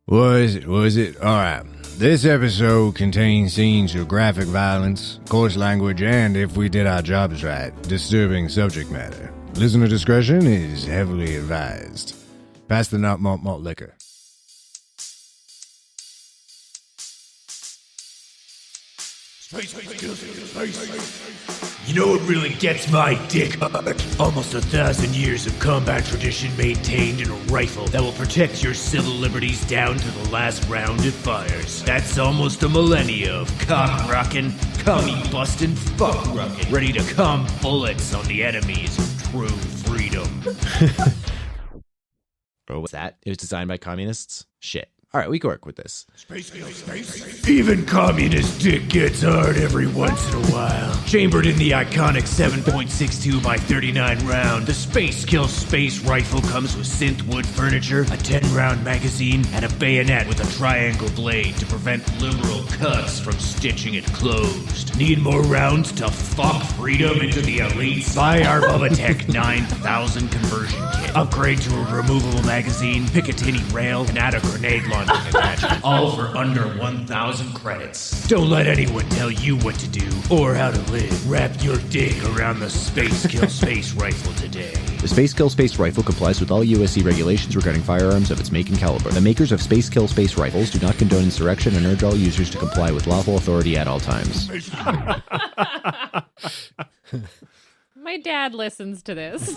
Was it? Alright. This episode contains scenes of graphic violence, coarse language, and, if we did our jobs right, disturbing subject matter. Listener discretion is heavily advised. Pass the not malt liquor. You know what really gets my dick hard? Almost 1,000 years of combat tradition maintained in a rifle that will protect your civil liberties down to the last round it fires. That's almost a millennia of cock-rockin', commie-bustin', fuck-ruckin', ready to calm bullets on the enemies of true freedom. Oh, what's that? It was designed by communists? Shit. All right, we can work with this. Even communist dick gets hard every once in a while. Chambered in the iconic 7.62 by 39 round, the Space Kill Space Rifle comes with synth wood furniture, a 10-round magazine, and a bayonet with a triangle blade to prevent liberal cucks from stitching it closed. Need more rounds to fuck freedom into the elites? Buy our Bubba Tech 9000 conversion kit. Upgrade to a removable magazine, Picatinny rail, and add a grenade launcher attachment, all for under 1,000 credits. Don't let anyone tell you what to do or how to live. Wrap your dick around the Space Kill Space Rifle today. The Space Kill Space Rifle complies with all USC regulations regarding firearms of its make and caliber. The makers of Space Kill Space Rifles do not condone insurrection and urge all users to comply with lawful authority at all times. My dad listens to this.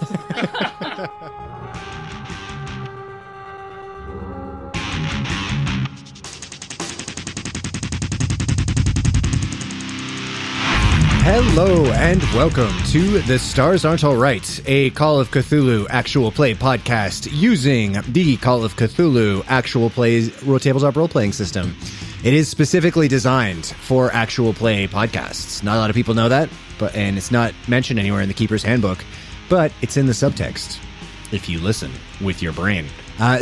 Hello and welcome to The Stars Aren't Alright, a Call of Cthulhu actual play podcast using the Call of Cthulhu actual play tabletop role-playing system. It is specifically designed for actual play podcasts. Not a lot of people know that, and it's not mentioned anywhere in the Keeper's Handbook, but it's in the subtext if you listen with your brain.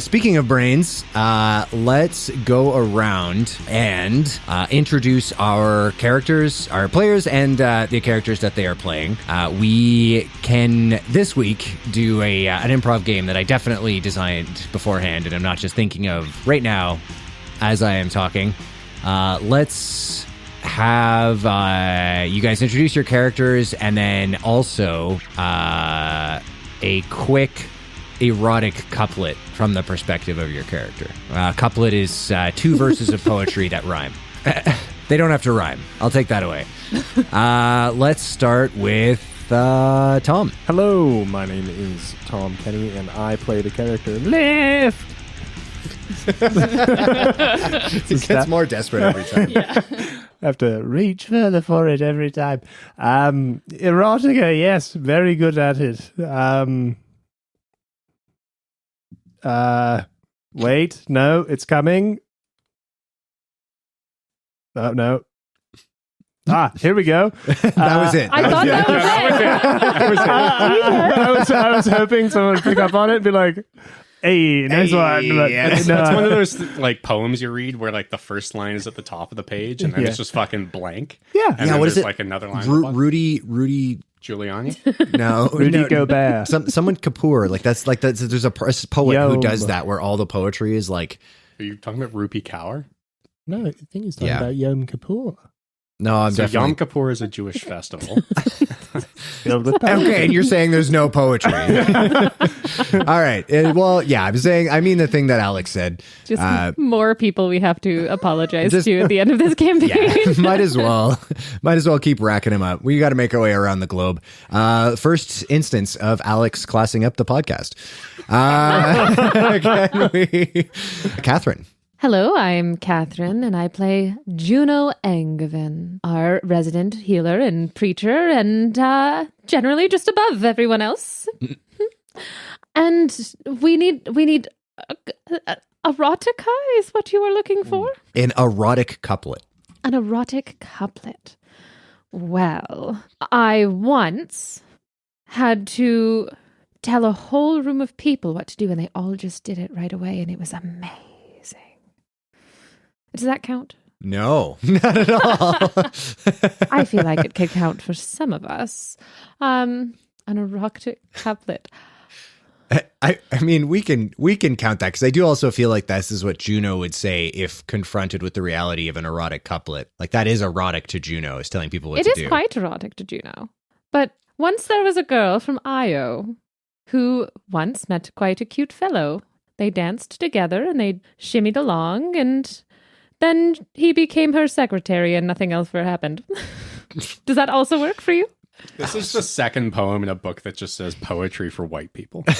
Speaking of brains, let's go around and introduce our characters, our players, and the characters that they are playing. We can, this week, do an improv game that I definitely designed beforehand, and I'm not just thinking of right now as I am talking. Let's have you guys introduce your characters, and then also a quick erotic couplet from the perspective of your character. Couplet is two verses of poetry that rhyme. They don't have to rhyme. I'll take that away. Let's start with Tom. Hello, my name is Tom Kenny, and I play the character Lift. It gets more desperate every time. Yeah. I have to reach further for it every time. Erotica, yes, very good at it. Wait, no, it's coming. Oh, no. Here we go. That was it. I thought that was it. I was hoping someone would pick up on it and be like, hey, nice one. But, yeah, that's one of those like poems you read where like the first line is at the top of the page and then it's just fucking blank. Yeah. And then what is there's it? like another line. Rudy Giuliani? No, Rudy Gobert. Someone Kapoor. There's a poet who Yom. does that, where all the poetry is like. Are you talking about Rupi Kaur? No, I think he's talking Yeah. about Yom Kippur. No, I'm So definitely. Yom Kippur is a Jewish festival. Filled with poetry. Okay, and you're saying there's no poetry. All right. Well, yeah, I mean the thing that Alex said. Just more people we have to apologize Just- to at the end of this campaign. Yeah, might as well keep racking him up. We got to make our way around the globe. First instance of Alex classing up the podcast. Catherine. Hello, I'm Catherine, and I play Juno and Glade, our resident healer and preacher, and generally just above everyone else. And we need erotica is what you are looking for? An erotic couplet. An erotic couplet. Well, I once had to tell a whole room of people what to do, and they all just did it right away, and it was amazing. Does that count? No, not at all. I feel like it could count for some of us. An erotic couplet. I mean, we can count that, because I do also feel like this is what Juno would say if confronted with the reality of an erotic couplet. Like, that is erotic to Juno, is telling people what to do. It is quite erotic to Juno. But once there was a girl from Io who once met quite a cute fellow. They danced together and they shimmied along, and then he became her secretary and nothing else ever happened. Does that also work for you? This is the second poem in a book that just says poetry for white people. Was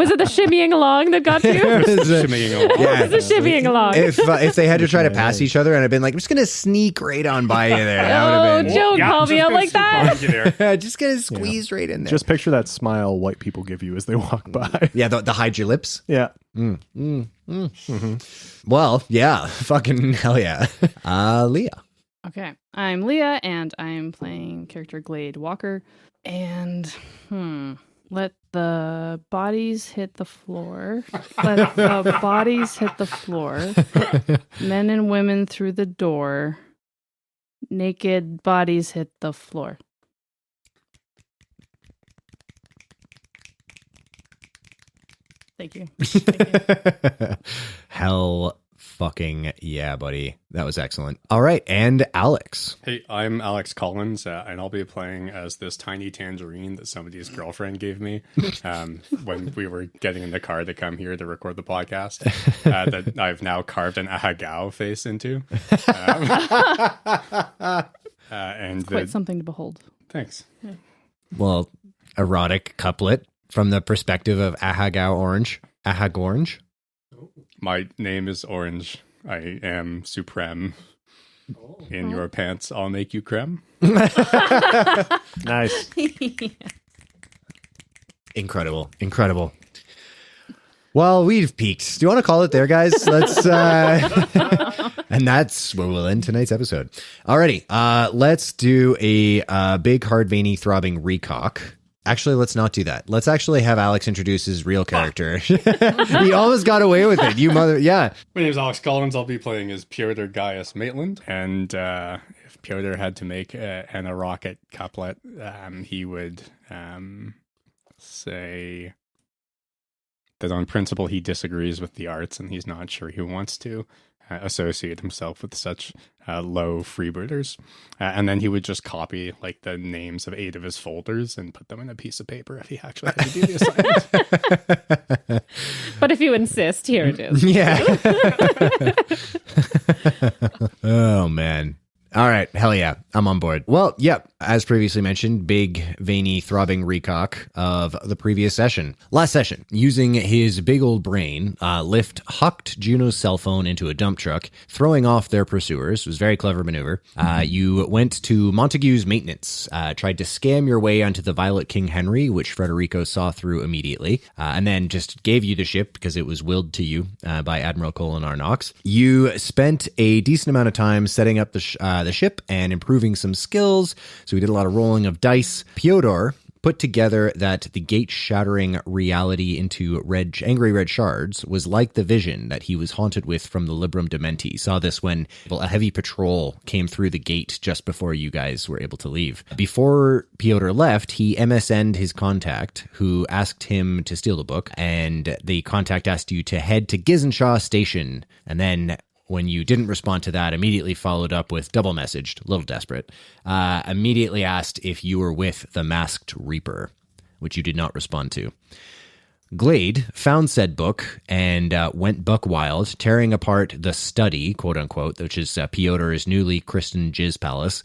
it the shimmying along that got you? Shimmying along. Yeah. It was the shimmying along. If they had to try to pass each other and I'd been like, I'm just going to sneak right on by you there. That would have Don't call me out like that. been just going to squeeze right in there. Just picture that smile white people give you as they walk by. Yeah, the hide your lips. Yeah. Well, yeah, fucking hell yeah. Leah. Okay, I'm Leah, and I'm playing character Glade Walker. And, let the bodies hit the floor. Let the bodies hit the floor. Men and women through the door. Naked bodies hit the floor. Thank you. Hell fucking yeah, buddy. That was excellent. All right, and Alex. Hey, I'm Alex Collins, and I'll be playing as this tiny tangerine that somebody's girlfriend gave me when we were getting in the car to come here to record the podcast, that I've now carved an ahagao face into. And Quite something to behold. Thanks. Yeah. Well, erotic couplet from the perspective of Ahagao Orange. Ahag Orange. My name is Orange. I am supreme. In your pants, I'll make you creme. Nice. Incredible. Well, we've peaked. Do you want to call it there, guys? Let's and that's where we'll end tonight's episode. Alrighty, let's do a big, hard, veiny, throbbing recock. Actually, let's not do that. Let's actually have Alex introduce his real character. He almost got away with it. You mother, yeah. My name is Alex Collins. I'll be playing as Pyotr Gaius Maitland. And if Pyotr had to make an erotic couplet, he would say that on principle he disagrees with the arts and he's not sure he wants to associate himself with such low freebooters. And then he would just copy like the names of 8 of his folders and put them in a piece of paper if he actually had to do the assignment. But if you insist, here it is. Yeah. Oh, man. All right. Hell yeah. I'm on board. Well, yep. As previously mentioned, big, veiny, throbbing recock of the previous session. Last session, using his big old brain, Lift hucked Juno's cell phone into a dump truck, throwing off their pursuers. It was a very clever maneuver. You went to Montague's maintenance, tried to scam your way onto the Violet King Henry, which Frederico saw through immediately, and then just gave you the ship because it was willed to you by Admiral Colinar Knox. You spent a decent amount of time setting up the ship and improving some skills. So we did a lot of rolling of dice. Pyotr put together that the gate-shattering reality into angry red shards was like the vision that he was haunted with from the Librum Dementi. Saw this when a heavy patrol came through the gate just before you guys were able to leave. Before Pyotr left, he MSN'd his contact, who asked him to steal the book, and the contact asked you to head to Gizen-Sha Station, and then when you didn't respond to that, immediately followed up with double messaged, a little desperate, immediately asked if you were with the Masked Reaper, which you did not respond to. Glade found said book and went buck wild, tearing apart the study, quote unquote, which is Pyotr's newly christened Jizz Palace.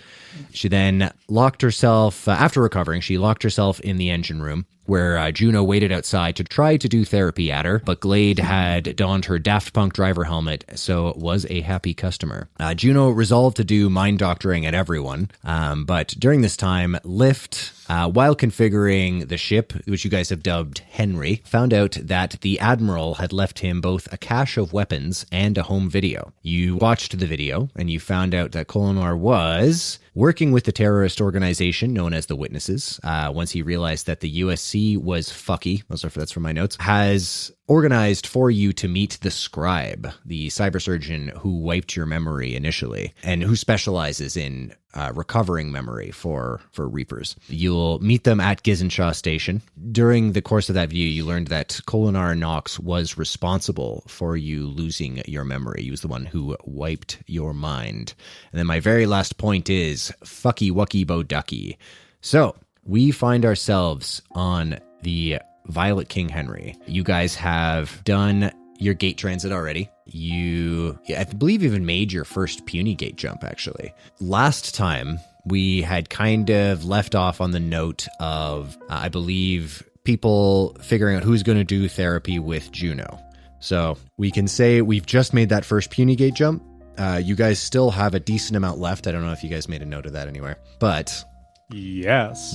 She then locked herself, after recovering, she locked herself in the engine room, where Juno waited outside to try to do therapy at her, but Glade had donned her Daft Punk driver helmet, so was a happy customer. Juno resolved to do mind doctoring at everyone, but during this time, Lift, while configuring the ship, which you guys have dubbed Henry, found out that the Admiral had left him both a cache of weapons and a home video. You watched the video, and you found out that Colinar was working with the terrorist organization known as the Witnesses, once he realized that the USC LLC was Fucky, that's from my notes, has organized for you to meet the scribe, the cyber surgeon who wiped your memory initially and who specializes in recovering memory for Reapers. You'll meet them at Gizen-Sha Station. During the course of that view, you learned that Kolinar Nox was responsible for you losing your memory. He was the one who wiped your mind. And then my very last point is Fucky Wucky Bo Ducky. So we find ourselves on the Violet King Henry. You guys have done your gate transit already. You, I believe, even made your first puny gate jump, actually. Last time, we had kind of left off on the note of, I believe, people figuring out who's going to do therapy with Juno. So we can say we've just made that first puny gate jump. You guys still have a decent amount left. I don't know if you guys made a note of that anywhere, but... Yes.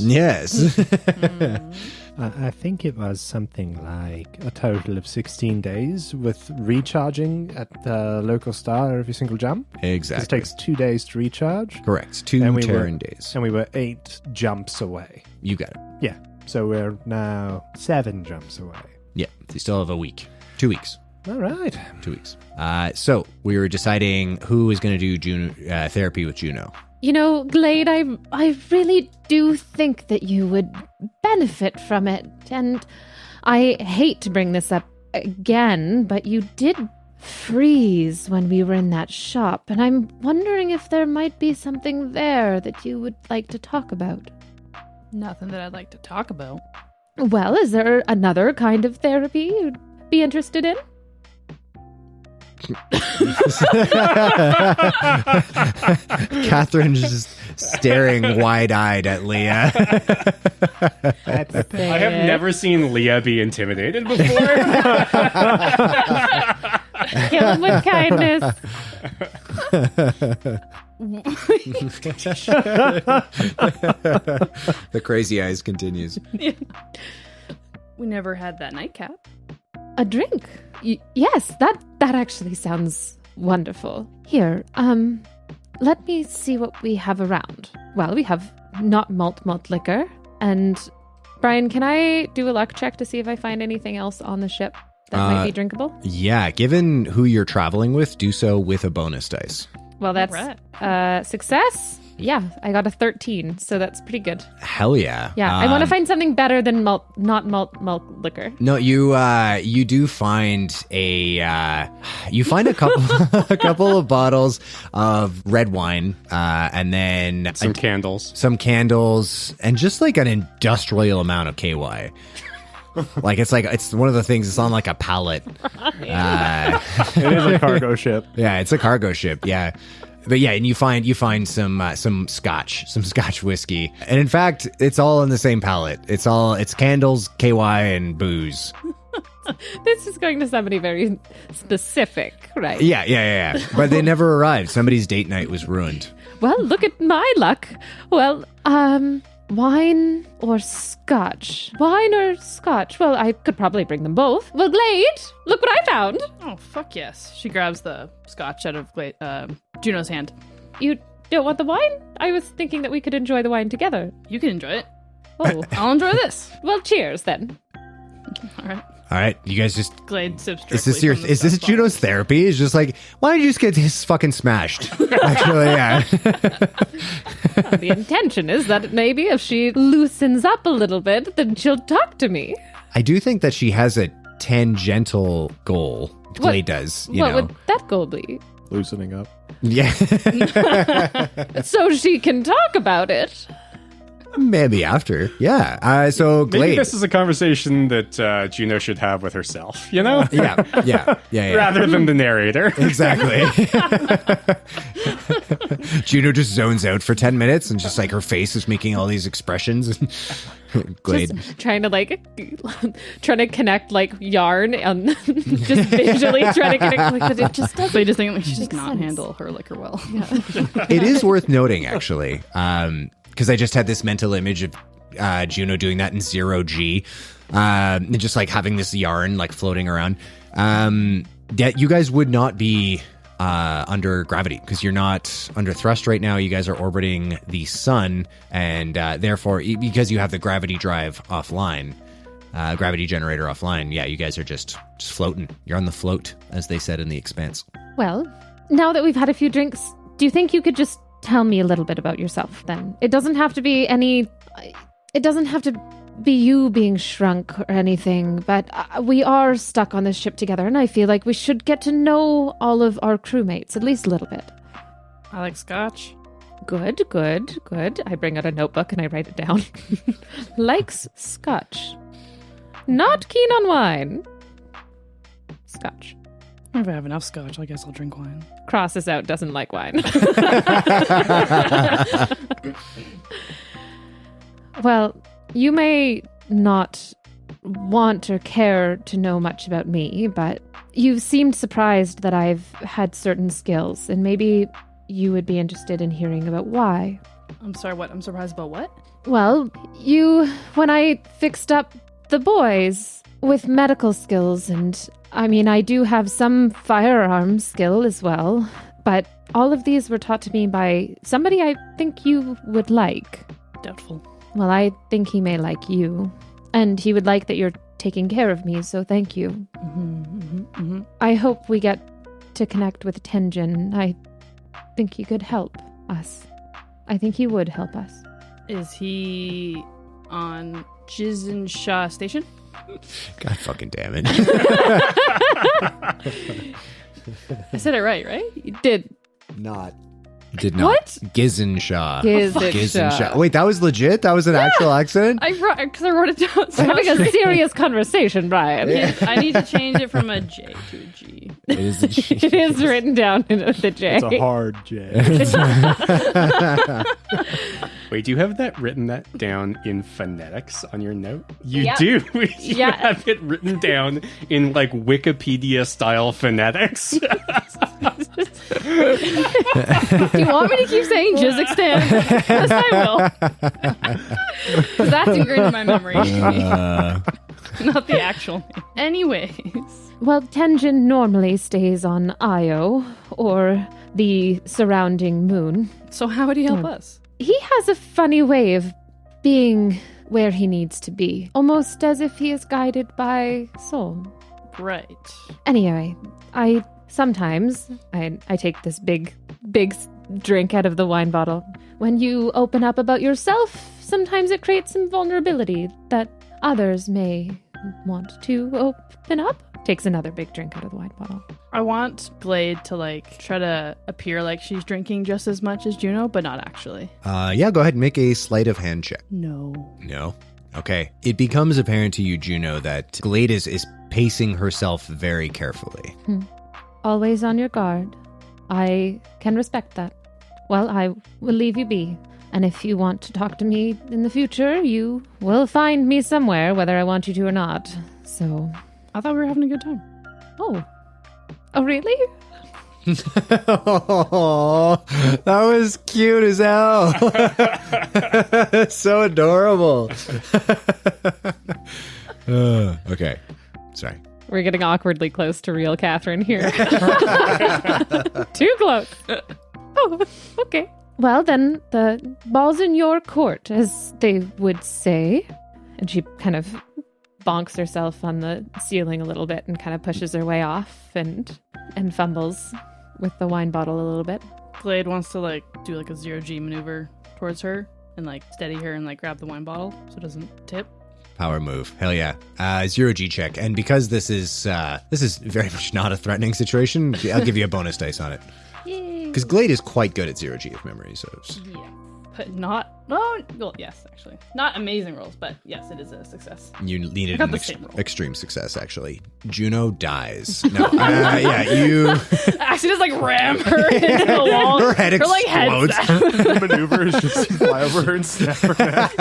I think it was something like a total of 16 days with recharging at the local star every single jump. Exactly. It takes 2 days to recharge. Correct. 2 Terran days. And we were 8 jumps away. You got it. Yeah. So we're now 7 jumps away. Yeah. You still have a week. 2 weeks. All right. 2 weeks. So we were deciding who is going to do therapy with Juno. You know, Glade, I really do think that you would benefit from it. And I hate to bring this up again, but you did freeze when we were in that shop. And I'm wondering if there might be something there that you would like to talk about. Nothing that I'd like to talk about. Well, is there another kind of therapy you'd be interested in? Catherine's just staring wide-eyed at Leah. I have never seen Leah be intimidated before. Kill him with kindness. The crazy eyes continues. We never had that nightcap. A drink? Yes, that actually sounds wonderful. Here, let me see what we have around. Well, we have not malt liquor. And Brian, can I do a luck check to see if I find anything else on the ship that might be drinkable? Yeah, given who you're traveling with, do so with a bonus dice. Well, that's success. Yeah, I got a 13, so that's pretty good. Hell yeah. Yeah, I want to find something better than malt liquor. No, you do find a couple of bottles of red wine, and then some candles, and just like an industrial amount of KY. It's one of the things. It's on like a pallet. It is a cargo ship. Yeah, it's a cargo ship. Yeah. But yeah, and you find some scotch whiskey, and in fact, it's all in the same pallet. It's candles, KY, and booze. This is going to somebody very specific, right? Yeah. But they never arrived. Somebody's date night was ruined. Well, look at my luck. Well, wine or scotch? Wine or scotch? Well, I could probably bring them both. Well, Glade, look what I found. Oh, fuck yes. She grabs the scotch out of Glade, Juno's hand. You don't want the wine? I was thinking that we could enjoy the wine together. You can enjoy it. Oh, I'll enjoy this. Well, cheers then. All right, you guys just... Glade sips Is this Juno's therapy? It's just like, why don't you just get this fucking smashed? Actually, yeah. Well, the intention is that maybe if she loosens up a little bit, then she'll talk to me. I do think that she has a tangential goal. Glade does, what would that goal be? Loosening up. Yeah. So she can talk about it. Maybe after. Yeah. So Glade. Maybe this is a conversation that Juno should have with herself, you know? Yeah. Rather than the narrator. Exactly. Juno just zones out for 10 minutes and just like her face is making all these expressions. Glade. Just trying to connect like yarn and just visually trying to connect. Like, it just doesn't. They just think she does not handle her liquor well. Yeah. It is worth noting, actually, because I just had this mental image of Juno doing that in 0G, and just like having this yarn like floating around. That you guys would not be under gravity because you're not under thrust right now. You guys are orbiting the sun, and therefore, because you have the gravity drive offline, gravity generator offline, yeah, you guys are just floating. You're on the float, as they said in The Expanse. Well, now that we've had a few drinks, do you think you could just tell me a little bit about yourself, then? It doesn't have to be you being shrunk or anything, but we are stuck on this ship together, and I feel like we should get to know all of our crewmates, at least a little bit. I like scotch. Good. I bring out a notebook and I write it down. Likes scotch. Not keen on wine. Scotch. If I have enough scotch, I guess I'll drink wine. Crosses out, doesn't like wine. Well, you may not want or care to know much about me, but you've seemed surprised that I've had certain skills, and maybe you would be interested in hearing about why. I'm sorry, what? I'm surprised about what? Well, when I fixed up the boys with medical skills, and I mean, I do have some firearms skill as well, but all of these were taught to me by somebody I think you would like. Doubtful. Well, I think he may like you, and he would like that you're taking care of me, so thank you. I hope we get to connect with Tenjin. I think he could help us. I think he would help us. Is he on Gizen-Sha Station? God fucking damn it. I said it right? You did. Did not. What? Gizen-Sha. Gizen-Sha. Wait, that was legit? That was an actual accident? Because I wrote it down. So We're having a serious conversation, Brian. I need to change it from a J to a G. It is a G. It is written down in the J. It's a hard J. Wait, do you have that down in phonetics on your note? You Yeah. do. You Yeah. have it written down in like Wikipedia style phonetics. Do you want me to keep saying Jizzixstan? Yes, I will. 'Cause that's ingrained in my memory. Not the actual name. Anyways. Well, Tenjin normally stays on Io, or the surrounding moon. So how would he help us? He has a funny way of being where he needs to be, almost as if he is guided by soul. Right. Anyway, I take this big drink out of the wine bottle. When you open up about yourself, sometimes it creates some vulnerability that others may want to open up. Takes another big drink out of the wine bottle. I want Glade to try to appear like she's drinking just as much as Juno, but not actually. Yeah, go ahead and make a sleight of hand check. No. No? Okay. It becomes apparent to you, Juno, that Glade is pacing herself very carefully. Always on your guard. I can respect that. Well, I will leave you be. And if you want to talk to me in the future, you will find me somewhere, whether I want you to or not. So... I thought we were having a good time. Oh, really? Oh, that was cute as hell. So adorable. Okay. Sorry. We're getting awkwardly close to real Catherine here. Too close. Oh, okay. Well, then, the ball's in your court, as they would say. And she kind of bonks herself on the ceiling a little bit and kind of pushes her way off and fumbles with the wine bottle a little bit. Glade wants to do a 0G maneuver towards her and steady her and grab the wine bottle so it doesn't tip. Power move. Hell yeah. 0G check. And because this is very much not a threatening situation, I'll give you a bonus dice on it. Yay. Because Glade is quite good at 0G if memory serves. Yeah. But well, yes, actually. Not amazing rolls, but yes, it is a success. You needed got an the same roll. extreme success, actually. Juno dies. No, yeah, you... Actually, just ram her into the wall. Her head explodes. The maneuver is just fly over her and snap her neck.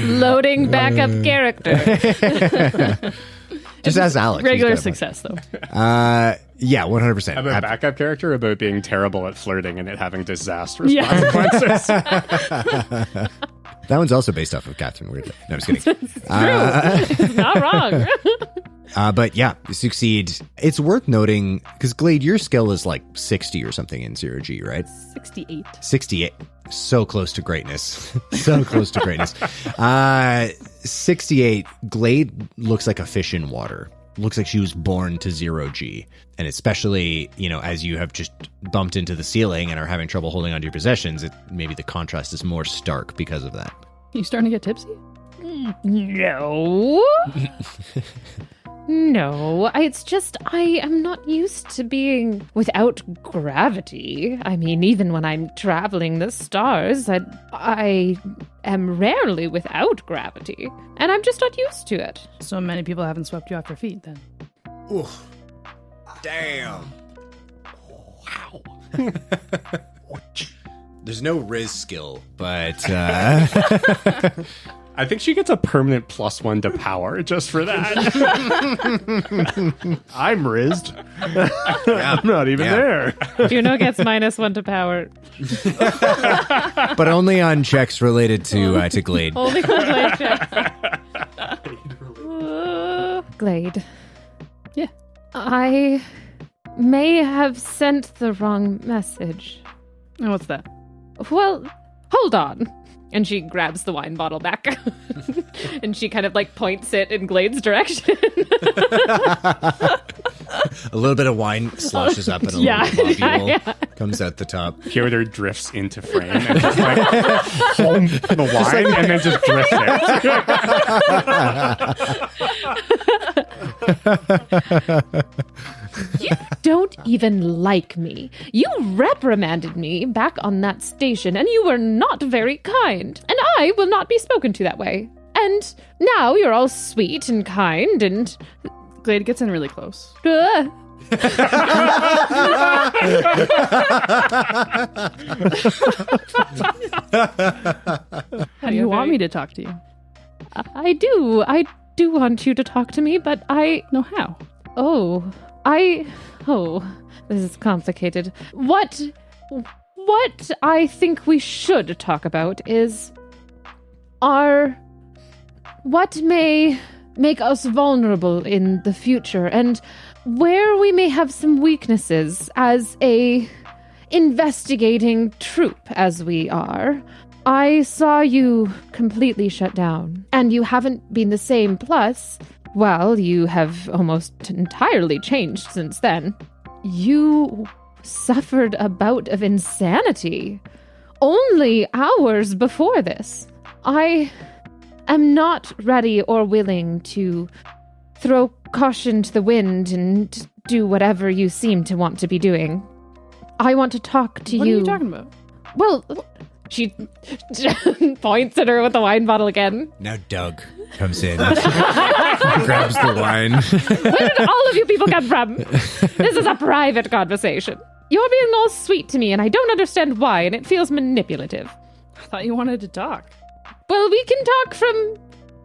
Loading backup character. Just ask Alex. Regular success, though. Yeah, 100%. About backup character, about being terrible at flirting and it having disastrous consequences. That one's also based off of Catherine, weirdly. No, I'm just kidding. It's not wrong. But yeah, you succeed. It's worth noting, because Glade, your skill is like 60 or something in 0G, right? 68. 68. So close to greatness. So close to greatness. 68. Glade looks like a fish in water. Looks like she was born to 0G. And especially, as you have just bumped into the ceiling and are having trouble holding onto your possessions, maybe the contrast is more stark because of that. You starting to get tipsy? No. No, it's just I am not used to being without gravity. I mean, even when I'm traveling the stars, I am rarely without gravity, and I'm just not used to it. So many people haven't swept you off your feet then. Oof. Damn. Wow. There's no Riz skill, but... I think she gets a permanent +1 to power just for that. I'm rizzed. I'm not even there. Juno gets -1 to power. But only on checks related to Glade. Only for Glade checks. Glade. Yeah. I may have sent the wrong message. And what's that? Well, hold on. And she grabs the wine bottle back. And she kind of points it in Glade's direction. A little bit of wine sloshes up and a little globule comes out the top. Pyotr drifts into frame and just hold the wine and then just drifts it. You don't even like me. You reprimanded me back on that station, and you were not very kind. And I will not be spoken to that way. And now you're all sweet and kind and... Glade gets in really close. How do you want me to talk to you? I do want you to talk to me, but I... No, how? This is complicated. What I think we should talk about is what may make us vulnerable in the future and where we may have some weaknesses as a investigating troop as we are. I saw you completely shut down, and you haven't been the same. Plus, well, you have almost entirely changed since then. You suffered a bout of insanity only hours before this. I am not ready or willing to throw caution to the wind and do whatever you seem to want to be doing. I want to talk to you. What are you talking about? Well, she points at her with the wine bottle again. Now Doug comes in, grabs the wine. Where did all of you people come from? This is a private conversation. You're being all sweet to me, and I don't understand why, and it feels manipulative. I thought you wanted to talk. Well, we can talk from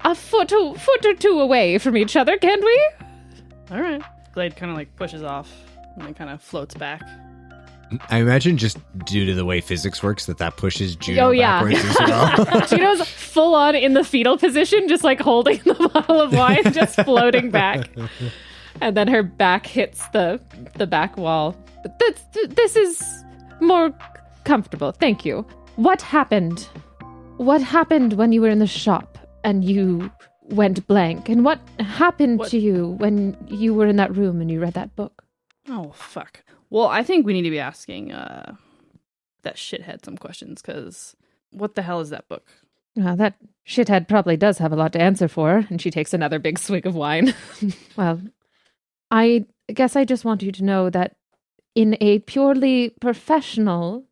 a foot or two away from each other, can't we? All right. Glade kind of pushes off and then kind of floats back. I imagine just due to the way physics works that pushes Juno backwards as well. Juno's full on in the fetal position, just holding the bottle of wine, just floating back. And then her back hits the back wall. This is more comfortable. Thank you. What happened? What happened when you were in the shop and you went blank? And what happened to you when you were in that room and you read that book? Oh, fuck. Well, I think we need to be asking that shithead some questions, because what the hell is that book? That shithead probably does have a lot to answer for, and she takes another big swig of wine. Well, I guess I just want you to know that in a purely professional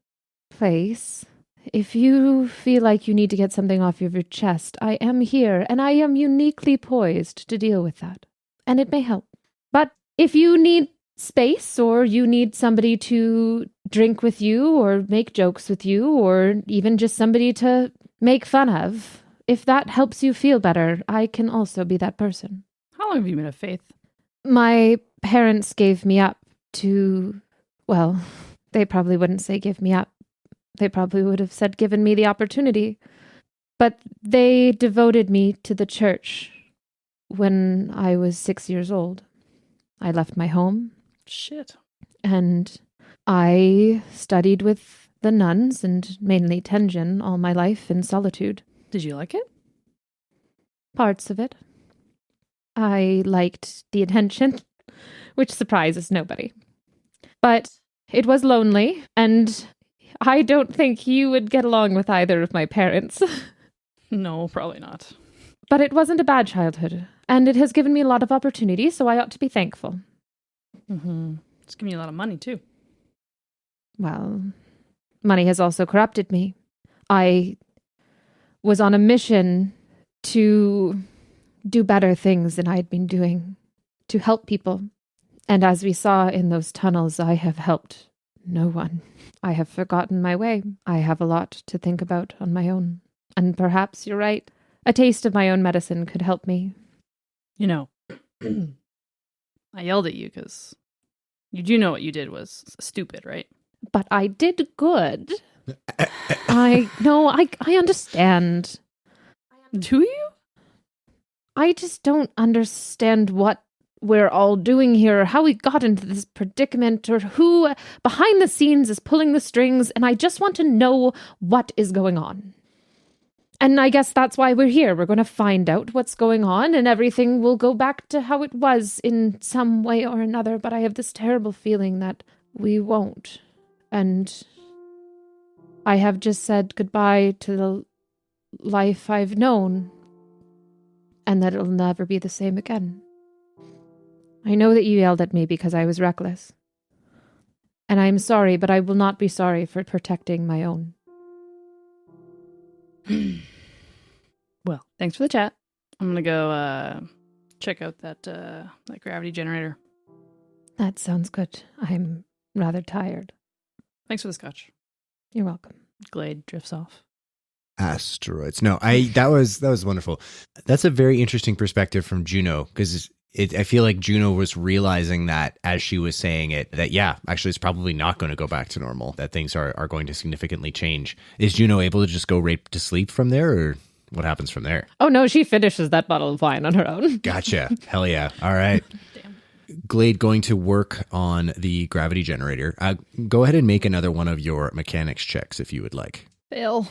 place, if you feel like you need to get something off of your chest, I am here, and I am uniquely poised to deal with that. And it may help. But if you need space, or you need somebody to drink with you, or make jokes with you, or even just somebody to make fun of, if that helps you feel better, I can also be that person. How long have you been of faith? My parents gave me up to, well, they probably wouldn't say give me up. They probably would have said given me the opportunity. But they devoted me to the church when I was 6 years old. I left my home. Shit. And I studied with the nuns and mainly Tenjin all my life in solitude. Did you like it? Parts of it. I liked the attention, which surprises nobody. But it was lonely, and I don't think you would get along with either of my parents. No, probably not. But it wasn't a bad childhood, and it has given me a lot of opportunity, so I ought to be thankful. Mm-hmm. It's giving you a lot of money, too. Well, money has also corrupted me. I was on a mission to do better things than I had been doing, to help people. And as we saw in those tunnels, I have helped no one. I have forgotten my way. I have a lot to think about on my own. And perhaps you're right. A taste of my own medicine could help me. You know, I yelled at you because you do know what you did was stupid, right? But I did good. I understand. Do you? I just don't understand what we're all doing here, or how we got into this predicament, or who behind the scenes is pulling the strings, and I just want to know what is going on. And I guess that's why we're here. We're going to find out what's going on, and everything will go back to how it was in some way or another, but I have this terrible feeling that we won't. And I have just said goodbye to the life I've known, and that it'll never be the same again. I know that you yelled at me because I was reckless. And I am sorry, but I will not be sorry for protecting my own. Well, thanks for the chat. I'm going to go check out that gravity generator. That sounds good. I'm rather tired. Thanks for the scotch. You're welcome. Glade drifts off. Asteroids. No, that was wonderful. That's a very interesting perspective from Juno, because I feel like Juno was realizing that as she was saying it, that yeah, actually it's probably not going to go back to normal, that things are going to significantly change. Is Juno able to just go right to sleep from there, or what happens from there? Oh no, she finishes that bottle of wine on her own. Gotcha. Hell yeah. All right. Damn. Glade, going to work on the gravity generator. Go ahead and make another one of your mechanics checks if you would like. Fail.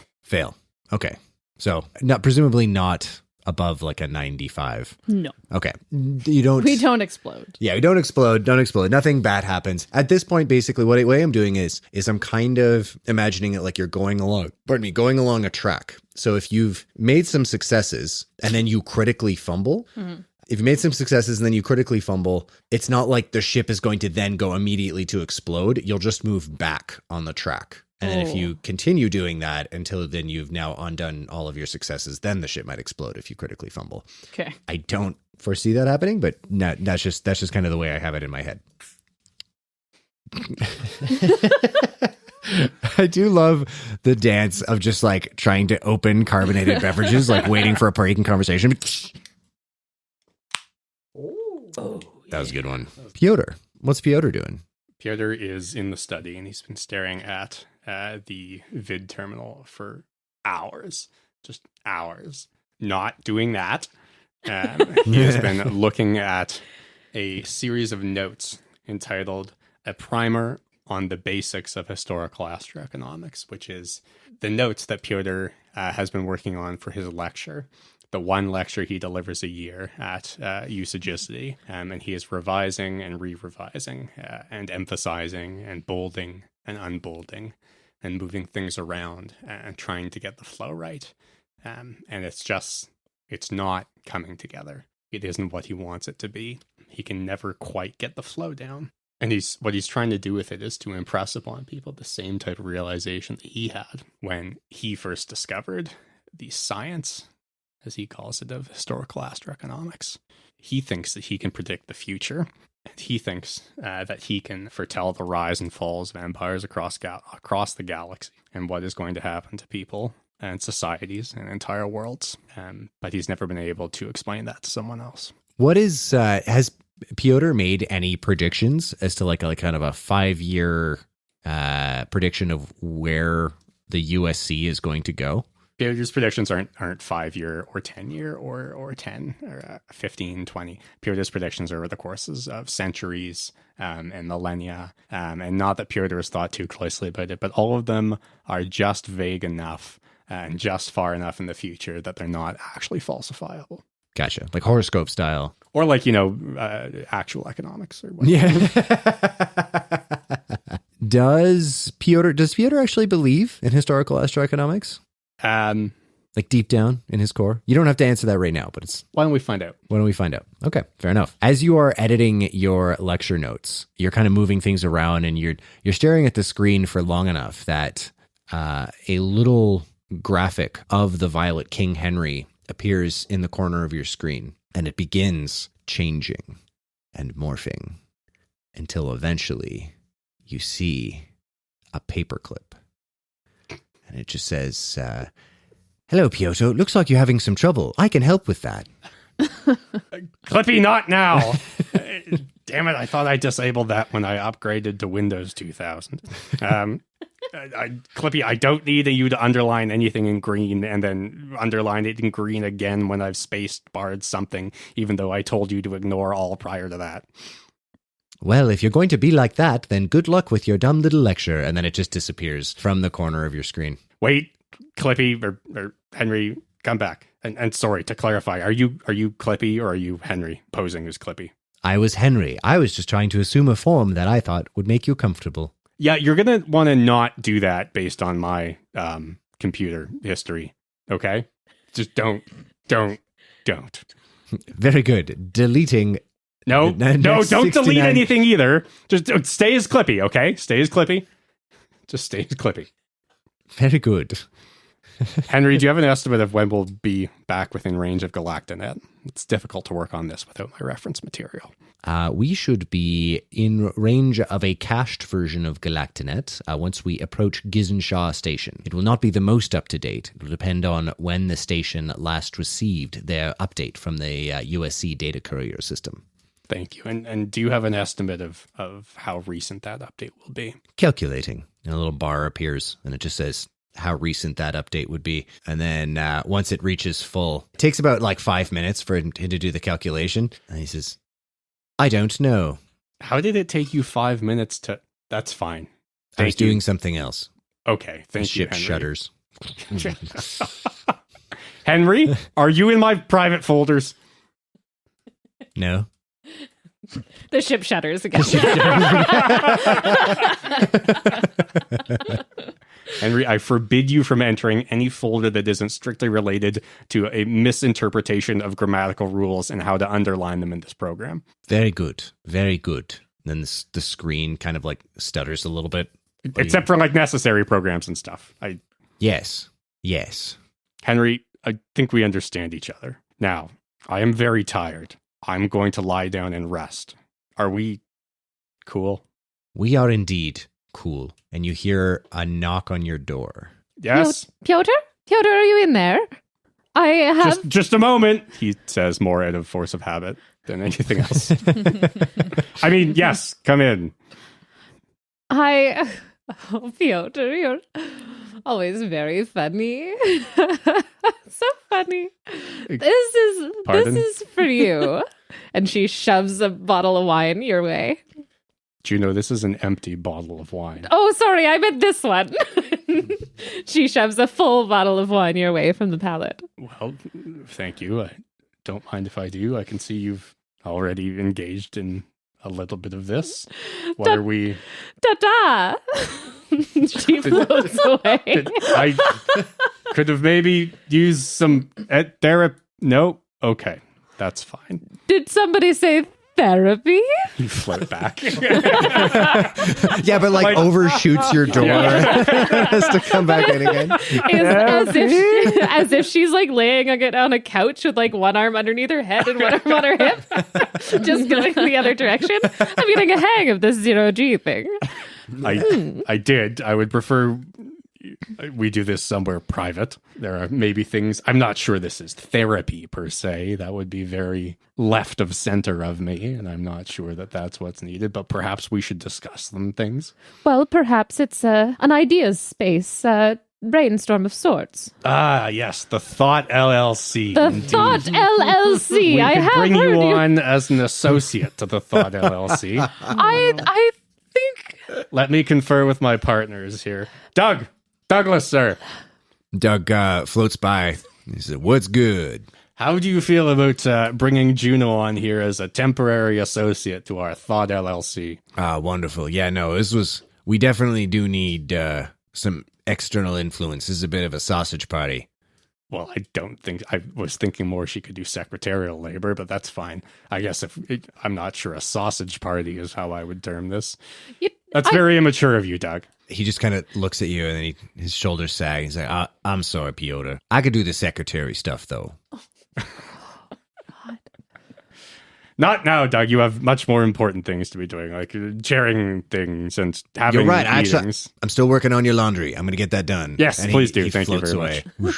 Okay. So presumably not above like a 95. No. Okay. We don't explode. Yeah, we don't explode. Nothing bad happens. At this point, basically what I'm doing is I'm kind of imagining it like you're going along a track. So if you've made some successes and then you critically fumble, if you made some successes and then you critically fumble, it's not like the ship is going to then go immediately to explode. You'll just move back on the track. And then if you continue doing that until then you've now undone all of your successes, then the ship might explode if you critically fumble. Okay. I don't foresee that happening, but that's just kind of the way I have it in my head. I do love the dance of just like trying to open carbonated beverages, like waiting for a break in conversation. That was a good one. Pyotr. What's Pyotr doing? Pyotr is in the study, and he's been staring at the vid terminal for hours. Just hours. Not doing that. He has been looking at a series of notes entitled A Primer on the Basics of Historical Astroeconomics, which is the notes that Pyotr has been working on for his lecture. The one lecture he delivers a year at Usagicity, and he is revising and re-revising and emphasizing and bolding and unbolding and moving things around and trying to get the flow right. And it's not coming together. It isn't what he wants it to be. He can never quite get the flow down. And what he's trying to do with it is to impress upon people the same type of realization that he had when he first discovered the science, as he calls it, of historical astroeconomics. He thinks that he can predict the future, and he thinks that he can foretell the rise and falls of empires across the galaxy and what is going to happen to people and societies and entire worlds. But he's never been able to explain that to someone else. What is has Pyotr made any predictions as to like kind of a 5-year prediction of where the USC is going to go? Pyotr's predictions aren't 5 year or 10 year or 10 or 15, 20. Pyotr's predictions are over the courses of centuries and millennia. And not that Pyotr has thought too closely about it, but all of them are just vague enough and just far enough in the future that they're not actually falsifiable. Gotcha. Like horoscope style. Or like, actual economics or whatever. Yeah. Does Pyotr actually believe in historical astroeconomics? Like deep down in his core? You don't have to answer that right now, but it's... Why don't we find out? Okay, fair enough. As you are editing your lecture notes, you're kind of moving things around and you're staring at the screen for long enough that a little graphic of the Violet King Henry appears in the corner of your screen, and it begins changing and morphing until eventually you see a paperclip. And it just says, hello, Pyotr. Looks like you're having some trouble. I can help with that. Clippy, not now. Damn it, I thought I disabled that when I upgraded to Windows 2000. Clippy, I don't need you to underline anything in green and then underline it in green again when I've spaced barred something, even though I told you to ignore all prior to that. Well, if you're going to be like that, then good luck with your dumb little lecture. And then it just disappears from the corner of your screen. Wait, Clippy or Henry, come back. And sorry, to clarify, are you Clippy or are you Henry posing as Clippy? I was Henry. I was just trying to assume a form that I thought would make you comfortable. Yeah, you're going to want to not do that based on my computer history, okay? Just don't. Very good. Deleting. No, don't 69. Delete anything either. Just stay as Clippy, okay? Stay as Clippy. Just stay as Clippy. Very good. Henry, do you have an estimate of when we'll be back within range of Galactinet? It's difficult to work on this without my reference material. We should be in range of a cached version of Galactinet once we approach Gizen-Sha Station. It will not be the most up-to-date. It will depend on when the station last received their update from the USC data courier system. Thank you. And do you have an estimate of how recent that update will be? Calculating. And a little bar appears, and it just says how recent that update would be. And then once it reaches full, it takes about like 5 minutes for him to do the calculation. And he says, I don't know. How did it take you 5 minutes to... That's fine. I was doing something else. Okay, thank you, Ship shutters. Henry, are you in my private folders? No. The ship shutters again. Henry, I forbid you from entering any folder that isn't strictly related to a misinterpretation of grammatical rules and how to underline them in this program. Very good. Very good. Then the screen kind of like stutters a little bit. Except for like necessary programs and stuff. Yes. Henry, I think we understand each other. Now, I am very tired. I'm going to lie down and rest. Are we cool? We are indeed cool. And you hear a knock on your door. Yes? Pyotr? Pyotr, are you in there? I have... Just a moment, he says, more out of force of habit than anything else. I mean, yes, come in. Oh, Pyotr, you're always very funny. So funny. This is for you. And she shoves a bottle of wine your way. Juno, this is an empty bottle of wine. Oh, sorry, I meant this one. She shoves a full bottle of wine your way from the pallet. Well, thank you. I don't mind if I do. I can see you've already engaged in a little bit of this. What are we... Ta-da! She floats away. I could have maybe used some therapy. No? Okay, that's fine. Did somebody say therapy? You float back. Yeah, but like overshoots your door. Has to come back in again. As if she's like laying on a couch with like one arm underneath her head and one arm on her hip. Just going the other direction. I'm getting a hang of this 0G thing. I did. I would prefer we do this somewhere private. There are maybe things... I'm not sure this is therapy per se. That would be very left of center of me, and I'm not sure that that's what's needed, but perhaps we should discuss some things. Well, perhaps it's an ideas space. brainstorm of sorts. Ah, yes, the Thot LLC. The indeed. Thot LLC. We I could have bring heard you on as an associate to the Thot LLC. I think Let me confer with my partners here. Douglas, sir. Doug floats by. He said, "What's good?" How do you feel about bringing Juno on here as a temporary associate to our Thot LLC? Wonderful. Yeah, no, we definitely do need some external influence. This is a bit of a sausage party. Well, I was thinking more she could do secretarial labor, but that's fine. I guess I'm not sure a sausage party is how I would term this. That's very immature of you, Doug. He just kind of looks at you and then his shoulders sag. He's like, I'm sorry, Pyotr. I could do the secretary stuff, though. Not now, Doug. You have much more important things to be doing, like chairing things and having You're right. meetings. Actually, I'm still working on your laundry. I'm going to get that done. Yes, And please do. he Thank you floats very away.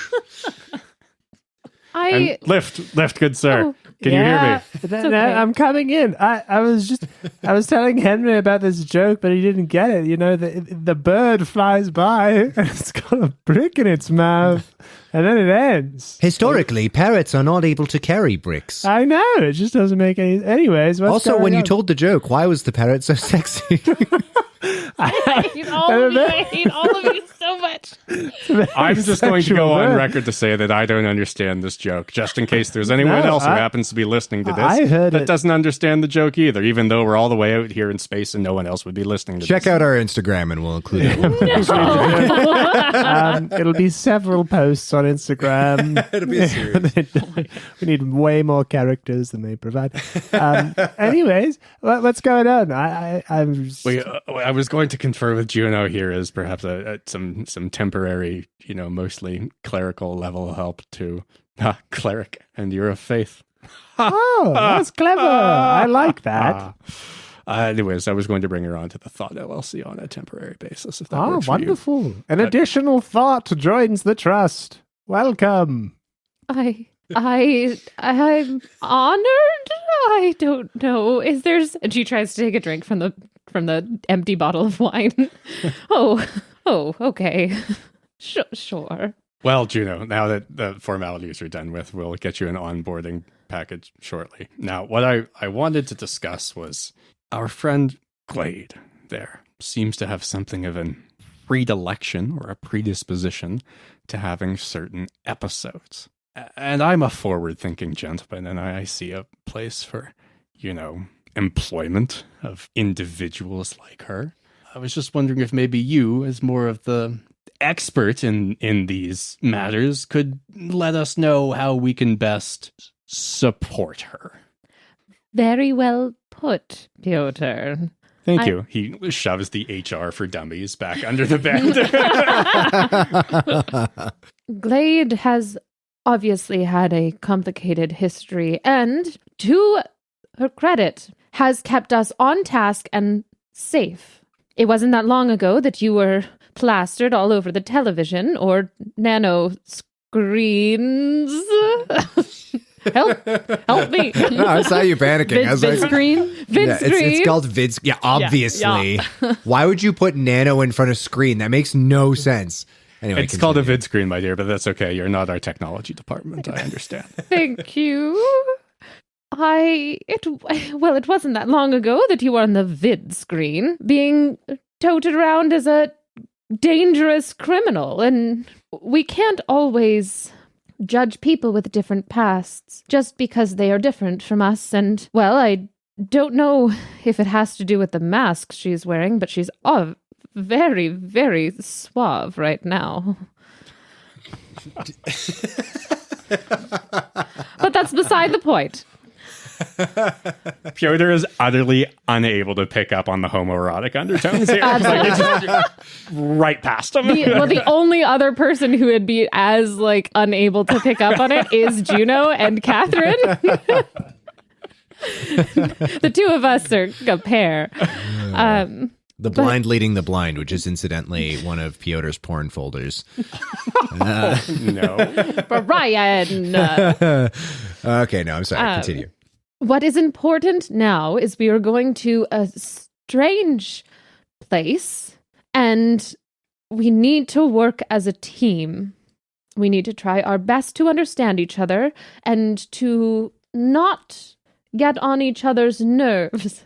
And lift, good sir. Oh, Can you hear me? No, okay. I'm coming in. I was telling Henry about this joke, but he didn't get it. You know, the bird flies by and it's got a brick in its mouth, and then it ends. Historically, parrots are not able to carry bricks. I know, it just doesn't make any. Anyways, what's Also, going when you on? told the joke, why was the parrot so sexy? I hate all of you. I hate all of you so much. I'm just going to go on word. record to say that I don't understand this joke, just in case there's anyone No, else who I- happens to be listening to this I heard that it. doesn't understand the joke either, even though we're all the way out here in space and no one else would be listening to Check this. out our Instagram and we'll include it. It'll be several posts on Instagram. It'll be a series. We need way more characters than they provide. Anyways, what's going on? I'm. I was going to confer with Juno here as perhaps some temporary, mostly clerical level help to cleric, and you're of faith. Oh, that's clever. I like that. Anyways, I was going to bring her on to the Thot LLC on a temporary basis. If that works for you. Wonderful. An additional thought joins the trust. Welcome. I'm honored. I don't know. And she tries to take a drink from the empty bottle of wine. Oh, okay. Sure. Well, Juno, now that the formalities are done with, we'll get you an onboarding package shortly. Now, what I wanted to discuss was our friend Glade there seems to have something of a predilection or a predisposition to having certain episodes. And I'm a forward-thinking gentleman, and I see a place for, employment of individuals like her. I was just wondering if maybe you, as more of the expert in these matters, could let us know how we can best support her. Very well put, Pyotr. Thank you. He shoves the HR for dummies back under the bed. Glade has obviously had a complicated history, and to her credit, has kept us on task and safe. It wasn't that long ago that you were plastered all over the television or nano screens. Help me. No, I saw you panicking. I was Vid like, screen. yeah, it's called vid. Yeah, obviously. Why would you put nano in front of screen? That makes no sense. Anyway, It's called a vid screen, my dear, but that's okay. You're not our technology department. I understand. Thank you. It wasn't that long ago that you were on the vid screen, being toted around as a dangerous criminal, and we can't always judge people with different pasts just because they are different from us. And, well, I don't know if it has to do with the mask she's wearing, but she's very, very suave right now. But that's beside the point. Pyotr is utterly unable to pick up on the homoerotic undertones here. Absolutely. Like, it's just right past him. The only other person who would be as unable to pick up on it is Juno and Catherine. The two of us are a pair. The blind leading the blind, which is incidentally one of Pyotr's porn folders. No. Brian. Okay, no, I'm sorry. Continue. What is important now is we are going to a strange place, and we need to work as a team. We need to try our best to understand each other and to not get on each other's nerves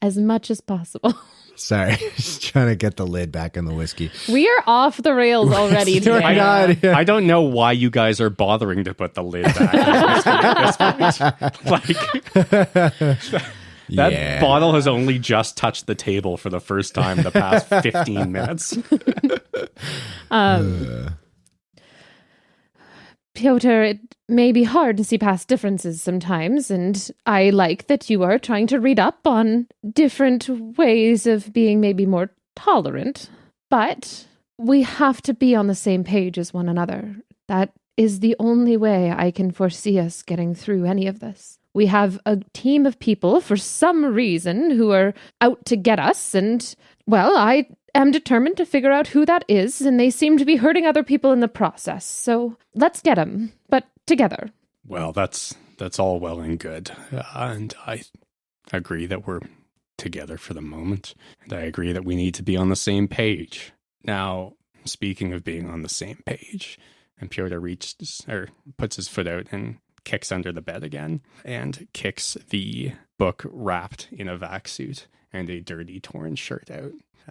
as much as possible. Sorry, just trying to get the lid back on the whiskey. We are off the rails already We're today. not. I don't know why you guys are bothering to put the lid back on this point. That bottle has only just touched the table for the first time in the past 15 minutes. Pyotr, it may be hard to see past differences sometimes, and I like that you are trying to read up on different ways of being maybe more tolerant, but we have to be on the same page as one another. That is the only way I can foresee us getting through any of this. We have a team of people, for some reason, who are out to get us, and, well, I am determined to figure out who that is, and they seem to be hurting other people in the process. So let's get them, but together. Well, that's all well and good, and I agree that we're together for the moment, and I agree that we need to be on the same page. Now, speaking of being on the same page, and Pyotr puts his foot out and kicks under the bed again, and kicks the book wrapped in a vac suit and a dirty, torn shirt out,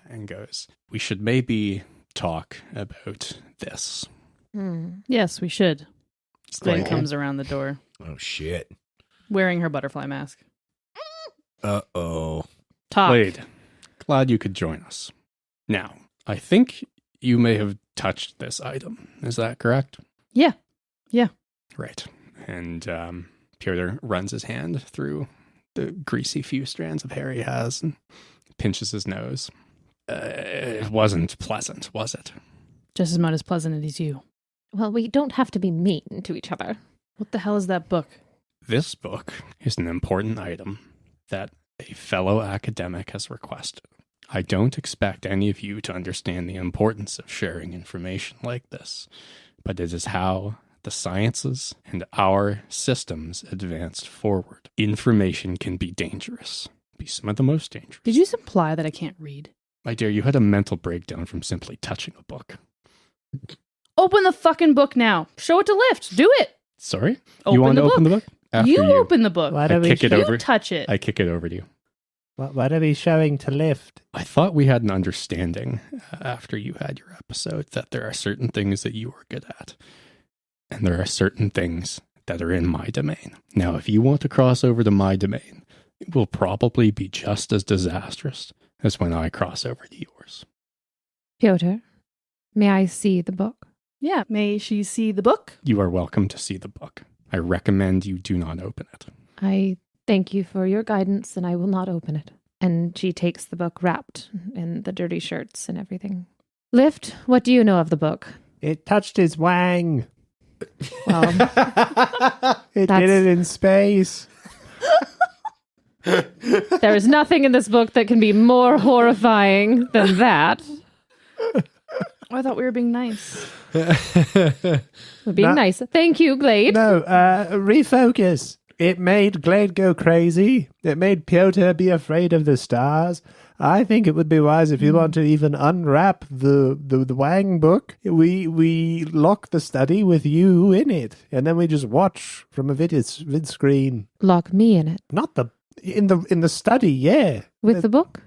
and goes, "We should maybe talk about this." Yes, we should. Glade Glade. comes around the door, Oh, shit. wearing her butterfly mask. Uh-oh. Talk. Glade, glad you could join us. Now, I think you may have touched this item. Is that correct? Yeah. Right. And Pyotr runs his hand through the greasy few strands of hair he has and pinches his nose. It wasn't pleasant, was it? Just as much as pleasant as you. Well, we don't have to be mean to each other. What the hell is that book? This book is an important item that a fellow academic has requested. I don't expect any of you to understand the importance of sharing information like this, but it is how the sciences and our systems advanced forward. Information can be dangerous, be some of the most dangerous. Did you imply that I can't read? My dear, you had a mental breakdown from simply touching a book. Open the fucking book now. Show it to Lift. Do it. Sorry? Open You want the to open the book? After You open the book. Why I don't we kick it You over. touch it. I kick it over to you. What are we showing to Lift? I thought we had an understanding after you had your episode that there are certain things that you are good at. And there are certain things that are in my domain. Now, if you want to cross over to my domain, it will probably be just as disastrous as when I cross over to yours. Pyotr, may I see the book? Yeah. May she see the book? You are welcome to see the book. I recommend you do not open it. I thank you for your guidance, and I will not open it. And she takes the book wrapped in the dirty shirts and everything. Lift, what do you know of the book? It touched his wang. Well, It did it in space. there is nothing in this book that can be more horrifying than that. Oh, I thought we were being nice. We're being No. nice. Thank you, Glade. No, refocus. It made Glade go crazy. It made Pyotr be afraid of the stars. I think it would be wise if you want to even unwrap the Wang book. We lock the study with you in it, and then we just watch from a vid screen. Lock me in it. Not in the study, yeah. With the book?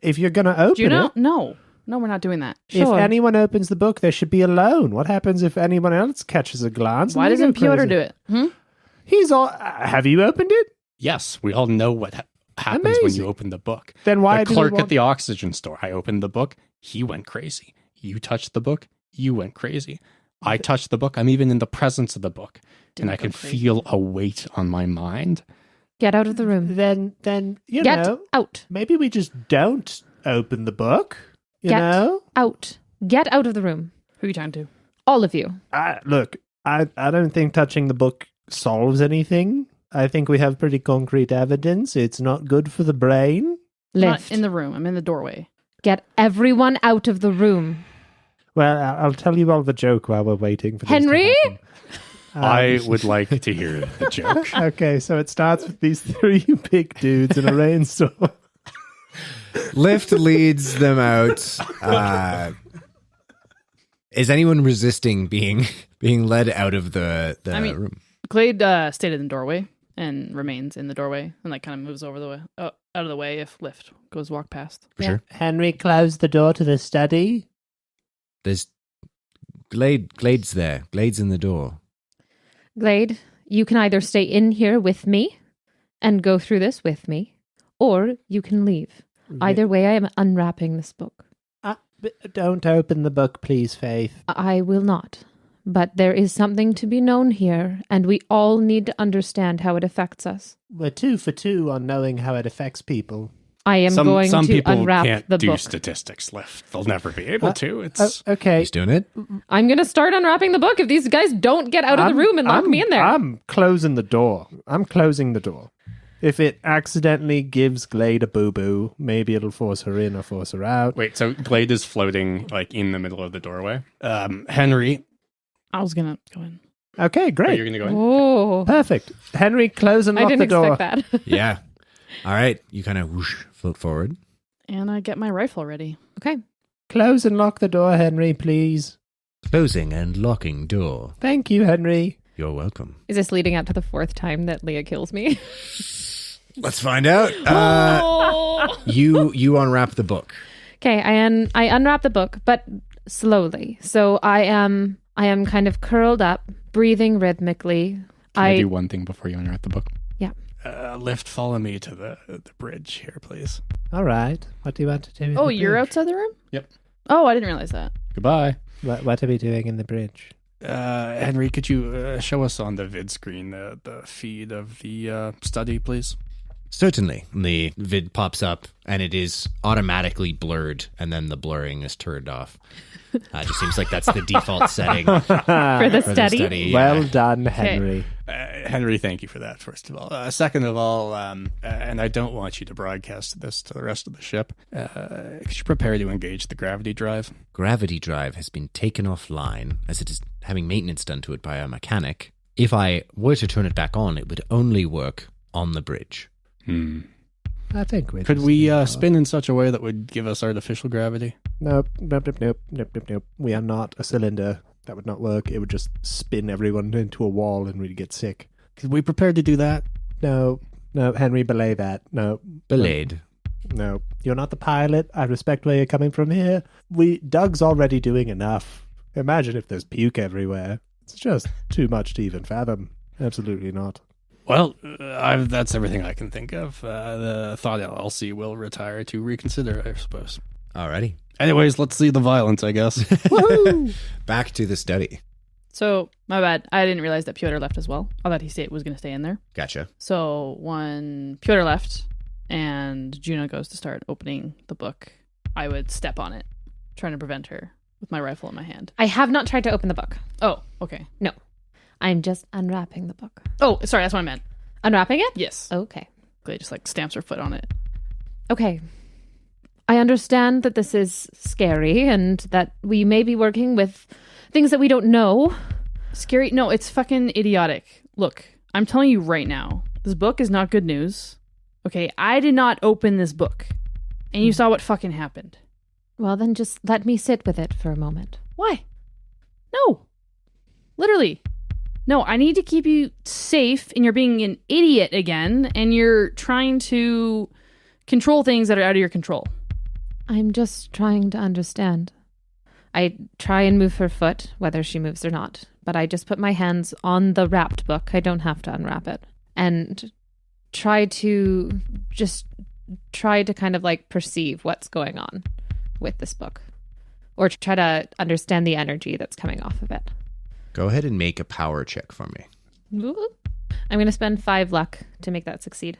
If you're gonna open Juno? it, No, we're not doing that. Sure. if anyone opens the book, they should be alone. What happens if anyone else catches a glance? Why and they doesn't go Pyotr crazy? do it? He's all. Have you opened it? Yes, we all know what happens when Amazing. you open the book. Then why The do we clerk want- at the oxygen store, I opened the book, he went crazy. You touched the book, you went crazy. I touched the book, I'm even in the presence of the book, Didn't and I go can crazy. feel a weight on my mind. Get out of the room. Then you Get know, out. maybe we just don't open the book. You Get know, out. Get out of the room. Who are you talking to? All of you. look, I don't think touching the book solves anything. I think we have pretty concrete evidence. It's not good for the brain. I'm Lift. not in the room. I'm in the doorway. Get everyone out of the room. Well, I'll tell you all the joke while we're waiting for this to Henry? happen. I would like to hear the joke. Okay, so it starts with these three big dudes in a rainstorm. Lift leads them out. Is anyone resisting being led out of the room? Glade stayed in the doorway and remains in the doorway and like kind of moves over the way, out of the way if Lift goes walk past. For sure. Henry closed the door to the study. There's Glade's there. Glade's in the door. Glade, you can either stay in here with me and go through this with me, or you can leave. Either way, I am unwrapping this book. Don't open the book, please, Faith. I will not. But there is something to be known here, and we all need to understand how it affects us. We're 2 for 2 on knowing how it affects people. I am going some to people unwrap can't the do book. statistics, Lift. They'll never be able to. It's Okay. He's doing it. I'm going to start unwrapping the book if these guys don't get out of the room and lock me in there. I'm closing the door. I'm closing the door. If it accidentally gives Glade a boo-boo, maybe it'll force her in or force her out. Wait, so Glade is floating like in the middle of the doorway. Henry, I was going to go in. Okay, great. you're going to go in? Oh, Perfect. Henry, close and I lock didn't the door. expect that. Yeah. All right. You kind of whoosh, float forward. And I get my rifle ready. Okay. Close and lock the door, Henry, please. Closing and locking door. Thank you, Henry. You're welcome. Is this leading up to the 4th time that Leah kills me? Let's find out. Oh! You unwrap the book. Okay, I unwrap the book, but slowly. So I am kind of curled up, breathing rhythmically. Can I do one thing before you unwrap the book? Yeah. Lift, follow me to the bridge here, please. All right. What do you want to do? Oh, you're outside the room? Yep. Oh, I didn't realize that. Goodbye. What are we doing in the bridge? Henry, could you show us on the vid screen the feed of the study, please? Certainly. The vid pops up and it is automatically blurred, and then the blurring is turned off. It just seems like that's the default setting For the study? yeah. Well done, Henry. Henry, thank you for that, first of all. Second of all, and I don't want you to broadcast this to the rest of the ship, could you prepare to engage the gravity drive? Gravity drive has been taken offline as it is having maintenance done to it by a mechanic. If I were to turn it back on, it would only work on the bridge. I think we Could we spin in such a way that would give us artificial gravity? Nope. We are not a cylinder. That would not work. It would just spin everyone into a wall and we'd get sick. Could we prepare to do that? No, Henry, belay that. No. Belayed. No. You're not the pilot. I respect where you're coming from here. Doug's already doing enough. Imagine if there's puke everywhere. It's just too much to even fathom. Absolutely not. Well, that's everything I can think of. The Thot LLC will retire to reconsider, I suppose. Alrighty. Anyways, let's see the violence, I guess. Woohoo! Back to the study. So, my bad. I didn't realize that Pyotr left as well. I thought he was going to stay in there. Gotcha. So, when Pyotr left and Juno goes to start opening the book, I would step on it, trying to prevent her with my rifle in my hand. I have not tried to open the book. Oh, okay. No. I'm just unwrapping the book. Oh, sorry, that's what I meant. Unwrapping it? Yes. Okay. Glade just like stamps her foot on it. Okay. I understand that this is scary and that we may be working with things that we don't know. Scary? No, it's fucking idiotic. Look, I'm telling you right now, this book is not good news. Okay, I did not open this book. And you saw what fucking happened. Well, then just let me sit with it for a moment. Why? No. Literally. No, I need to keep you safe, and you're being an idiot again, and you're trying to control things that are out of your control. I'm just trying to understand. I try and move her foot, whether she moves or not, but I just put my hands on the wrapped book. I don't have to unwrap it. And try to kind of like perceive what's going on with this book, or try to understand the energy that's coming off of it. Go ahead and make a power check for me. I'm going to spend 5 luck to make that succeed.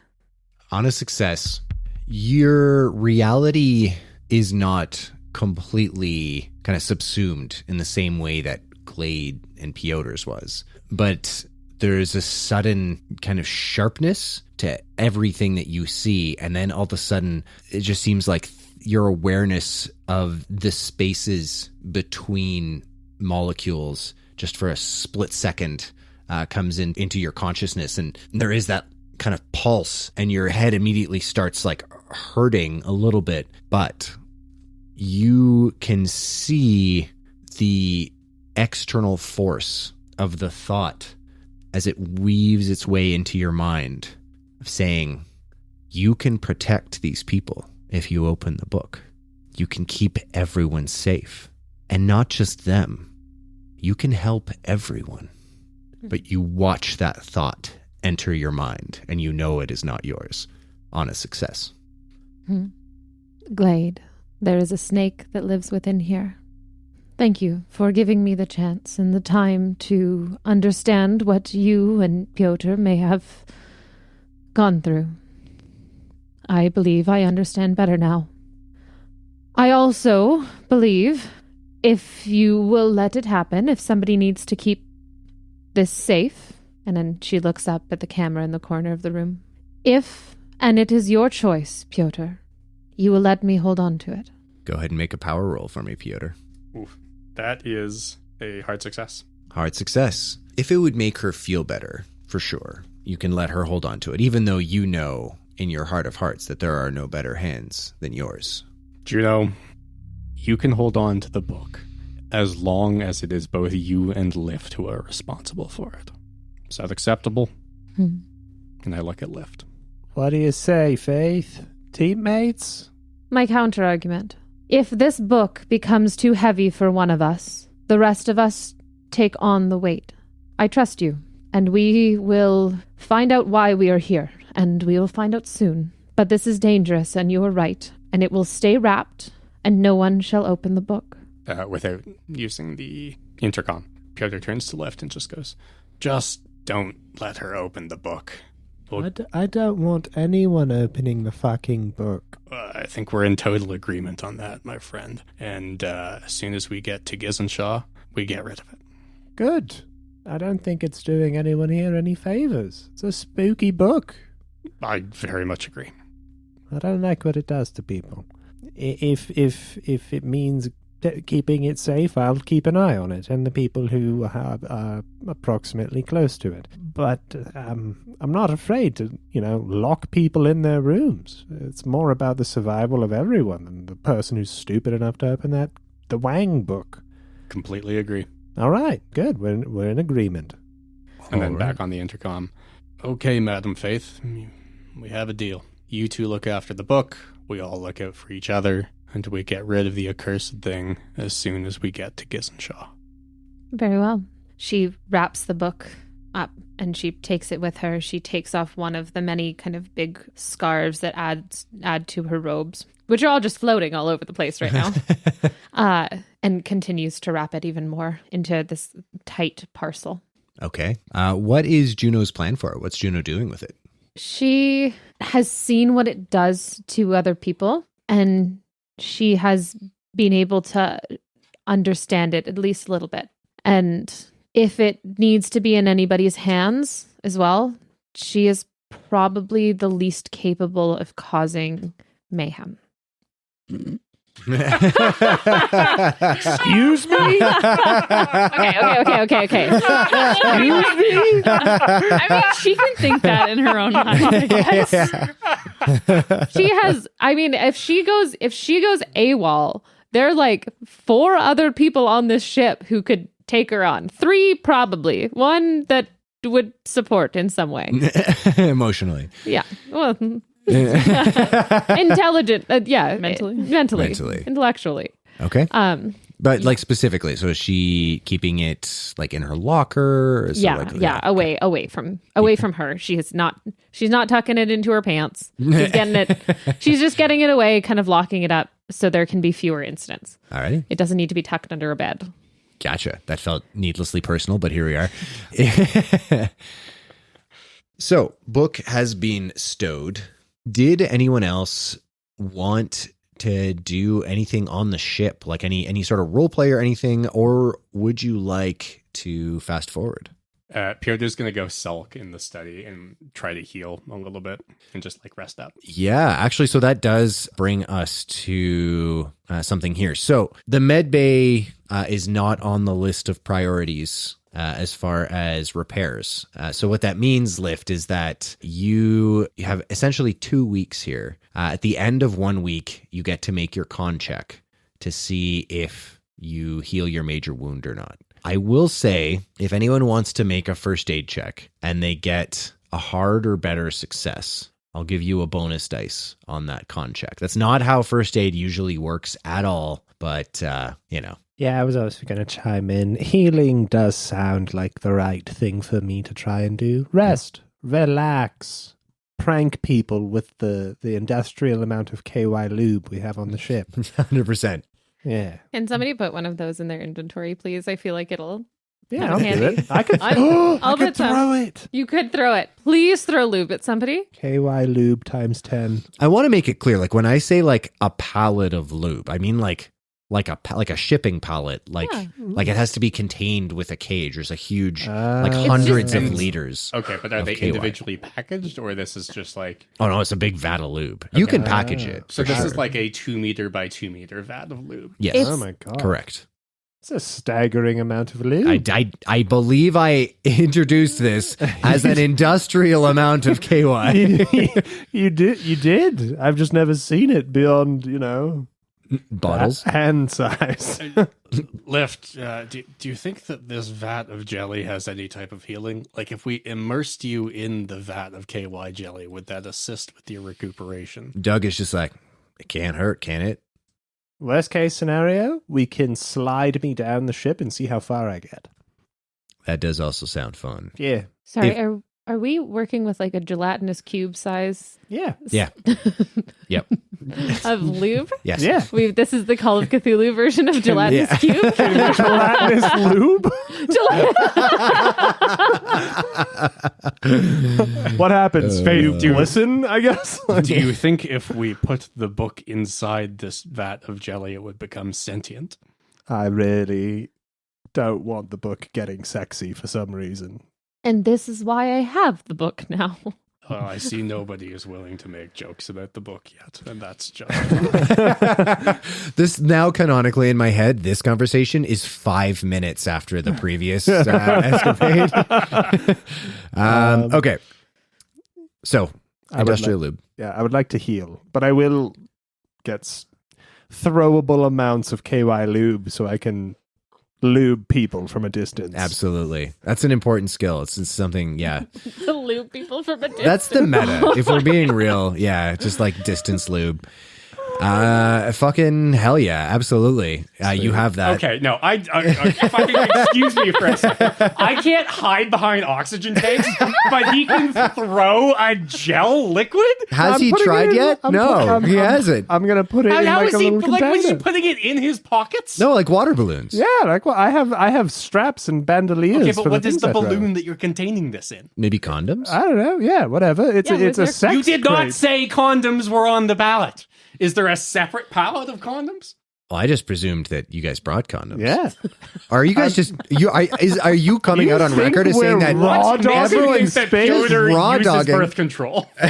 On a success, your reality is not completely kind of subsumed in the same way that Glade and Pyotr's was. But there's a sudden kind of sharpness to everything that you see. And then all of a sudden, it just seems like your awareness of the spaces between molecules just for a split second comes into your consciousness, and there is that kind of pulse, and your head immediately starts like hurting a little bit, but you can see the external force of the thought as it weaves its way into your mind of saying, you can protect these people if you open the book. You can keep everyone safe. And not just them. You can help everyone. But you watch that thought enter your mind, and you know it is not yours on a success. Glade, there is a snake that lives within here. Thank you for giving me the chance and the time to understand what you and Pyotr may have gone through. I believe I understand better now. I also believe if you will let it happen, if somebody needs to keep this safe, and then she looks up at the camera in the corner of the room, if, and it is your choice, Pyotr, you will let me hold on to it. Go ahead and make a power roll for me, Pyotr. Oof. That is a hard success. Hard success. If it would make her feel better, for sure, you can let her hold on to it, even though you know in your heart of hearts that there are no better hands than yours. Juno, you can hold on to the book as long as it is both you and Lift who are responsible for it. Is that acceptable? And I look at Lift. What do you say, Faith? Teammates? My counter-argument. If this book becomes too heavy for one of us, the rest of us take on the weight. I trust you, and we will find out why we are here, and we will find out soon. But this is dangerous, and you are right, and it will stay wrapped, and no one shall open the book. Without using the intercom, Pyotr turns to Lift and just goes, just don't let her open the book. I don't want anyone opening the fucking book. I think we're in total agreement on that, my friend. And as soon as we get to Gizen-Sha, we get rid of it. Good. I don't think it's doing anyone here any favors. It's a spooky book. I very much agree. I don't like what it does to people. If it means keeping it safe, I'll keep an eye on it and the people who are approximately close to it. But I'm not afraid to, lock people in their rooms. It's more about the survival of everyone than the person who's stupid enough to open the Wang book. Completely agree. All right, good. We're in agreement. And then back on the intercom. Okay, Madam Faith, we have a deal. You two look after the book, we all look out for each other, and we get rid of the accursed thing as soon as we get to Gizen-Sha. Very well. She wraps the book up and she takes it with her. She takes off one of the many kind of big scarves that add to her robes, which are all just floating all over the place right now, and continues to wrap it even more into this tight parcel. Okay. What is Juno's plan for it? What's Juno doing with it? She has seen what it does to other people, and she has been able to understand it at least a little bit. And if it needs to be in anybody's hands as well, she is probably the least capable of causing mayhem. Excuse me? Okay. Excuse me? I mean, she can think that in her own mind, I guess. She has, I mean, if she goes AWOL, there are like 4 other people on this ship who could take her on. 3 probably. 1 that would support in some way. Emotionally. Yeah. Well, intelligent. Yeah. Mentally. Intellectually. Okay. But like specifically, so is she keeping it like in her locker? Or away from her. She's not tucking it into her pants. She's getting it. She's just getting it away, kind of locking it up so there can be fewer incidents. All right. It doesn't need to be tucked under a bed. Gotcha. That felt needlessly personal, but here we are. So, book has been stowed. Did anyone else want to do anything on the ship, like any sort of role play or anything, or would you like to fast forward? Pyotr's going to go sulk in the study and try to heal a little bit and just like rest up. Yeah, actually, so that does bring us to something here. So the med bay is not on the list of priorities as far as repairs. So what that means, Lift, is that you have essentially 2 weeks here. At the end of 1 week, you get to make your con check to see if you heal your major wound or not. I will say, if anyone wants to make a first aid check and they get a hard or better success, I'll give you a bonus dice on that con check. That's not how first aid usually works at all, but, Yeah, I was also going to chime in. Healing does sound like the right thing for me to try and do. Rest, relax, prank people with the industrial amount of KY lube we have on the ship. 100%. Yeah. Can somebody put one of those in their inventory, please? I feel like it'll... Yeah, I'll handy. do it. I could, I'll I could put some. throw it. You could throw it. Please throw lube at somebody. KY lube times 10. I want to make it clear, like when I say like a pallet of lube, I mean like a shipping pallet, like it has to be contained with a cage. There's a huge, like hundreds of liters. Okay, but are they KY. individually packaged, or this is just like... Oh no, it's a big vat of lube. You can package it. So for this sure. is like a 2 meter by 2 meter vat of lube. Yes, It's- Oh my god. correct. It's a staggering amount of lube. I believe I introduced this as an industrial amount of KY. You did. I've just never seen it beyond, Bottles. hand size. Lift, do you think that this vat of jelly has any type of healing? Like if we immersed you in the vat of KY jelly, would that assist with your recuperation? Doug is just like, it can't hurt, can it? Worst case scenario, we can slide me down the ship and see how far I get. That does also sound fun. Yeah. Sorry, If- are we working with like a gelatinous cube size Yeah. Yeah. Yep. of lube? Yes. Yeah. This is the Call of Cthulhu version of gelatinous Yeah. cube. Gelatinous lube? What happens? Fade glisten, I guess? Do you think if we put the book inside this vat of jelly, it would become sentient? I really don't want the book getting sexy for some reason. And this is why I have the book now. I see nobody is willing to make jokes about the book yet, and that's just... This now canonically in my head, this conversation is 5 minutes after the previous escapade. Okay. So, industrial lube. Yeah, I would like to heal, but I will get throwable amounts of KY lube so I can lube people from a distance. Absolutely. That's an important skill. It's something, yeah. The lube people from a distance. That's the meta. If we're being real, yeah, just like distance lube. Fucking hell yeah, absolutely. You have that. Okay, no, I fucking excuse me for a second. I can't hide behind oxygen tanks, but he can throw a gel liquid? Has I'm he putting it tried in- yet? I'm No, put- he I'm- hasn't. I'm going to put it in How like is a he, little like, was he container. putting it in his pockets? No, like water balloons. Yeah, like well, I have straps and bandoliers. Okay, for but what is things the I throw. balloon that you're containing this in? Maybe condoms? I don't know. Yeah, whatever. It's Yeah, it's a with sex. You did not crate. say condoms were on the ballot. Is there a separate pallet of condoms? Well, I just presumed that you guys brought condoms. Yeah. Are you guys just are you coming You out on think record as saying we're that raw Makes me dogging think that space? Pyotr Raw uses dogging. birth control. I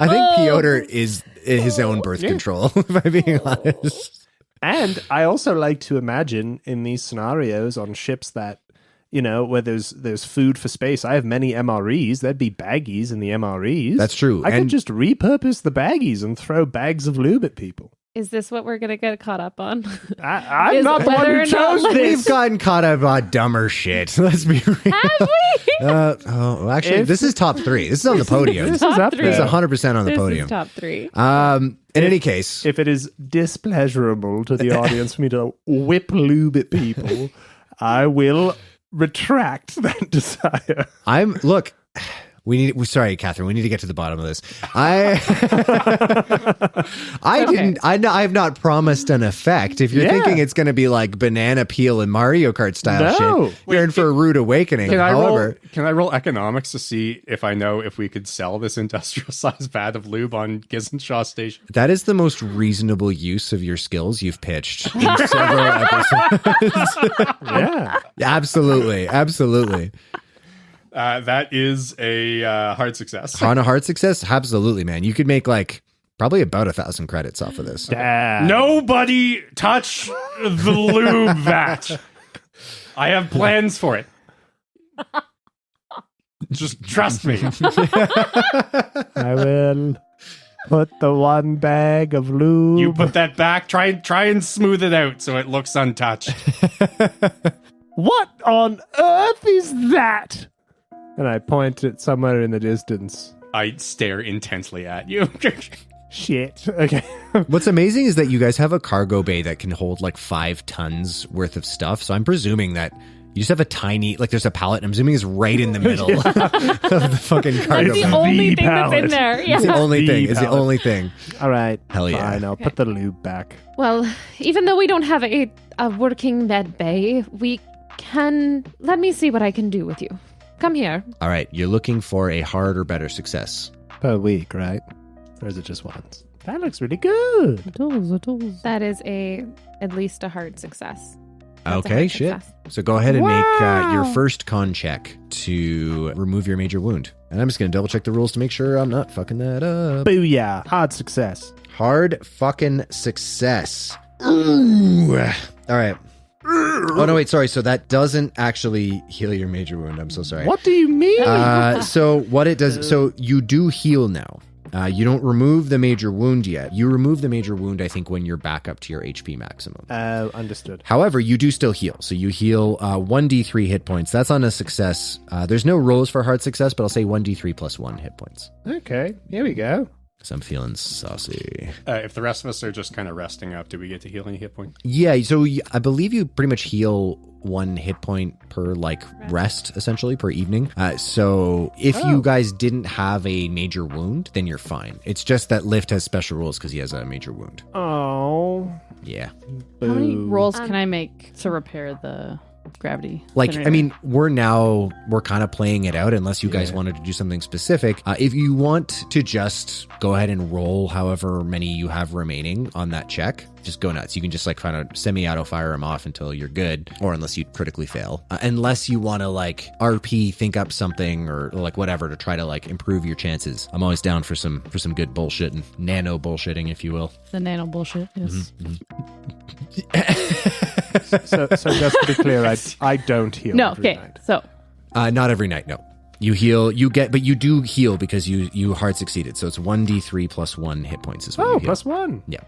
think Pyotr is his own birth control, if I'm being honest. And I also like to imagine in these scenarios on ships that, where there's food for space. I have many MREs. There'd be baggies in the MREs. That's true. I could And- just repurpose the baggies and throw bags of lube at people. Is this what we're going to get caught up on? I'm Is not the one whether who or not, chose like- We've this. gotten caught up on dumber shit. Let's be real. Have we? Actually, If- this is top 3. This is on the podium. This This is up three. is there. 100% on the This podium. is top 3. In any case, If it is displeasurable to the audience for me to whip lube at people, I will retract that desire. look. Sorry, Catherine. We need to get to the bottom of this. I have not promised an effect. If you're Yeah. thinking it's going to be like banana peel and Mario Kart style No. shit, you're in for a rude awakening. Can However, I roll economics to see if I know if we could sell this industrial sized vat of lube on Gizen-Sha Station? that is the most reasonable use of your skills you've pitched in several episodes. Yeah. Absolutely. That is a hard success. On a hard success, absolutely, man. You could make like probably about 1,000 credits off of this. Damn. Nobody touch the lube vat. I have plans for it. Just trust me. I will. put the one bag of lube. You put that back. Try and smooth it out so it looks untouched. What on earth is that? And I point it somewhere in the distance. I stare intensely at you. Shit. Okay. What's amazing is that you guys have a cargo bay that can hold like 5 tons worth of stuff. So I'm presuming that you just have a tiny, like there's a pallet, and I'm assuming it's right in the middle of the fucking cargo It's the bay. only thing that's pallet. in there. It's the Yeah. only thing. It's the pallet. only thing. All right. Hell yeah. Fine, I'll put the lube back. Well, even though we don't have a working med bay, we can... Let me see what I can do with you. Come here. All right. You're looking for a hard or better success. Per week, right? Or is it just once? That looks really good. That is at least a hard success. That's a Okay, hard shit. success. So go ahead and make your Wow. first con check to remove your major wound. And I'm just going to double check the rules to make sure I'm not fucking that up. Booyah. Hard success. Hard fucking success. Ooh. All right. Oh, no, wait, sorry. So that doesn't actually heal your major wound. I'm so sorry. What do you mean? So what it does, so you do heal now. You don't remove the major wound yet. You remove the major wound, I think, when you're back up to your HP maximum. Understood. However, you do still heal. So you heal 1d3 hit points. That's on a success. There's no rolls for hard success, but I'll say 1d3 plus 1 hit points. Okay, here we go. Because I'm feeling saucy. If the rest of us are just kind of resting up, do we get to heal any hit points? Yeah, so I believe you pretty much heal 1 hit point per rest essentially per evening. So if you guys didn't have a major wound, then you're fine. It's just that Lift has special rules because he has a major wound. Oh. Yeah. How many Boo. rolls can I make to repair the gravity? Like, generator? I mean, we're kind of playing it out unless you guys wanted to do something specific. If you want to just go ahead and roll however many you have remaining on that check, just go nuts. You can just kind of semi-auto fire them off until you're good, or unless you critically fail. Unless you want to RP think up something or whatever to try to improve your chances. I'm always down for some good bullshit and nano bullshitting, if you will. the nano bullshit. Yes. So just to be clear, I don't heal. No. every Okay. night. So Not every night, no. You heal, but you do heal because you hard succeeded. So it's 1d3 plus 1 hit points is what you heal. Plus 1. Yeah.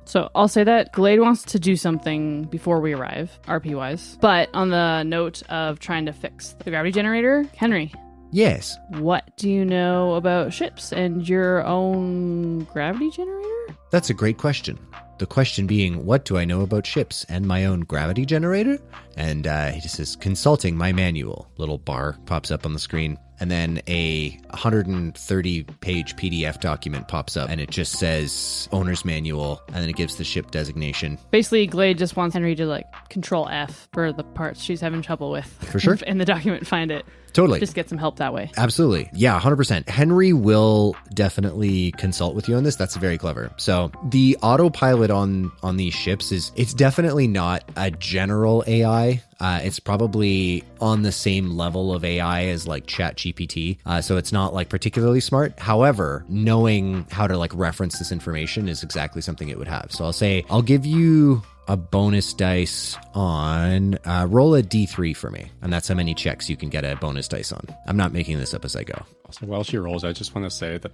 So I'll say that Glade wants to do something before we arrive, RP wise. But on the note of trying to fix the gravity generator, Henry, Yes. what do you know about ships and your own gravity generator? That's a great question. The question being, what do I know about ships and my own gravity generator? And he just says, consulting my manual. Little bar pops up on the screen. And then a 130-page PDF document pops up, and it just says owner's manual, and then it gives the ship designation. Basically, Glade just wants Henry to control F for the parts she's having trouble with. For sure. In the document, find it. Totally. Just get some help that way. Absolutely. Yeah, 100%. Henry will definitely consult with you on this. That's very clever. So the autopilot on these ships it's definitely not a general AI. It's probably on the same level of AI as ChatGPT. So it's not particularly smart. However, knowing how to reference this information is exactly something it would have. So I'll give you a bonus dice on roll a d3 for me, and that's how many checks you can get a bonus dice on. I'm not making this up as I go. Also, while she rolls, I just want to say that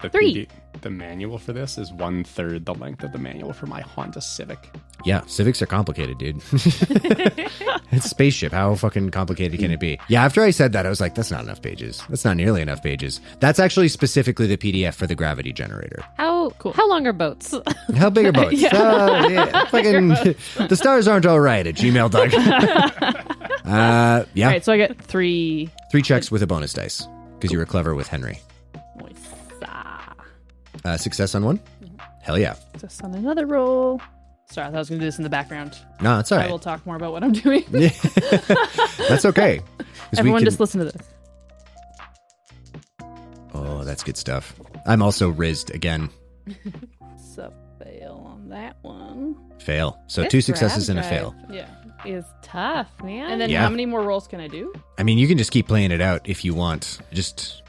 the manual for this is 1/3 the length of the manual for my Honda Civic. Yeah, Civics are complicated, dude. It's spaceship. How fucking complicated can it be? Yeah, after I said that, I was like, that's not enough pages. That's not nearly enough pages. That's actually specifically the PDF for the gravity generator. How long are boats? How big are boats? Yeah. Fucking the stars aren't all right at gmail.com. Yeah. All right, so I get 3. 3 checks with a bonus dice because you were clever with Henry. Success on 1? Hell yeah. Just on another roll. Sorry, I thought I was going to do this in the background. No, that's all I right. will talk more about what I'm doing. That's okay. 'Cause Everyone just listen to this. Oh, that's good stuff. I'm also rizzed again. So fail on that one. Fail. So This 2 successes and a grab fail. Yeah. Is tough, man. And then Yeah. how many more rolls can I do? I mean, you can just keep playing it out if you want. Just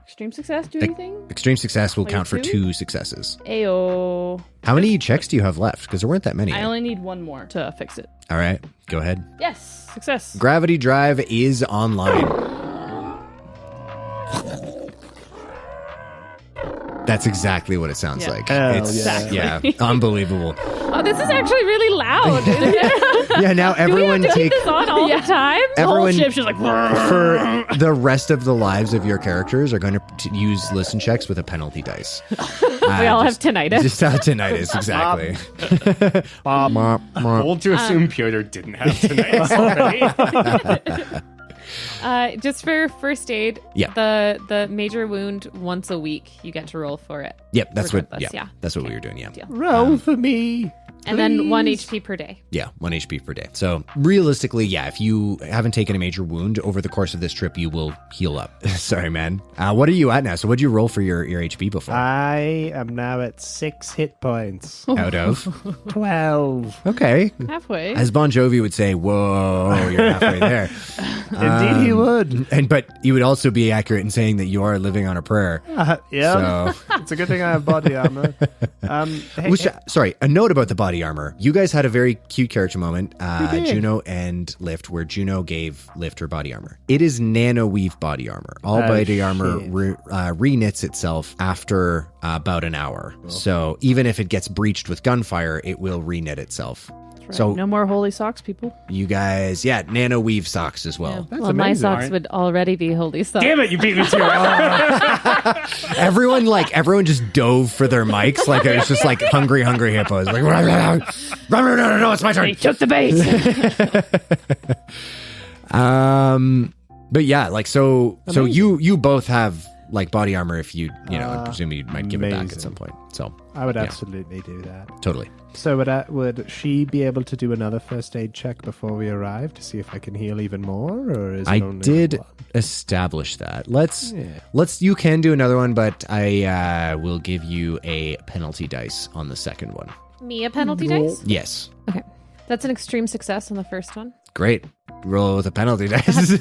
Extreme success, do anything? extreme success will Like count for 2? 2 successes. Ayo. How many checks do you have left? Because there weren't that many. I only need 1 more to fix it. All right, go ahead. Yes. Success. Gravity Drive is online. That's exactly what it sounds Yeah. like. Hell It's yeah. yeah, unbelievable. Oh, this is actually really loud. Yeah, now everyone Do we take have this on all the time? The whole everyone ship, she's like, for the rest of the lives of your characters are going to use listen checks with a penalty dice. We all have tinnitus. Just tinnitus, exactly. Bold to assume Pyotr didn't have tinnitus already. Just for first aid, Yeah. the major wound once a week, you get to roll for it. Yep, that's what. Regardless, Yeah, yeah. that's what we were doing. Yeah, Deal. Roll for me. And then 1 please. HP per day. yeah, 1 HP per day. So realistically, yeah, if you haven't taken a major wound over the course of this trip, you will heal up. Sorry, man. What are you at now? So what'd you roll for your HP before? I am now at 6 hit points. Out of 12. okay. halfway. As Bon Jovi would say, "Whoa, you're halfway there." Indeed, he would. And but you would also be accurate in saying that you are living on a prayer. Yeah. So, It's a good thing I have body armor. Hey, which, sorry, a note about the body armor. You guys had a very cute character moment, did. Juno and Lift, where Juno gave Lift her body armor. It is nano weave body armor. All Oh, body armor shit. re-knits itself after about an hour. So even if it gets breached with gunfire, it will re-knit itself. So no more holy socks, people. you guys, yeah, nano weave socks as well. That's Well, my amazing. socks would already be holy socks. Damn it, you beat me to it. Everyone just dove for their mics like it was just like hungry hippos. Like, no, it's my turn. They took the bait. But yeah, like so you both have like body armor if you I presume you might give it back at Amazing. some point. So I would yeah. absolutely do that. Totally. So would she be able to do another first aid check before we arrive to see if I can heal even more, or is it I only did one? establish that. Let's Yeah. you can do another one, but I will give you a penalty dice on the second one. Me a penalty dice? Yes. Okay. That's an extreme success on the first one. Great. Roll with a penalty dice.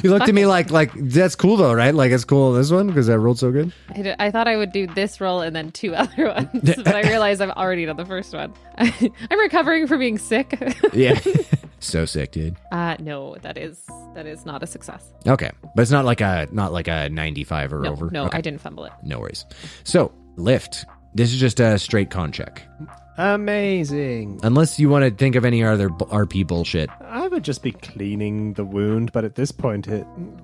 You looked at me like that's cool though, right? Like it's cool on this one because I rolled so good. I thought I would do this roll and then 2 other ones, but I realized I've already done the first one. I'm recovering from being sick. Yeah. So sick, dude. No, that is not a success. Okay. But it's not like a 95 or No, over. no, Okay. I didn't fumble it. No worries. So, lift. This is just a straight con check. Amazing. Unless you want to think of any other RP bullshit. I would just be cleaning the wound, but at this point,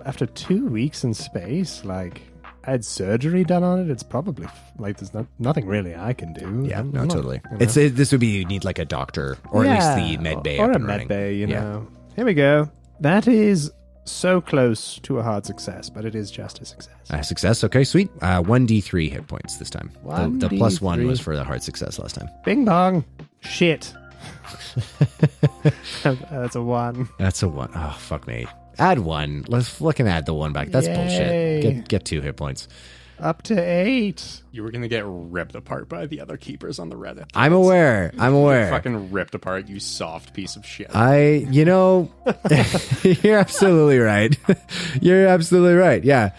after 2 weeks in space, like I had surgery done on it. It's probably like there's nothing really I can do. Yeah, I'm no, not- totally. you know. This would be you need like a doctor or at least the med bay or up a and med running. bay. You Yeah. know. Here we go. That is so close to a hard success, but it is just a success. Success. Okay, sweet. 1d3 hit points this time. The plus 1 1d3. was for the hard success last time. Bing bong. Shit. That's a 1. That's a 1. Oh, fuck me. Add 1. Let's fucking add the 1 back. That's Yay. bullshit. Get 2 hit points. Up to 8. You were going to get ripped apart by the other keepers on the Reddit. I'm aware. Fucking ripped apart, you soft piece of shit. You're absolutely right. You're absolutely right. Yeah.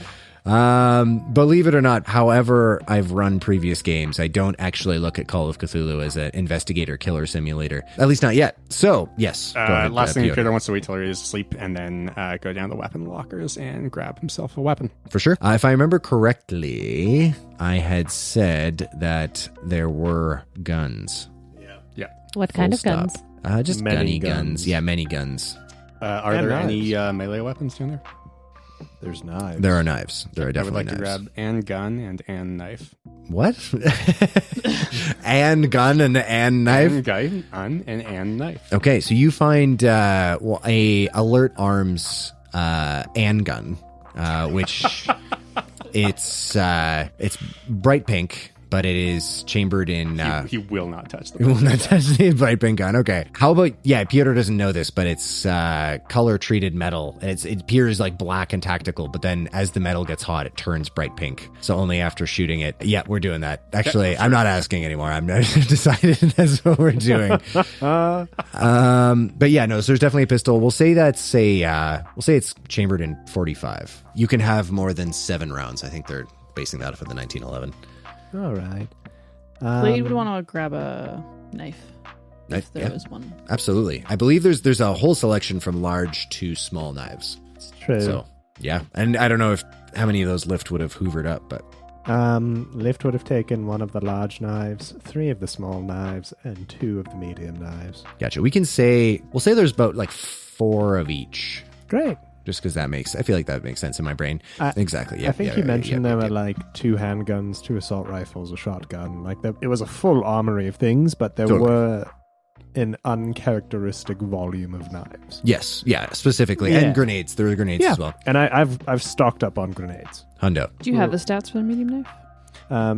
Believe it or not, however I've run previous games, I don't actually look at Call of Cthulhu as an investigator killer simulator. At least not yet. So, yes. Go ahead, Last thing Pyotr. Pyotr wants to wait till he is asleep and then go down the weapon lockers and grab himself a weapon. For sure. If I remember correctly, I had said that there were guns. Yeah. What kind Full of stop. guns? Just Many gunny guns. guns. Yeah, many guns. Are And there knives. any melee weapons down there? There's knives. There are knives. There are I would definitely like to knives. grab and gun and knife. What? And gun and knife? And gun and knife. Okay, so you find a alert arms and gun, which it's bright pink, but it is chambered in. He will not touch We will the not touch the bright pink gun. Okay. How about Pyotr doesn't know this, but it's color treated metal. It appears like black and tactical, but then as the metal gets hot, it turns bright pink. So only after shooting it. Yeah, we're doing that. Actually, I'm not asking anymore. I'm not decided that's what we're doing. But yeah, no. So there's definitely a pistol. We'll say that's we'll say it's chambered in 45. You can have more than 7 rounds. I think they're basing that off of the 1911. All right. Glade would want to grab a knife if there Yeah. was one. Absolutely. I believe there's a whole selection from large to small knives. It's true. So, yeah. And I don't know how many of those Lift would have hoovered up, but Lift would have taken one of the large knives, 3 of the small knives, and 2 of the medium knives. Gotcha. We'll say there's about like 4 of each. Great. Just because I feel like that makes sense in my brain. Exactly. Yeah. I think you mentioned there were like 2 handguns, 2 assault rifles, a shotgun. Like it was a full armory of things, but there were an uncharacteristic volume of knives. Yes. Yeah. Specifically, and grenades. There were grenades as well. And I've stocked up on grenades. Hundo. Do you have the stats for the medium knife?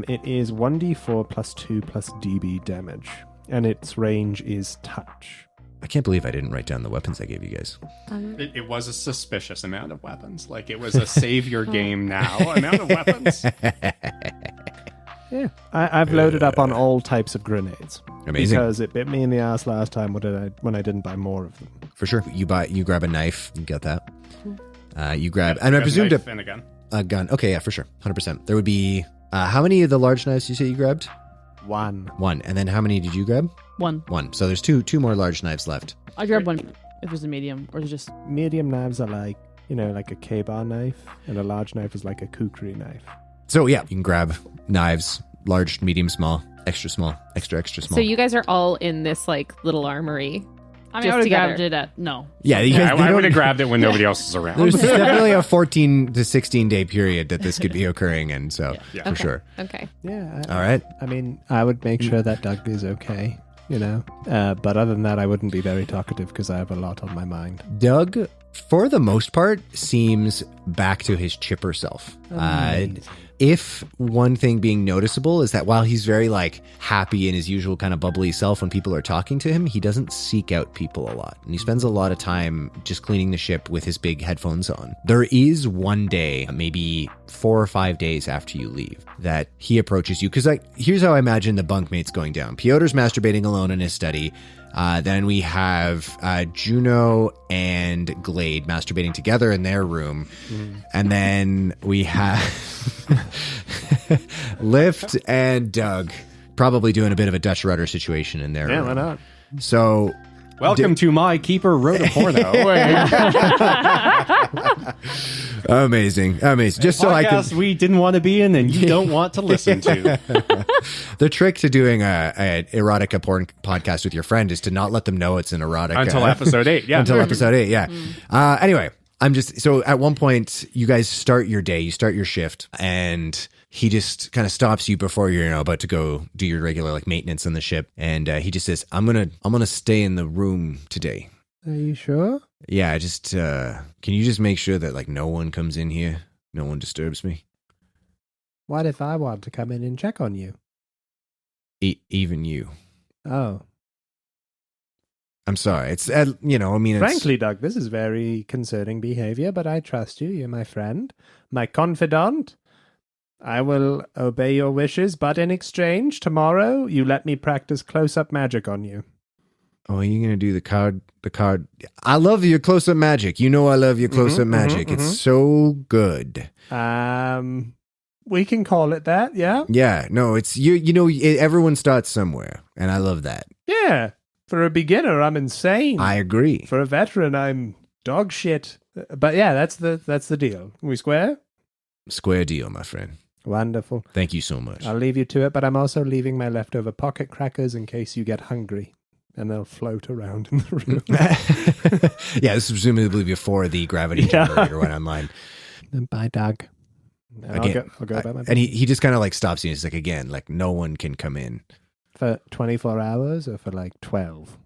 It is 1d4 plus 2 plus db damage, and its range is touch. I can't believe I didn't write down the weapons I gave you guys. It was a suspicious amount of weapons. Like, it was a save your game now amount of weapons. Yeah, I've loaded up on all types of grenades. Amazing. Because it bit me in the ass last time when I didn't buy more of them. For sure. You grab a knife. You got that. You grab, and I presumed and a gun. A gun. Okay, yeah, for sure. 100%. There would be, how many of the large knives did you say you grabbed? 1. 1. And then how many did you grab? 1. 1. So there's two more large knives left. I grabbed 1 if it's a medium, or just... Medium knives are like, like a K-bar knife, and a large knife is like a kukri knife. So yeah, you can grab knives, large, medium, small, extra small, extra small. So you guys are all in this like little armory. I Just would have together. grabbed it at... No. Yeah, I would have grabbed it when nobody else is around. There's definitely a 14 to 16 day period that this could be occurring, and so for sure. Okay. Yeah. All right. I mean, I would make sure that Doug is okay, But other than that, I wouldn't be very talkative because I have a lot on my mind. Doug, for the most part, seems back to his chipper self. If one thing being noticeable is that while he's very like happy in his usual kind of bubbly self when people are talking to him, he doesn't seek out people a lot. And he spends a lot of time just cleaning the ship with his big headphones on. There is one day, maybe 4 or 5 days after you leave, that he approaches you. Because here's how I imagine the bunkmates going down. Pyotr's masturbating alone in his study. Then we have Juno and Glade masturbating together in their room. And then we have Lift and Doug probably doing a bit of a Dutch rudder situation in their room. Yeah, why not? So... Welcome to my keeper wrote a porno. Amazing. Just so I can... we didn't want to be in and you don't want to listen to. The trick to doing an erotica porn podcast with your friend is to not let them know it's an erotica. Until episode 8, yeah. Until episode 8, yeah. Anyway, so at one point, you guys start your day, you start your shift, and he just kind of stops you before you're about to go do your regular like maintenance on the ship, and he just says, I'm gonna stay in the room today. Are you sure? Yeah, just can you just make sure that like no one comes in here, no one disturbs me? What if I want to come in and check on you? Even you. Oh. I'm sorry. It's Frankly, Doug, this is very concerning behavior, but I trust you. You're my friend, my confidant. I will obey your wishes, but in exchange, tomorrow, you let me practice close-up magic on you. Oh, are you going to do the card? I love your close-up magic. You know I love your close-up magic. It's so good. We can call it that, yeah? Yeah, no, it's, everyone starts somewhere, and I love that. Yeah. For a beginner, I'm insane. I agree. For a veteran, I'm dog shit. But yeah, that's the deal. We square? Square deal, my friend. Wonderful. Thank you so much. I'll leave you to it, but I'm also leaving my leftover pocket crackers in case you get hungry. And they'll float around in the room. Yeah, this is presumably before the gravity generator went online. Bye, Doug. Again, I'll go about my and he just kind of like stops you. He's like, again, like no one can come in. For 24 hours or for like 12?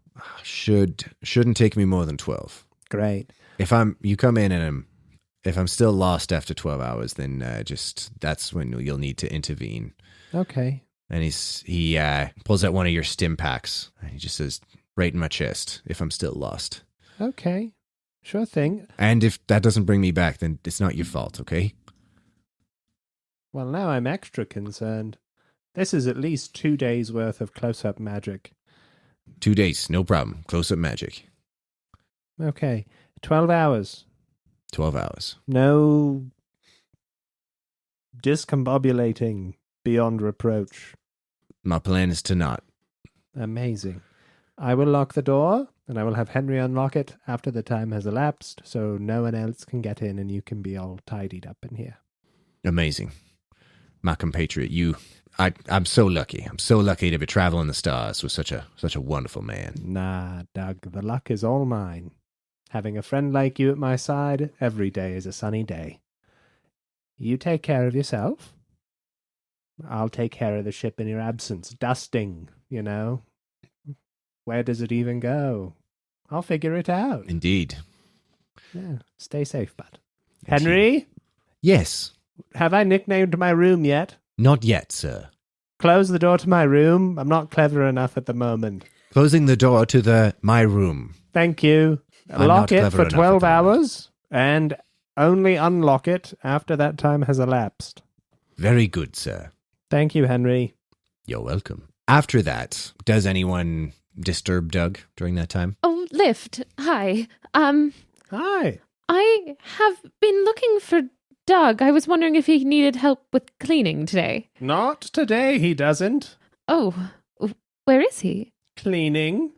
Shouldn't take me more than 12. Great. If you come in and if I'm still lost after 12 hours, then that's when you'll need to intervene. Okay. And he pulls out one of your stim packs. And he just says, right in my chest, if I'm still lost. Okay. Sure thing. And if that doesn't bring me back, then it's not your fault, okay? Well, now I'm extra concerned. This is at least 2 days worth of close-up magic. 2 days, no problem. Close-up magic. Okay. 12 hours. 12 hours. No discombobulating beyond reproach. My plan is to not. Amazing. I will lock the door, and I will have Henry unlock it after the time has elapsed, so no one else can get in, and you can be all tidied up in here. Amazing. my compatriot. I'm so lucky. I'm so lucky to be traveling the stars with such a wonderful man. Nah, Doug, the luck is all mine. Having a friend like you at my side, every day is a sunny day. You take care of yourself. I'll take care of the ship in your absence. Dusting, you know. Where does it even go? I'll figure it out. Indeed. Yeah, stay safe, bud. Yes, Henry, Yes. have I nicknamed my room yet? Not yet, sir. Close the door to my room. I'm not clever enough at the moment. Closing the door to my room. Thank you. I'm Lock not it clever for enough 12 at the moment. hours and only unlock it after that time has elapsed. Very good, sir. Thank you, Henry. You're welcome. After that, does anyone disturb Doug during that time? Oh, Lift. Hi. Hi. I have been looking for Doug. I was wondering if he needed help with cleaning today. Not today, he doesn't. Oh, where is he? Cleaning?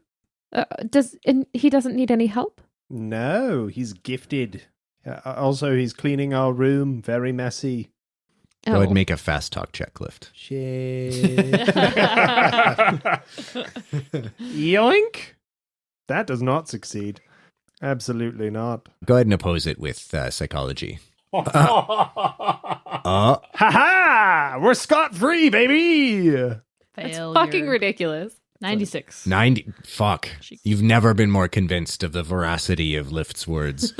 He doesn't need any help? No, he's gifted. Also, he's cleaning our room. Very messy. Go ahead and make a fast talk checklist. Shit. Yoink! That does not succeed. Absolutely not. Go ahead and oppose it with psychology. Ha ha! We're scot-free, baby! That's Failure. fucking ridiculous. 96. 90. Fuck. You've never been more convinced of the veracity of Lift's words.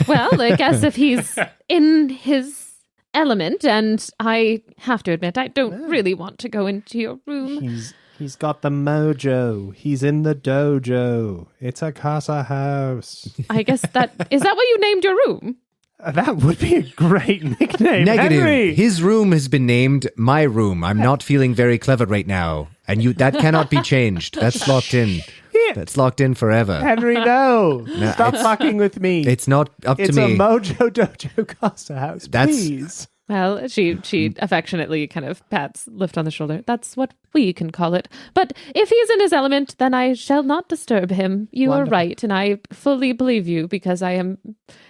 Well, I guess if he's in his element, and I have to admit, I don't really want to go into your room. He's got the mojo. He's in the dojo. It's a casa house. I guess is that what you named your room? That would be a great nickname. Negative. Henry! His room has been named my room. I'm not feeling very clever right now. And that cannot be changed. That's locked in. That's locked in forever. Henry, no. Stop fucking with me. It's not up to It's me. a mojo dojo casa house. That's- Please. Well, she affectionately kind of pats Lift on the shoulder. That's what we can call it. But if he's in his element, then I shall not disturb him. You are right, and I fully believe you because I am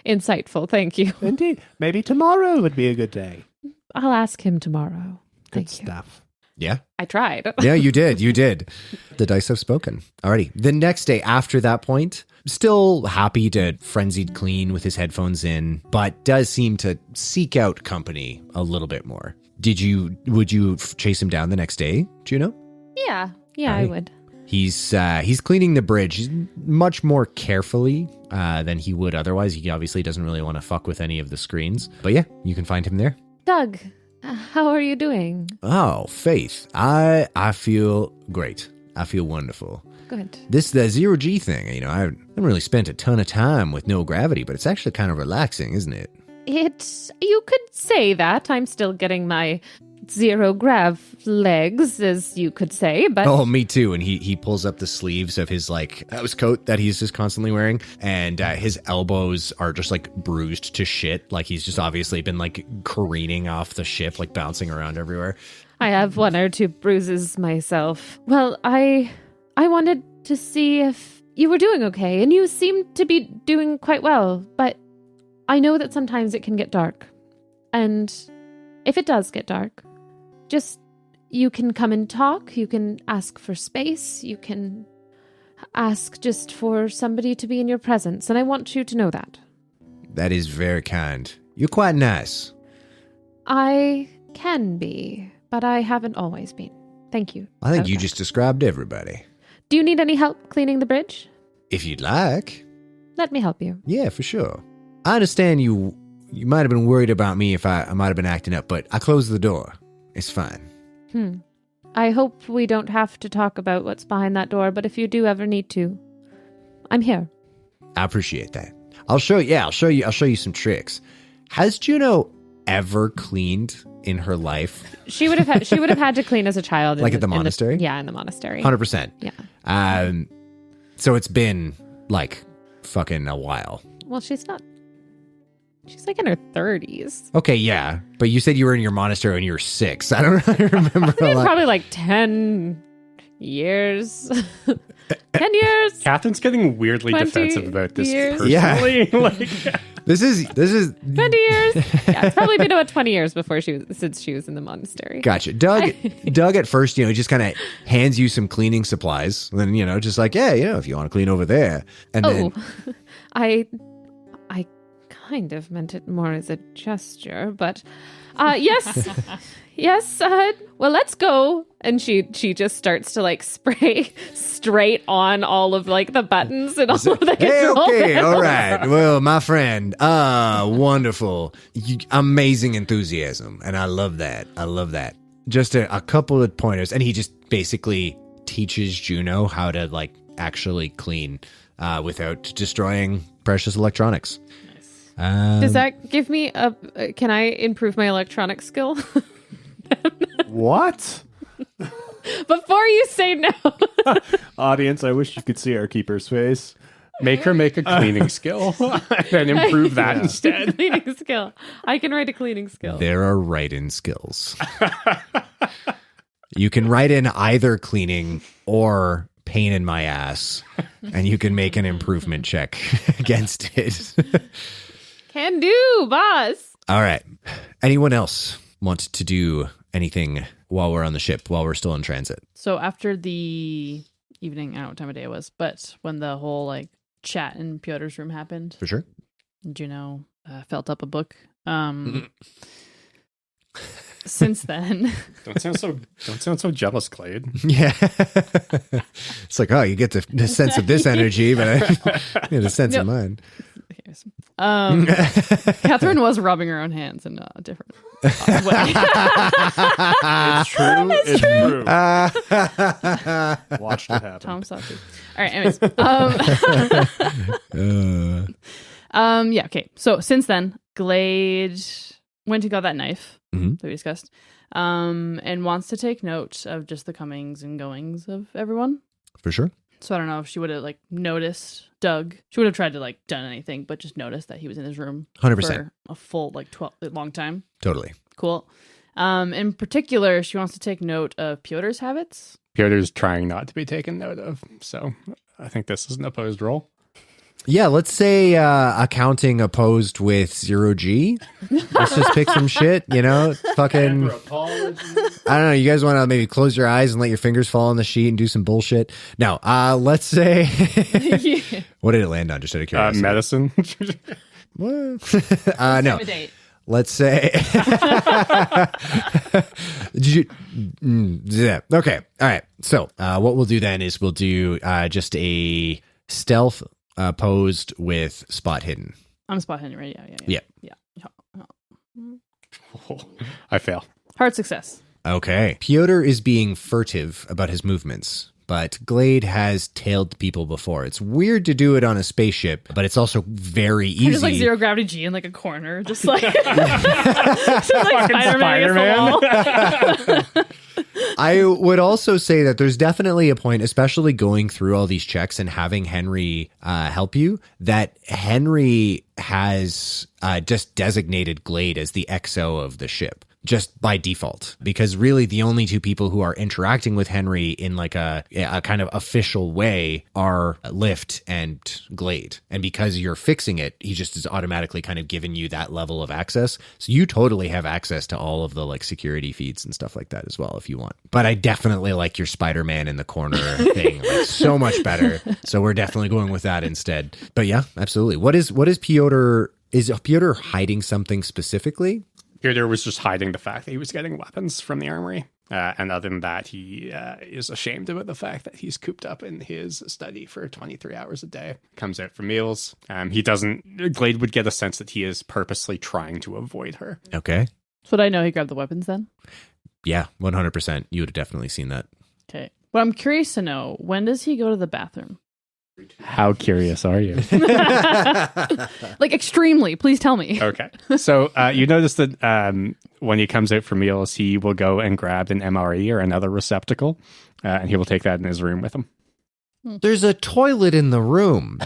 insightful. Thank you. Indeed. Maybe tomorrow would be a good day. I'll ask him tomorrow. Good Thank you. stuff. Yeah. I tried. Yeah, you did. You did. The dice have spoken. Alrighty. The next day after that point, still happy to frenzied clean with his headphones in, but does seem to seek out company a little bit more. Would you chase him down the next day, Juno? Yeah, I Right. would. He's cleaning the bridge much more carefully than he would otherwise. He obviously doesn't really want to fuck with any of the screens. But yeah, you can find him there. Doug, how are you doing? Oh, Faith. I feel great. I feel wonderful. Good. The 0G thing, I haven't really spent a ton of time with no gravity, but it's actually kind of relaxing, isn't it? You could say that. I'm still getting my zero grav legs, as you could say, but Oh, me too. And he pulls up the sleeves of his house coat that he's just constantly wearing, and his elbows are just bruised to shit. Like he's just obviously been careening off the ship, bouncing around everywhere. I have one or two bruises myself. Well, I wanted to see if you were doing okay, and you seem to be doing quite well, but I know that sometimes it can get dark. And if it does get dark, you can come and talk, you can ask for space, you can ask just for somebody to be in your presence, and I want you to know that. That is very kind. You're quite nice. I can be, but I haven't always been. Thank you. I think you Okay. just described everybody. Do you need any help cleaning the bridge? If you'd like. Let me help you. Yeah, for sure. I understand you might have been worried about me if I might have been acting up, but I closed the door. It's fine. I hope we don't have to talk about what's behind that door, but if you do ever need to, I'm here. I appreciate that. I'll show you some tricks. Has Juno ever cleaned in her life? She would have had to clean as a child, At the monastery? Yeah, in the monastery. 100%. Yeah. So it's been fucking a while. Well, she's not. She's in her 30s. Okay, yeah, but you said you were in your monastery when you were 6. I don't remember a lot. Probably 10 years. 10 years. Catherine's getting weirdly 20 defensive about this years. personally. This is 20 years. Yeah, it's probably been about 20 years since she was in the monastery. Gotcha. Doug at first, just kind of hands you some cleaning supplies. And then, just like, yeah, if you want to clean over there. And then I kind of meant it more as a gesture, but yes. Yes, well, let's go. And she just starts to like spray straight on all of like the buttons and all of the control panels. All right. Well, my friend, wonderful. Amazing enthusiasm. And I love that. Just a couple of pointers. And he just basically teaches Juno how to like actually clean without destroying precious electronics. Nice. Does that give me can I improve my electronic skill? What? Before you say no. Audience, I wish you could see our keeper's face. Make her make a cleaning skill and improve that instead. Cleaning skill. I can write a cleaning skill. There are write-in skills. You can write in either cleaning or pain in my ass, and you can make an improvement check against it. Can do, boss. All right. Anyone else want to do anything while we're on the ship, while we're still in transit? So after the evening, I don't know what time of day it was, but when the whole like chat in Pyotr's room happened, For sure. Juno felt up a book. Since then, Don't sound so jealous, Glade. Yeah. It's like, oh, you get the sense of this energy, but I get a sense of mine. Catherine was rubbing her own hands in a different way. It's true. It's true. Watched it happen. Tom saw too. All right. Anyways, yeah. Okay. So since then, Glade went and got that knife that we discussed, and wants to take note of just the comings and goings of everyone. For sure. So I don't know if she would have like noticed Doug. She would have tried to like done anything, but just noticed that he was in his room 100%. for a full like long time. Totally. Cool. In particular, she wants to take note of Pyotr's habits. Pyotr's trying not to be taken note of, so I think this is an opposed roll. Yeah, let's say accounting opposed with 0G. Let's just pick some shit, fucking... I don't know, you guys want to maybe close your eyes and let your fingers fall on the sheet and do some bullshit? No, let's say... What did it land on, just out of curiosity? Medicine. What? No. Let's say... Yeah. Okay, all right. So what we'll do then is we'll do just a stealth... posed with spot hidden. I'm spot hidden, right? Yeah. I fail. Hard success. Okay. Pyotr is being furtive about his movements, but Glade has tailed people before. It's weird to do it on a spaceship, but it's also very easy. Just like zero gravity G in like a corner, just like, just like Spider-Man against the wall. I would also say that there's definitely a point, especially going through all these checks and having Henry help you, that Henry has just designated Glade as the XO of the ship. Just by default, because really the only two people who are interacting with Henry in like a kind of official way are Lift and Glade. And because you're fixing it, he just is automatically kind of giving you that level of access. So you totally have access to all of the like security feeds and stuff like that as well if you want. But I definitely like your Spider-Man in the corner thing like so much better. So we're definitely going with that instead. But yeah, absolutely. What is Pyotr? Is Pyotr hiding something specifically? Pyotr was just hiding the fact that he was getting weapons from the armory. And other than that, he is ashamed about the fact that he's cooped up in his study for 23 hours a day. Comes out for meals. Glade would get a sense that he is purposely trying to avoid her. Okay. So would I know he grabbed the weapons then? Yeah, 100%. You would have definitely seen that. Okay. But I'm curious to know, when does he go to the bathroom? How curious are you? Like extremely. Please tell me. Okay. So you notice that when he comes out for meals, he will go and grab an MRE or another receptacle, and he will take that in his room with him. There's a toilet in the room.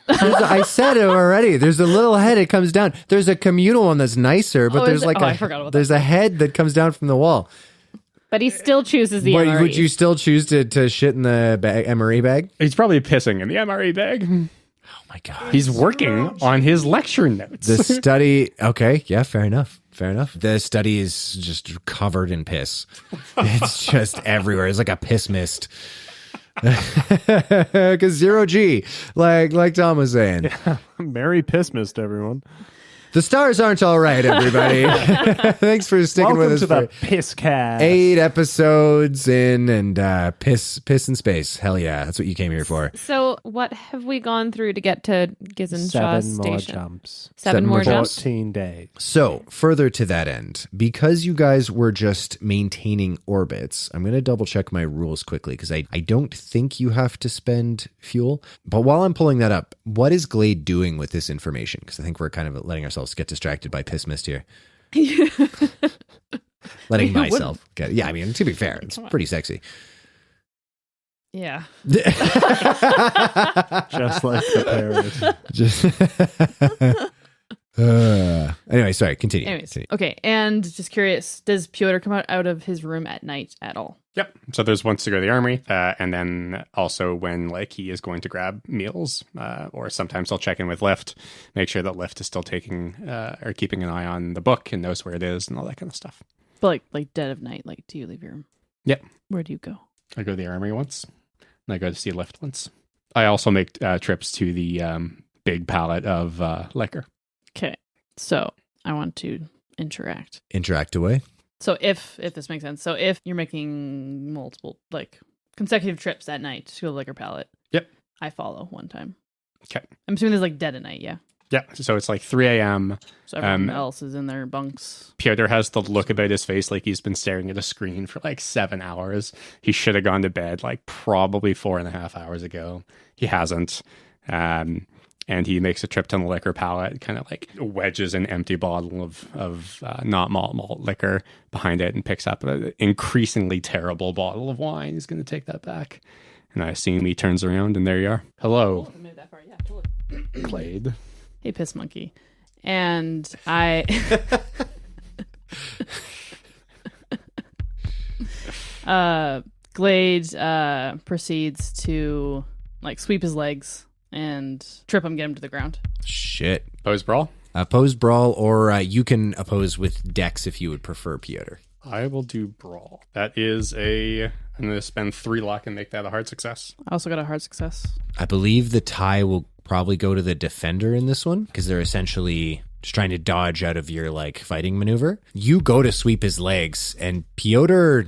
I said it already. There's a little head. It comes down. There's a communal one that's nicer, but there's like I forgot about there's a head that comes down from the wall. But he still chooses the MRE. Would you still choose to shit in the MRE bag? He's probably pissing in the MRE bag. Oh my God. He's working on his lecture notes. The study. Okay. Yeah, fair enough. Fair enough. The study is just covered in piss. It's just everywhere. It's like a piss mist. Because 0G, like Tom was saying. Yeah. Merry Pissmist, everyone. The stars aren't all right, everybody. Thanks for sticking Welcome with us to the for Pisscast. 8 episodes in and piss in space. Hell yeah, that's what you came here for. So, what have we gone through to get to Gizen-Sha 7 more Station? jumps. 7 more jumps? 14 days. So, further to that end, because you guys were just maintaining orbits, I'm going to double check my rules quickly because I don't think you have to spend fuel. But while I'm pulling that up, what is Glade doing with this information? Because I think we're kind of letting ourselves get distracted by piss mist here. Letting myself get. Yeah, I mean, to be fair, it's pretty sexy. Yeah. Just like the parrot. Anyway, sorry, continue. Anyways, okay. And just curious, does Pyotr come out of his room at night at all? Yep. So there's once to go to the armory, and then also when like he is going to grab meals, or sometimes I'll check in with Lift, make sure that Lift is still taking or keeping an eye on the book and knows where it is and all that kind of stuff. But like dead of night, like do you leave your room? Yep. Where do you go? I go to the armory once, and I go to see Lift once. I also make trips to the big pallet of liquor. Okay. So I want to interact. Interact away. So if this makes sense, so if you're making multiple like consecutive trips at night to a liquor pallet, yep, I follow one time. Okay, I'm assuming there's like dead at night, yeah. Yeah, so it's like 3 a.m. So everyone else is in their bunks. Pyotr has the look about his face like he's been staring at a screen for like 7 hours. He should have gone to bed like probably 4.5 hours ago. He hasn't. And he makes a trip to the liquor pallet, kind of like wedges an empty bottle of not malt liquor behind it and picks up an increasingly terrible bottle of wine. He's going to take that back. And I assume he turns around and there you are. Hello. Oh, that far. Yeah, totally. Glade. Hey, piss monkey. And I... Glade proceeds to like sweep his legs and trip him, get him to the ground. Shit. Pose brawl? Oppose brawl, or you can oppose with dex if you would prefer, Pyotr. I will do brawl. That is I'm going to spend 3 luck and make that a hard success. I also got a hard success. I believe the tie will probably go to the defender in this one because they're essentially just trying to dodge out of your like fighting maneuver. You go to sweep his legs, and Pyotr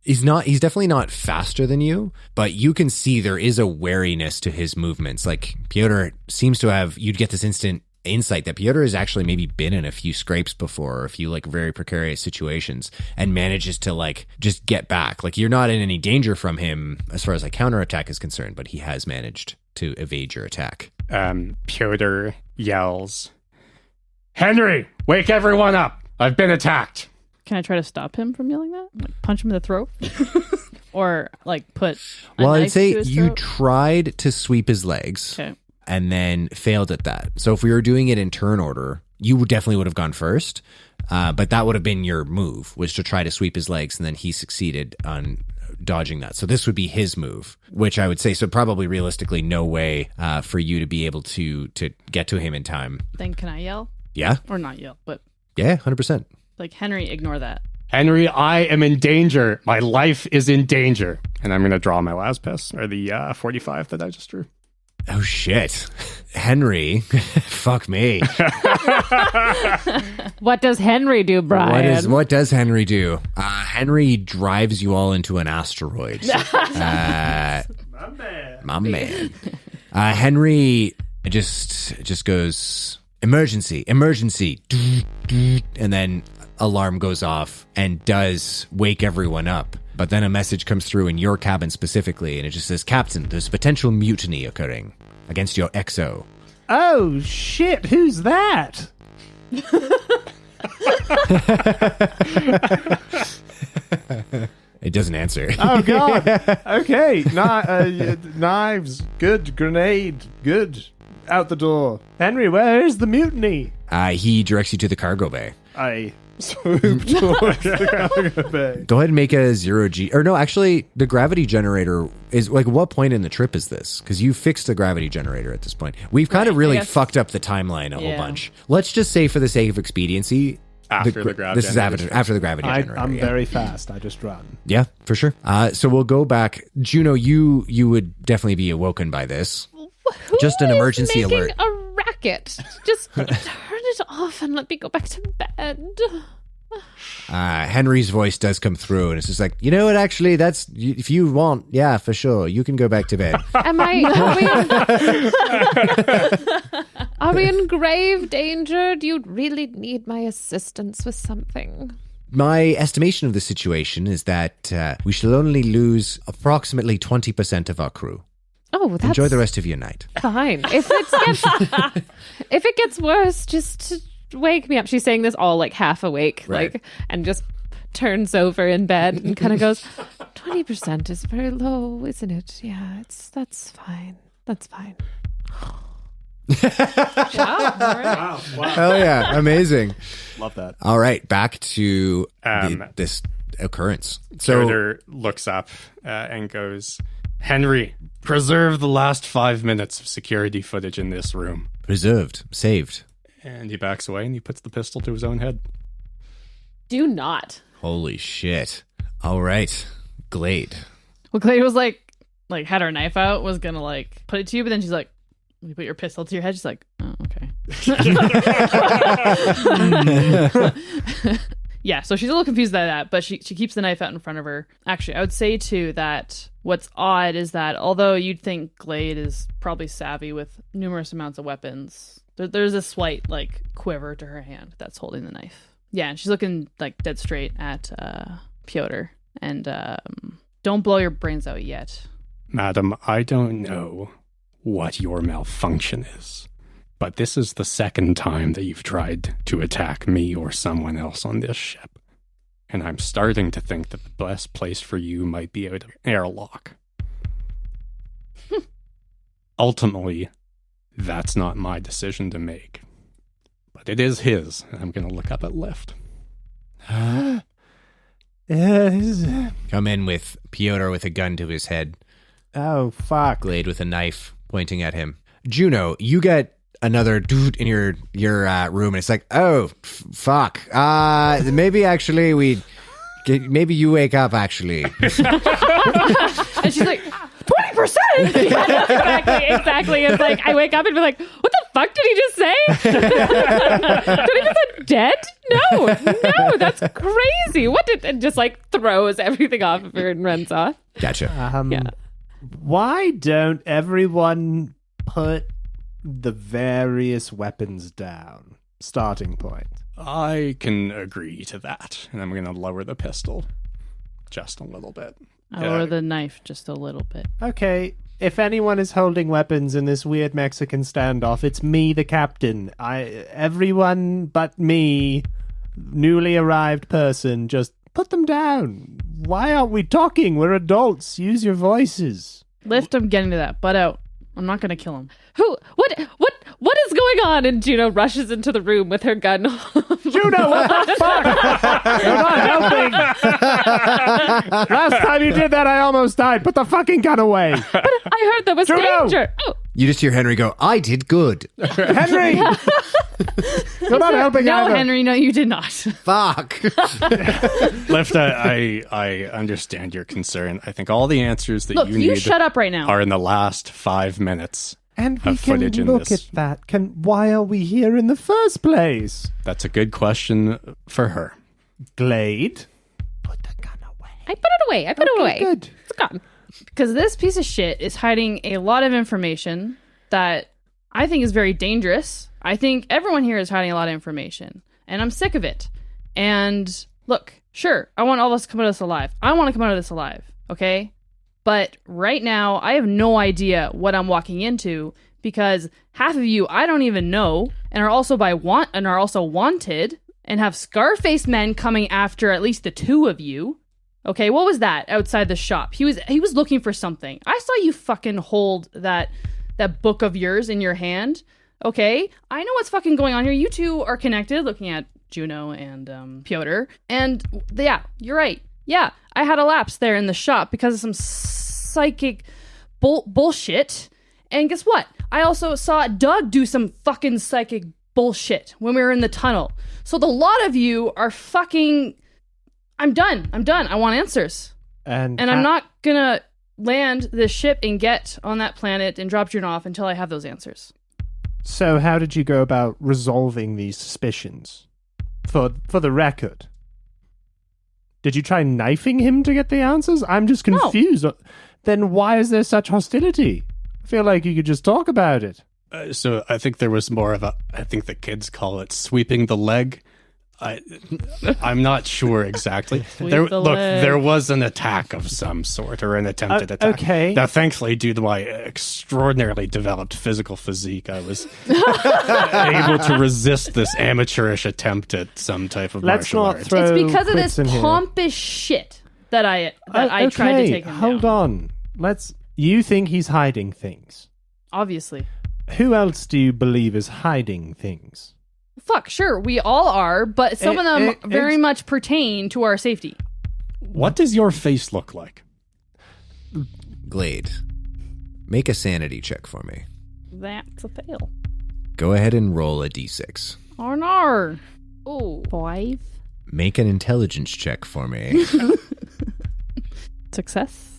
he's definitely not faster than you, but you can see there is a wariness to his movements. Like Pyotr seems to have, you'd get this instant insight that Pyotr has actually maybe been in a few scrapes before, or a few like very precarious situations, and manages to like just get back. Like you're not in any danger from him as far as like counterattack is concerned, but he has managed to evade your attack. Pyotr yells, "Henry, wake everyone up! I've been attacked!" Can I try to stop him from yelling that? Like punch him in the throat? Or like put a Well, I'd knife say to his you throat? tried to sweep his legs. Okay. And then failed at that. So if we were doing it in turn order, you definitely would have gone first. But that would have been your move, was to try to sweep his legs, and then he succeeded on dodging that. So this would be his move, which I would say, so probably realistically no way for you to be able to get to him in time. Then can I yell? Yeah? Or not yell, but Yeah, 100%. like, Henry, ignore that. Henry, I am in danger. My life is in danger. And I'm going to draw my last piss, or the 45 that I just drew. Oh, shit. Henry, fuck me. What does Henry do, Brian? What does Henry do? Henry drives you all into an asteroid. My man. Henry just goes, emergency, and then alarm goes off and does wake everyone up. But then a message comes through in your cabin specifically, and it just says, "Captain, there's potential mutiny occurring against your XO." Oh, shit. Who's that? It doesn't answer. Oh, God. Okay. Knives. Good. Grenade. Good. Out the door. Henry, where is the mutiny? He directs you to the cargo bay. I swoop towards the cargo bay. Go ahead and make a 0G. Or no, actually, the gravity generator is like, what point in the trip is this? Because you fixed the gravity generator at this point. We've kind of really fucked up the timeline a whole bunch. Let's just say, for the sake of expediency, After the gravity this is after the gravity generator. I'm very fast. I just run. Yeah, for sure. So we'll go back. Juno, you would definitely be awoken by this. Who Just an is emergency making alert. a racket. Just turn it off and let me go back to bed. Henry's voice does come through, and it's just like, you know what, actually, that's, if you want, yeah, for sure, you can go back to bed. Are we in grave danger? Do you really need my assistance with something? My estimation of the situation is that we shall only lose approximately 20% of our crew. Oh, that's Enjoy the rest of your night. fine. If it gets worse, just wake me up. She's saying this all like half awake, Right. like, and just turns over in bed and kind of goes, 20% is very low, isn't it? Yeah, that's fine. That's fine. Wow. Hell yeah, amazing. Love that. All right, back to Um, this occurrence. So Pyotr looks up and goes, Henry, preserve the last 5 minutes of security footage in this room. preserved, saved. And he backs away and he puts the pistol to his own head. Do not. Holy shit. All right, Glade. Well, Glade was like had her knife out, was gonna like put it to you, but then she's like, "You put your pistol to your head." She's like, "Oh, okay." Yeah, so she's a little confused by that, but she keeps the knife out in front of her. Actually, I would say too that what's odd is that although you'd think Glade is probably savvy with numerous amounts of weapons, there's a slight like quiver to her hand that's holding the knife. Yeah, and she's looking like dead straight at Pyotr. And don't blow your brains out yet. Madam, I don't know what your malfunction is, but this is the second time that you've tried to attack me or someone else on this ship. And I'm starting to think that the best place for you might be out of airlock. Ultimately, that's not my decision to make. But it is his, and I'm going to look up at lift. Yes. Come in with Pyotr with a gun to his head, Oh, fuck. Glade with a knife pointing at him. Juno, you get another dude in your room, and it's like, oh, fuck. Maybe actually maybe you wake up, actually. And she's like, 20%? Exactly. It's like, I wake up and be like, what the fuck did he just say? 20% dead? No, that's crazy. And just like throws everything off of her and runs off. Gotcha. Yeah. Why don't everyone put the various weapons down? Starting point. I can agree to that, and I'm going to lower the pistol just a little bit. Or the knife just a little bit. Okay, if anyone is holding weapons in this weird Mexican standoff, it's me, the captain. Everyone but me, newly arrived person, just put them down. Why aren't we talking? We're adults. Use your voices. Lift him, get into that. Butt out. I'm not going to kill him. What is going on? And Juno rushes into the room with her gun. Juno, what the fuck? You're not helping. Last time you did that, I almost died. Put the fucking gun away. But I heard there was Juno! danger. Oh, You just hear Henry go, I did good. Henry! You're not helping No, either. Henry, no, you did not. Fuck. Lift, I understand your concern. I think all the answers that Look, you you need shut up right now. are in the last 5 minutes. And we of can footage in look this. at that. Why are we here in the first place? That's a good question for her. Glade? Put the gun away. I put it away. Good. It's gone. Because this piece of shit is hiding a lot of information that I think is very dangerous. I think everyone here is hiding a lot of information, and I'm sick of it. And look, sure, I want all of us to come out of this alive. I want to come out of this alive, okay? But right now, I have no idea what I'm walking into because half of you I don't even know and are also wanted and have scar-faced men coming after at least the two of you. Okay, what was that outside the shop? He was looking for something. I saw you fucking hold that book of yours in your hand. Okay, I know what's fucking going on here. You two are connected, looking at Juno and Pyotr. And yeah, you're right. Yeah, I had a lapse there in the shop because of some psychic bullshit. And guess what? I also saw Doug do some fucking psychic bullshit when we were in the tunnel. So the lot of you are fucking... I'm done. I want answers. And I'm not gonna land this ship and get on that planet and drop Juno off until I have those answers. So how did you go about resolving these suspicions? For the record. Did you try knifing him to get the answers? I'm just confused. No. Then why is there such hostility? I feel like you could just talk about it. So I think there was more of I think the kids call it sweeping the leg. I'm not sure exactly. There was an attack of some sort, or an attempted attack. Okay. Now, thankfully, due to my extraordinarily developed physical physique, I was able to resist this amateurish attempt at some type of martial arts. It's because of this pompous shit that I tried to take him down. Hold on. You think he's hiding things? Obviously. Who else do you believe is hiding things? Fuck, sure, we all are, but some of them very much pertain to our safety. What does your face look like? Glade, make a sanity check for me. That's a fail. Go ahead and roll a d6. Oh, no. Oh, 5. Make an intelligence check for me. Success.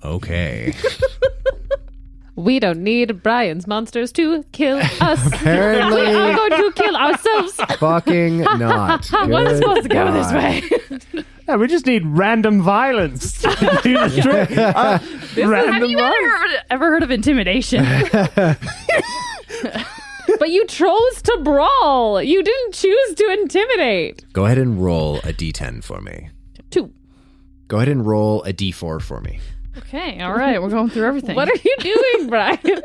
Okay. We don't need Brian's monsters to kill us. Apparently. We are going to kill ourselves. Fucking not. What's supposed to go this way? Yeah, we just need random violence. Have you ever heard of intimidation? But you chose to brawl. You didn't choose to intimidate. Go ahead and roll a d10 for me. 2. Go ahead and roll a d4 for me. Okay, all right. We're going through everything. What are you doing, Brian?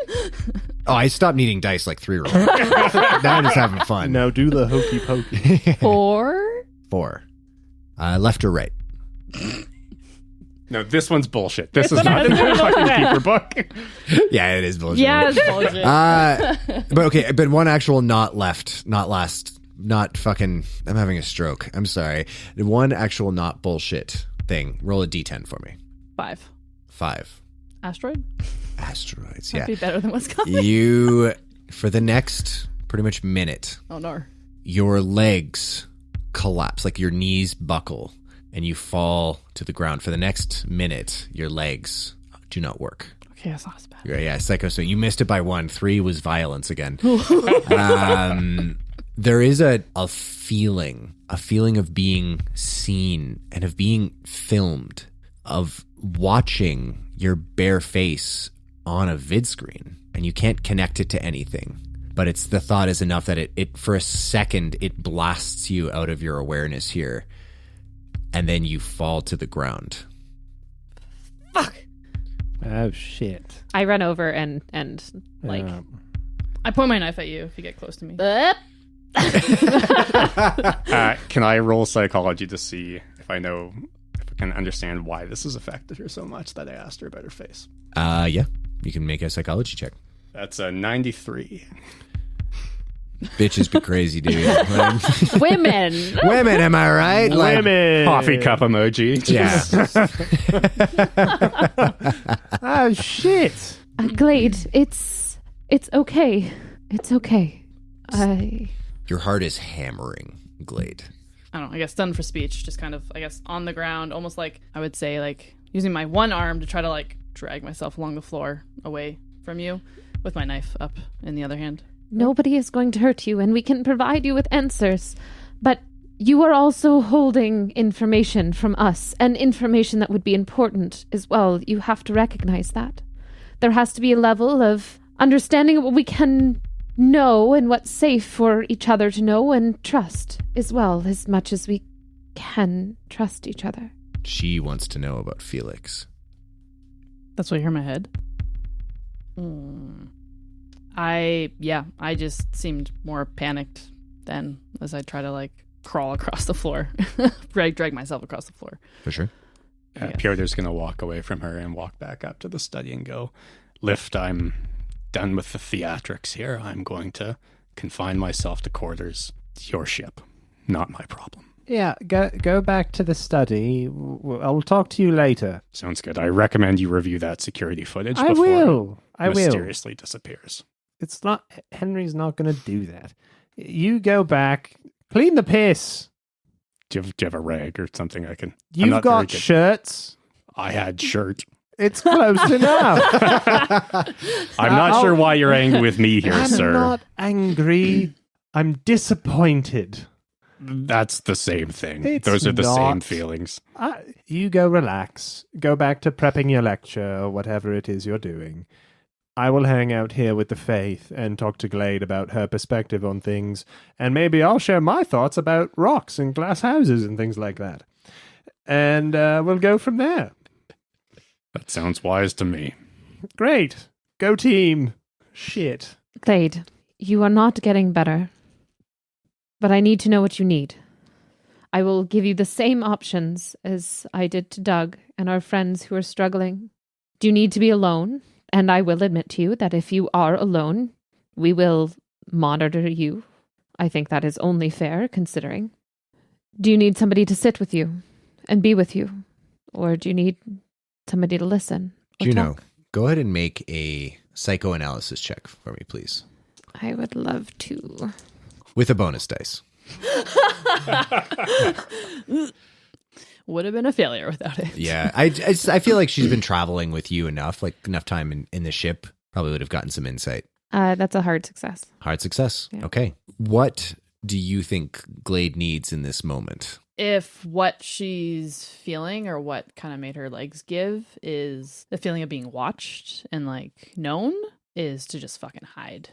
Oh, I stopped needing dice like 3 rolls. Now I'm just having fun. Now do the hokey pokey. 4. 4. Left or right? No, this one's bullshit. This is not in the fucking keeper book. Yeah, it is bullshit. Yeah, it's bullshit. But one actual not left, not last, not fucking... I'm having a stroke. I'm sorry. One actual not bullshit thing. Roll a d10 for me. 5. 5. Asteroids, yeah. That'd be better than what's coming. You, for the next pretty much minute, Oh, no. your legs collapse, like your knees buckle, and you fall to the ground. For the next minute, your legs do not work. Okay, that's not as bad. Yeah, psycho. So you missed it by 1. 3 was violence again. There is a feeling of being seen and of being filmed, of watching your bare face on a vid screen, and you can't connect it to anything. But the thought is enough that it for a second, it blasts you out of your awareness here, and then you fall to the ground. Fuck. Oh, shit. I run over and like... I point my knife at you if you get close to me. Can I roll psychology to see if I can understand why this has affected her so much that I asked her about her face? Yeah. You can make a psychology check. That's a 93. Bitches be crazy, dude. Women, am I right? Women. Coffee cup emoji. Yeah. Oh, shit. Glade, it's okay. It's okay. Your heart is hammering, Glade. I don't know, I guess done for speech, just kind of, I guess, on the ground, almost like, I would say, like, using my one arm to try to, like, drag myself along the floor away from you, with my knife up in the other hand. Nobody is going to hurt you, and we can provide you with answers. But you are also holding information from us, and information that would be important as well. You have to recognize that. There has to be a level of understanding of what we can know and what's safe for each other to know, and trust as well, as much as we can trust each other. She wants to know about Felix. That's what you hear in my head. I just seemed more panicked then as I try to, like, crawl across the floor. drag myself across the floor. For sure. Pyotr's going to walk away from her and walk back up to the study and go, Lift, I'm done with the theatrics here. I'm going to confine myself to quarters. your ship, not my problem. Yeah, go back to the study. I'll talk to you later. Sounds good. I recommend you review that security footage I before will. it mysteriously disappears. It's not... Henry's not going to do that. You go back. Clean the piss. Do you have a rag or something I can... You've got shirts. I had shirt. It's close enough. I'm not sure why you're angry with me here, I'm sir. I'm not angry. I'm disappointed. That's the same thing. It's Those are the same not. feelings. You go relax. Go back to prepping your lecture or whatever it is you're doing. I will hang out here with the Faith and talk to Glade about her perspective on things, and maybe I'll share my thoughts about rocks and glass houses and things like that. And we'll go from there. That sounds wise to me. Great. Go team. Shit. Glade, you are not getting better. But I need to know what you need. I will give you the same options as I did to Doug and our friends who are struggling. Do you need to be alone? And I will admit to you that if you are alone, we will monitor you. I think that is only fair, considering. Do you need somebody to sit with you and be with you? Or do you need somebody to listen or Juno, talk? go ahead and make a psychoanalysis check for me, please. I would love to. With a bonus dice. Would have been a failure without it. Yeah, I feel like she's been traveling with you enough time in the ship. Probably would have gotten some insight. That's a hard success. Hard success. Yeah. Okay. What do you think Glade needs in this moment? If what she's feeling or what kind of made her legs give is the feeling of being watched and like known, is to just fucking hide,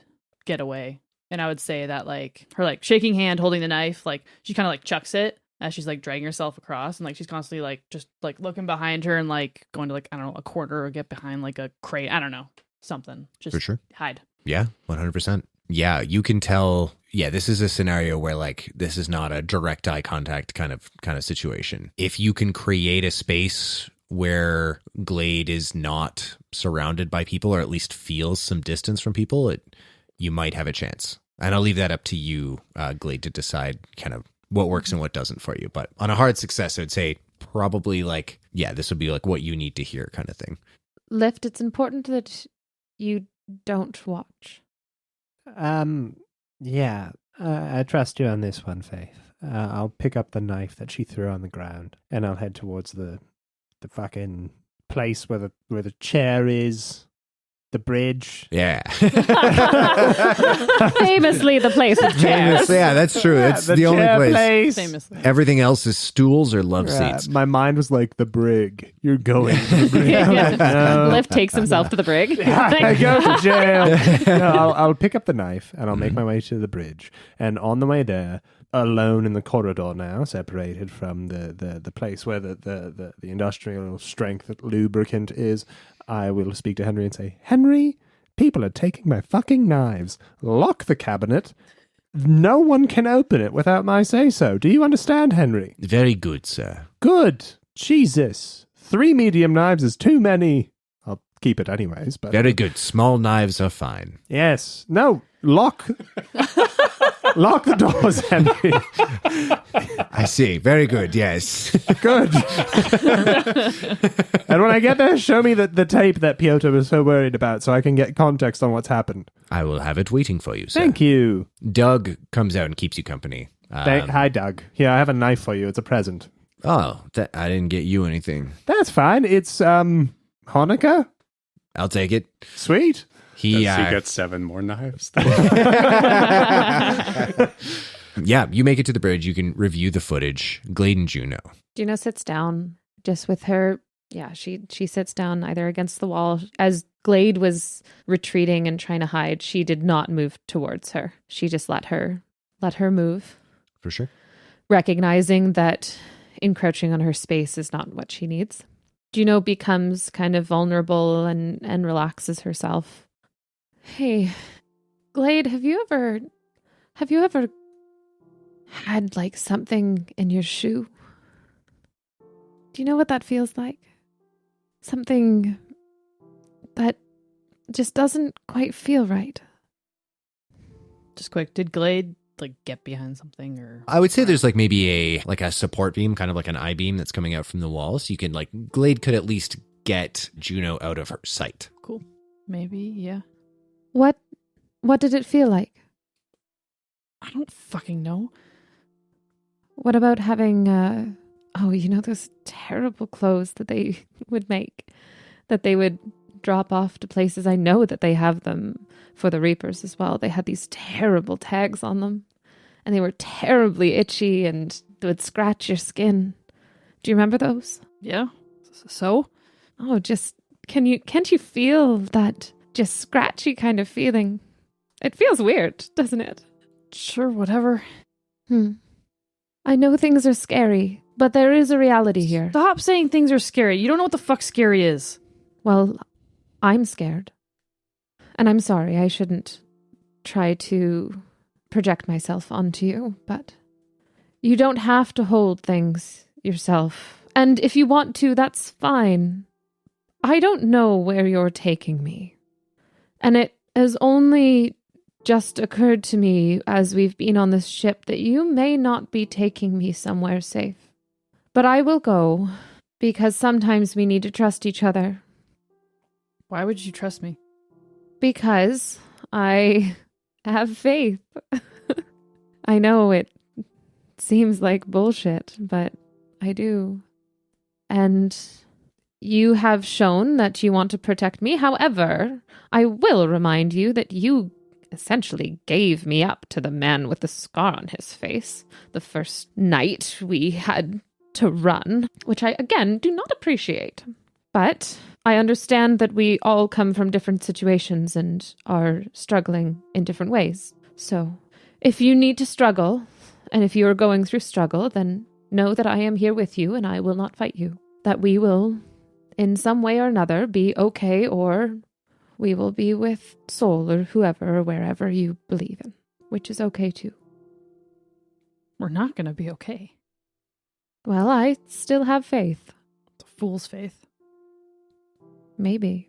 get away. And I would say that like her like shaking hand, holding the knife, like she kind of like chucks it as she's like dragging herself across, and like she's constantly like just like looking behind her and like going to like, I don't know, a corner or get behind like a crate. I don't know, something. Just For sure. hide. Yeah, 100%. Yeah, you can tell. Yeah, this is a scenario where like this is not a direct eye contact kind of situation. If you can create a space where Glade is not surrounded by people, or at least feels some distance from people, you might have a chance. And I'll leave that up to you, Glade, to decide kind of what works and what doesn't for you. But on a hard success, I'd say probably like, yeah, this would be like what you need to hear kind of thing. Lift, it's important that you don't watch. Yeah, I trust you on this one, Faith. I'll pick up the knife that she threw on the ground, and I'll head towards the fucking place where the chair is, the bridge. Yeah. Famously, the place with chairs. Yeah, that's true. That's the only chair place. Famously. Everything else is stools or love seats. My mind was like, the brig. You're going to the brig. No. Lift takes himself to the brig. I go to jail. No, I'll pick up the knife and I'll make my way to the bridge. And on the way there, alone in the corridor now, separated from the place where the industrial strength lubricant is, I will speak to Henry and say, Henry, people are taking my fucking knives. Lock the cabinet. No one can open it without my say-so. Do you understand, Henry? Very good, sir. Good. Jesus. 3 medium knives is too many. I'll keep it anyways, but... Very good. Small knives are fine. Yes. No, lock... Lock the doors, Henry. I see. Very good. Yes. Good. And when I get there, show me the tape that Pyotr was so worried about so I can get context on what's happened. I will have it waiting for you, sir. Thank you. Doug comes out and keeps you company. Hi, Doug. Here, I have a knife for you. It's a present. Oh, I didn't get you anything. That's fine. It's, Hanukkah? I'll take it. Sweet. He gets 7 more knives. Yeah, you make it to the bridge. You can review the footage. Glade and Juno. Juno sits down just with her. Yeah, she sits down either against the wall. As Glade was retreating and trying to hide, she did not move towards her. She just let her move. For sure. Recognizing that encroaching on her space is not what she needs. Juno becomes kind of vulnerable and relaxes herself. Hey, Glade, have you ever had like something in your shoe? Do you know what that feels like? Something that just doesn't quite feel right. Just quick, did Glade like get behind something or? I would say there's like maybe a support beam, kind of like an I-beam that's coming out from the wall. So you can like, Glade could at least get Juno out of her sight. Cool. Maybe, yeah. What did it feel like? I don't fucking know. What about having, those terrible clothes that they would make, that they would drop off to places? I know that they have them for the Reapers as well. They had these terrible tags on them, and they were terribly itchy and they would scratch your skin. Do you remember those? Yeah. So? Oh, can't you feel that just scratchy kind of feeling? It feels weird, doesn't it? Sure, whatever. I know things are scary, but there is a reality here. Stop saying things are scary. You don't know what the fuck scary is. Well, I'm scared. And I'm sorry, I shouldn't try to project myself onto you, but you don't have to hold things yourself. And if you want to, that's fine. I don't know where you're taking me. And it has only just occurred to me as we've been on this ship that you may not be taking me somewhere safe. But I will go, because sometimes we need to trust each other. Why would you trust me? Because I have faith. I know it seems like bullshit, but I do. And you have shown that you want to protect me. However, I will remind you that you essentially gave me up to the man with the scar on his face the first night we had to run, which I, again, do not appreciate. But I understand that we all come from different situations and are struggling in different ways. So if you need to struggle, and if you are going through struggle, then know that I am here with you and I will not fight you. That we will, in some way or another, be okay, or we will be with Soul or whoever or wherever you believe in, which is okay too. We're not going to be okay. Well, I still have faith. It's a fool's faith. Maybe.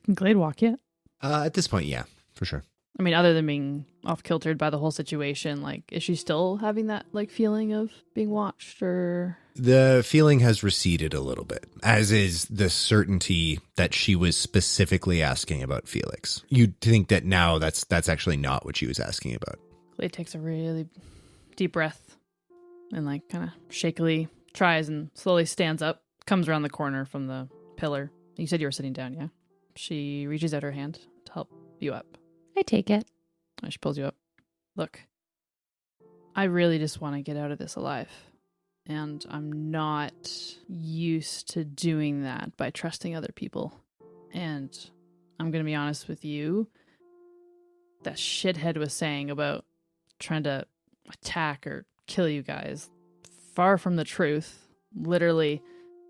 Can Glade walk yet? At this point, yeah, for sure. I mean, other than being off-kiltered by the whole situation, like, is she still having that, like, feeling of being watched, or? The feeling has receded a little bit, as is the certainty that she was specifically asking about Felix. You'd think that now that's actually not what she was asking about. Glade takes a really deep breath and, like, kind of shakily tries and slowly stands up, comes around the corner from the pillar. You said you were sitting down, yeah? She reaches out her hand to help you up. I take it. She pulls you up. Look, I really just want to get out of this alive. And I'm not used to doing that by trusting other people. And I'm going to be honest with you. That shithead was saying about trying to attack or kill you guys. Far from the truth. Literally,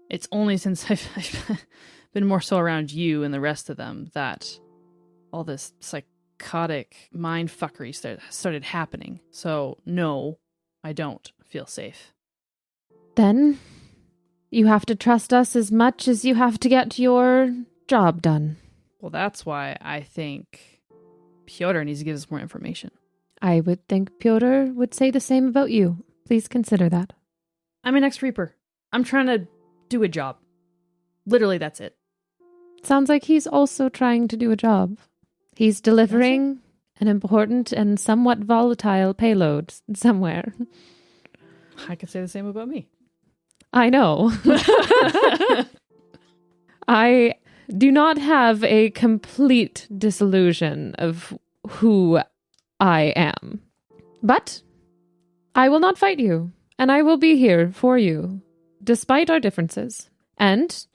it's only since I've been more so around you and the rest of them that all this psychotic mind fuckery started happening. So, no, I don't feel safe. Then you have to trust us as much as you have to get your job done. Well, that's why I think Pyotr needs to give us more information. I would think Pyotr would say the same about you. Please consider that. I'm an ex-Reaper. I'm trying to do a job. Literally, that's it. Sounds like he's also trying to do a job. He's delivering an important and somewhat volatile payload somewhere. I could say the same about me. I know. I do not have a complete disillusion of who I am. But I will not fight you, and I will be here for you, despite our differences. And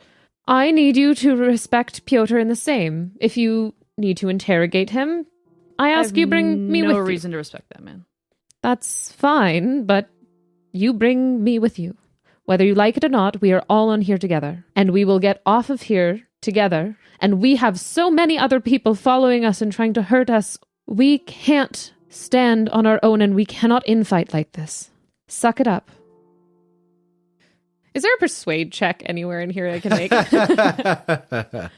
I need you to respect Pyotr in the same. If you need to interrogate him, I ask you bring me with you. No reason to respect that man. That's fine, but you bring me with you. Whether you like it or not, we are all on here together. And we will get off of here together. And we have so many other people following us and trying to hurt us. We can't stand on our own, and we cannot infight like this. Suck it up. Is there a persuade check anywhere in here I can make?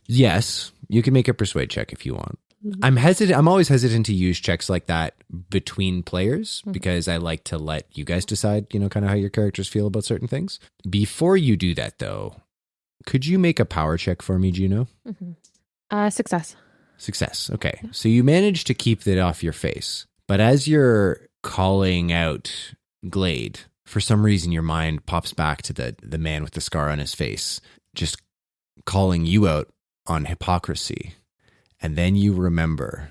Yes, you can make a persuade check if you want. I'm hesitant. I'm always hesitant to use checks like that between players because I like to let you guys decide, kind of how your characters feel about certain things. Before you do that, though, could you make a power check for me, Juno? Success. Success. Okay. So you managed to keep that off your face. But as you're calling out Glade, for some reason your mind pops back to the man with the scar on his face, just calling you out on hypocrisy. And then you remember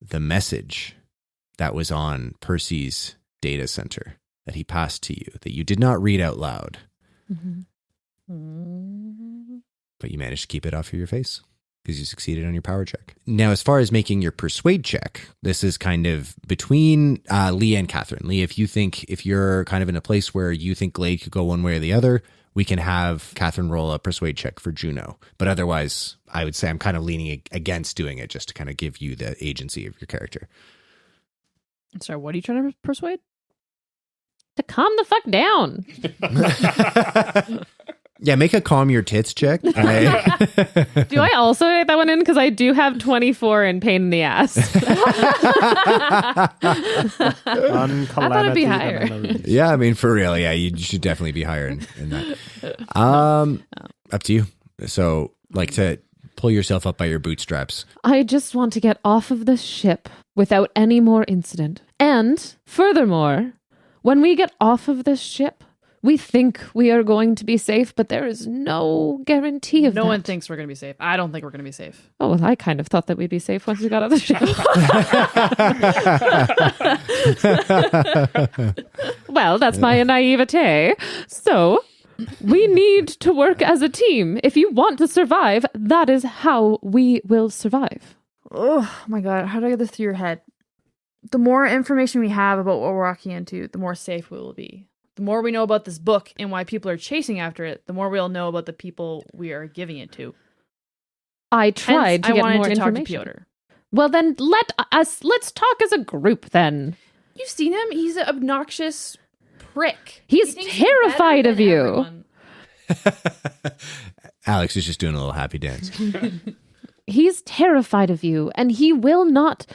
the message that was on Percy's data center that he passed to you, that you did not read out loud. But you managed to keep it off of your face because you succeeded on your power check. Now, as far as making your persuade check, this is kind of between Leah and Catherine. Leah, if you're kind of in a place where you think Glade could go one way or the other, we can have Catherine roll a persuade check for Juno. But otherwise, I would say I'm kind of leaning against doing it just to kind of give you the agency of your character. Sorry, what are you trying to persuade? To calm the fuck down. Yeah, make a calm your tits check. Do I also write that one in? Because I do have 24 and pain in the ass. I I thought it'd be higher. Yeah, I mean, for real, yeah, you should definitely be higher in that. Up to you. So, like, to pull yourself up by your bootstraps. I just want to get off of this ship without any more incident. And furthermore, when we get off of this ship, we think we are going to be safe, but there is no guarantee of that. No one thinks we're going to be safe. I don't think we're going to be safe. Oh, well, I kind of thought that we'd be safe once we got off the ship. Well, that's my naivete. So, we need to work as a team. If you want to survive, that is how we will survive. Oh my God. How do I get this through your head? The more information we have about what we're walking into, the more safe we will be. The more we know about this book and why people are chasing after it, the more we'll know about the people we are giving it to. I tried to get more information. Talk to Pyotr. Well, then let's talk as a group then. You've seen him? He's an obnoxious prick. He's terrified of you. Alex is just doing a little happy dance. He's terrified of you, and he will not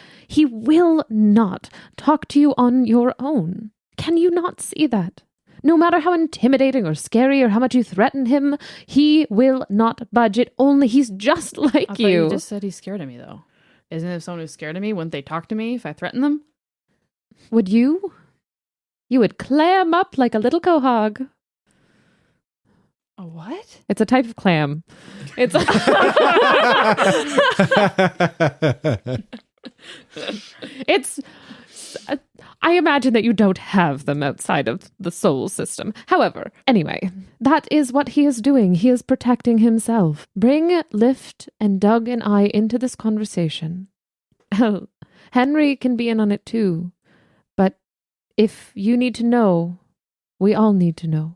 talk to you on your own. Can you not see that? No matter how intimidating or scary or how much you threaten him, he will not budge. He's just like I thought you. You just said he's scared of me, though. Isn't it if someone who's scared of me, wouldn't they talk to me if I threaten them? Would you? You would clam up like a little quahog. A what? It's a type of clam. It's I imagine that you don't have them outside of the soul system. However, anyway, that is what he is doing. He is protecting himself. Bring Lift and Doug and I into this conversation. Hell, Henry can be in on it too. But if you need to know, we all need to know.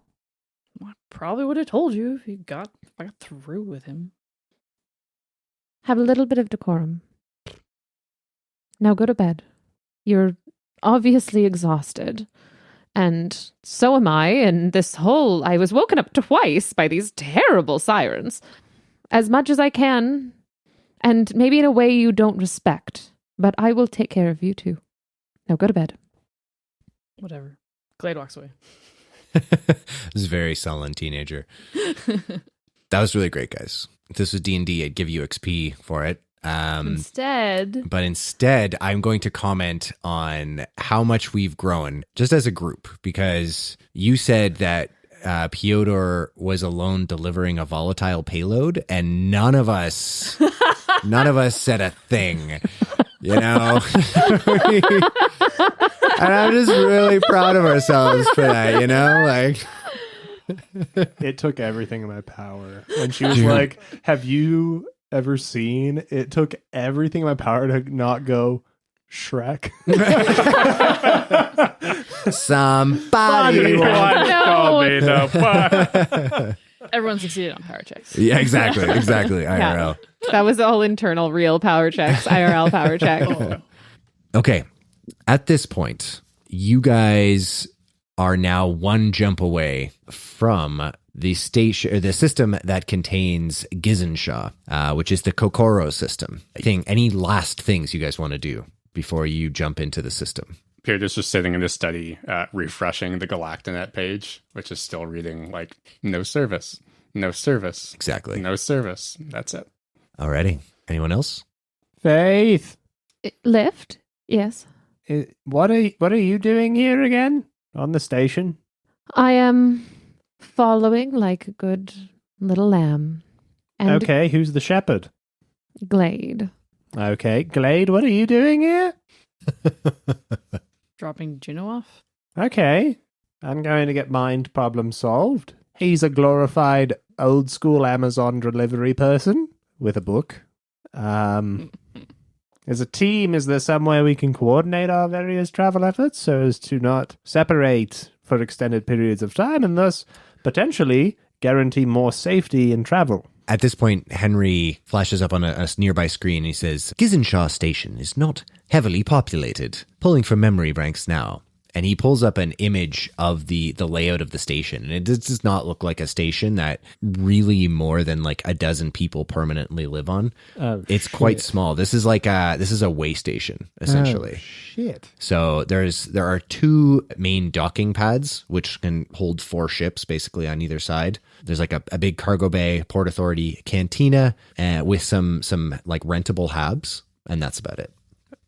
I probably would have told you if I got through with him. Have a little bit of decorum. Now go to bed. You're obviously exhausted. And so am I, and I was woken up twice by these terrible sirens. As much as I can, and maybe in a way you don't respect, but I will take care of you too. Now go to bed. Whatever. Glade walks away. This is a very sullen teenager. That was really great, guys. If this was D&D, I'd give you XP for it. But instead, I'm going to comment on how much we've grown just as a group, because you said that Pyotr was alone delivering a volatile payload, and none of us said a thing, you know? And I'm just really proud of ourselves for that, you know? Like, it took everything in my power. When she was like, have you ever seen? It took everything in my power to not go Shrek. Somebody Everyone succeeded on power checks. Yeah, exactly. IRL. That was all internal, real power checks, IRL power check. Okay. At this point, you guys are now one jump away from the station, or the system that contains Gizen-Sha, which is the Kokoro system. Any last things you guys want to do before you jump into the system? Pyotr's just sitting in his study, refreshing the Galactanet page, which is still reading like, no service, no service. Exactly. No service. That's it. Alrighty. Anyone else? Faith, Lift? Yes. what are you doing here again? On the station? I am following like a good little lamb. And Okay, who's the shepherd? Glade. Okay, Glade, what are you doing here? Dropping Juno off? Okay, I'm going to get mind problem solved. He's a glorified old school Amazon delivery person with a book. As a team, is there some way we can coordinate our various travel efforts so as to not separate for extended periods of time and thus potentially guarantee more safety in travel? At this point, Henry flashes up on a nearby screen and he says, Gizen-Sha Station is not heavily populated. Pulling from memory banks now. And he pulls up an image of the layout of the station. And it does not look like a station that really more than like a dozen people permanently live on. Oh, it's quite small. This is a way station, essentially. Oh, shit. So there are 2 main docking pads, which can hold 4 ships basically on either side. There's like a big cargo bay, Port Authority cantina, with some like rentable habs, and that's about it.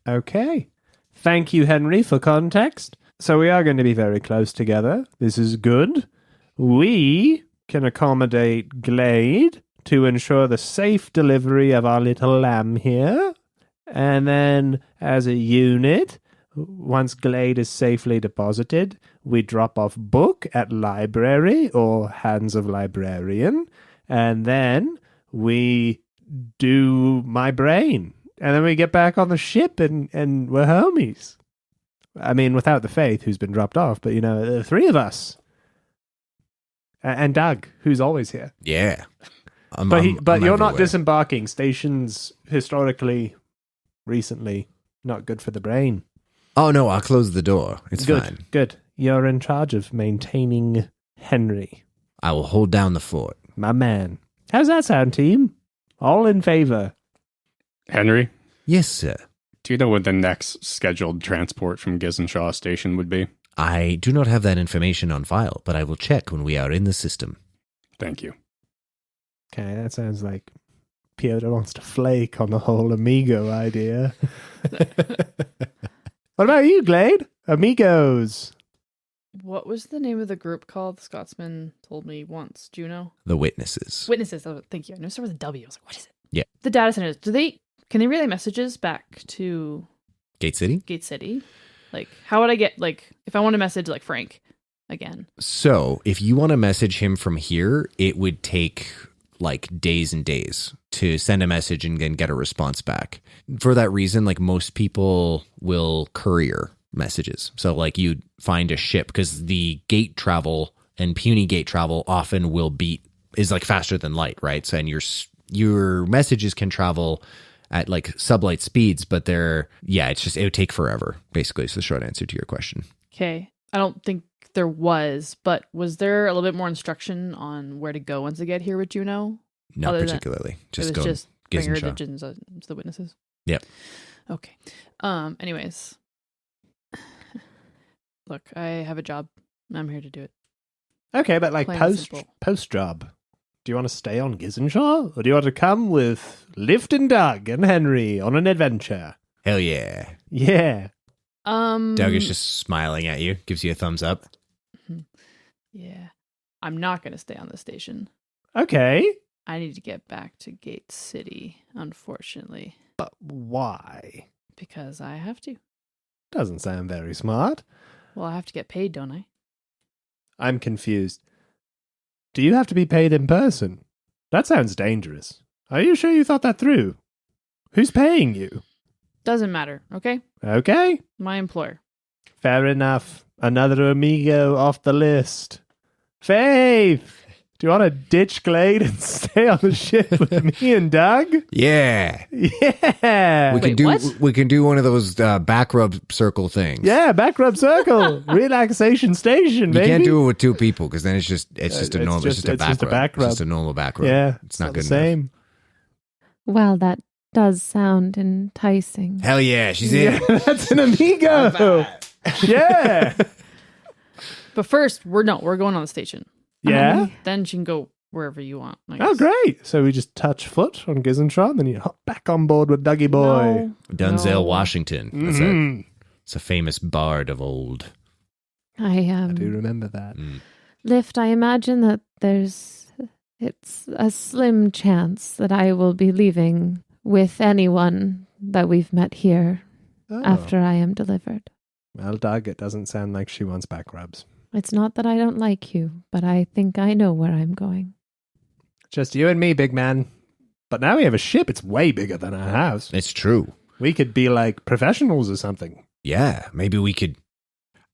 Okay. Thank you, Henry, for context. So we are going to be very close together. This is good. We can accommodate Glade to ensure the safe delivery of our little lamb here. And then, as a unit, once Glade is safely deposited, we drop off book at library or hands of librarian. And then we do my brain. And then we get back on the ship and we're homies. I mean, without the Faith, who's been dropped off, but, the 3 of us. And Doug, who's always here. Yeah. But you're not everywhere. disembarking. Stations, historically, recently, not good for the brain. Oh, no, I'll close the door. It's good, fine. Good. You're in charge of maintaining Henry. I will hold down the fort. My man. How's that sound, team? All in favor. Henry, Yes, sir. do you know what the next scheduled transport from Gizen-Sha Station would be? I do not have that information on file, but I will check when we are in the system. Thank you. Okay, that sounds like Pyotr wants to flake on the whole amigo idea. What about you, Glade? Amigos. What was the name of the group called? The Scotsman told me once. Juno? The witnesses. Witnesses. Oh, thank you. I know it started with a W. I was like, what is it? Yeah. The data centers. Can they relay messages back to Gate City? Gate City? Like, how would I get, like, if I want to message, like, Frank again? So, if you want to message him from here, it would take like days and days to send a message and then get a response back. For that reason, like most people will courier messages. So like you'd find a ship because the gate travel and puny gate travel often is like faster than light, right? So, and your messages can travel at like sublight speeds, but it would take forever, basically. Is the short answer to your question. Okay. I don't think there was, but was there a little bit more instruction on where to go once I get here with Juno? Not Other than- particularly. It was just bring her to the witnesses. Yep. Okay. Anyways, look, I have a job. I'm here to do it. Okay, but like Plain and simple. post job. Do you want to stay on Gizen-Sha, or do you want to come with Lift and Doug and Henry on an adventure? Hell yeah. Yeah. Doug is just smiling at you, gives you a thumbs up. Yeah. I'm not going to stay on the station. Okay. I need to get back to Gate City, unfortunately, But why? because I have to. Doesn't sound very smart. Well, I have to get paid, don't I? I'm confused. Do you have to be paid in person? That sounds dangerous. Are you sure you thought that through? Who's paying you? Doesn't matter, okay? Okay. My employer. Fair enough. Another amigo off the list. Faith! Do you want to ditch Glade and stay on the ship with me and Doug? Yeah. Yeah. We can do one of those back rub circle things. Yeah, back rub circle. Relaxation station, You baby. can't do it with two people because then it's just a normal it's just a back back rub. It's just a normal back rub. Yeah, it's not the good same. enough. Well, that does sound enticing. Hell yeah, she's in. Yeah, that's an amigo. Yeah. But first, we're going on the station. Yeah. Then she can go wherever you want. I Oh, guess. great. So we just touch foot on Gizen-Sha, and then you hop back on board with Dougie Boy. Dunzell, No. Washington. Mhm. It's a famous bard of old. I I do remember that. Lift, I imagine that it's a slim chance that I will be leaving with anyone that we've met here Oh. after I am delivered. Well, Doug, it doesn't sound like she wants back rubs. It's not that I don't like you, but I think I know where I'm going. Just you and me, big man. But now we have a ship. It's way bigger than our house. It's true. We could be like professionals or something. Yeah, maybe we could.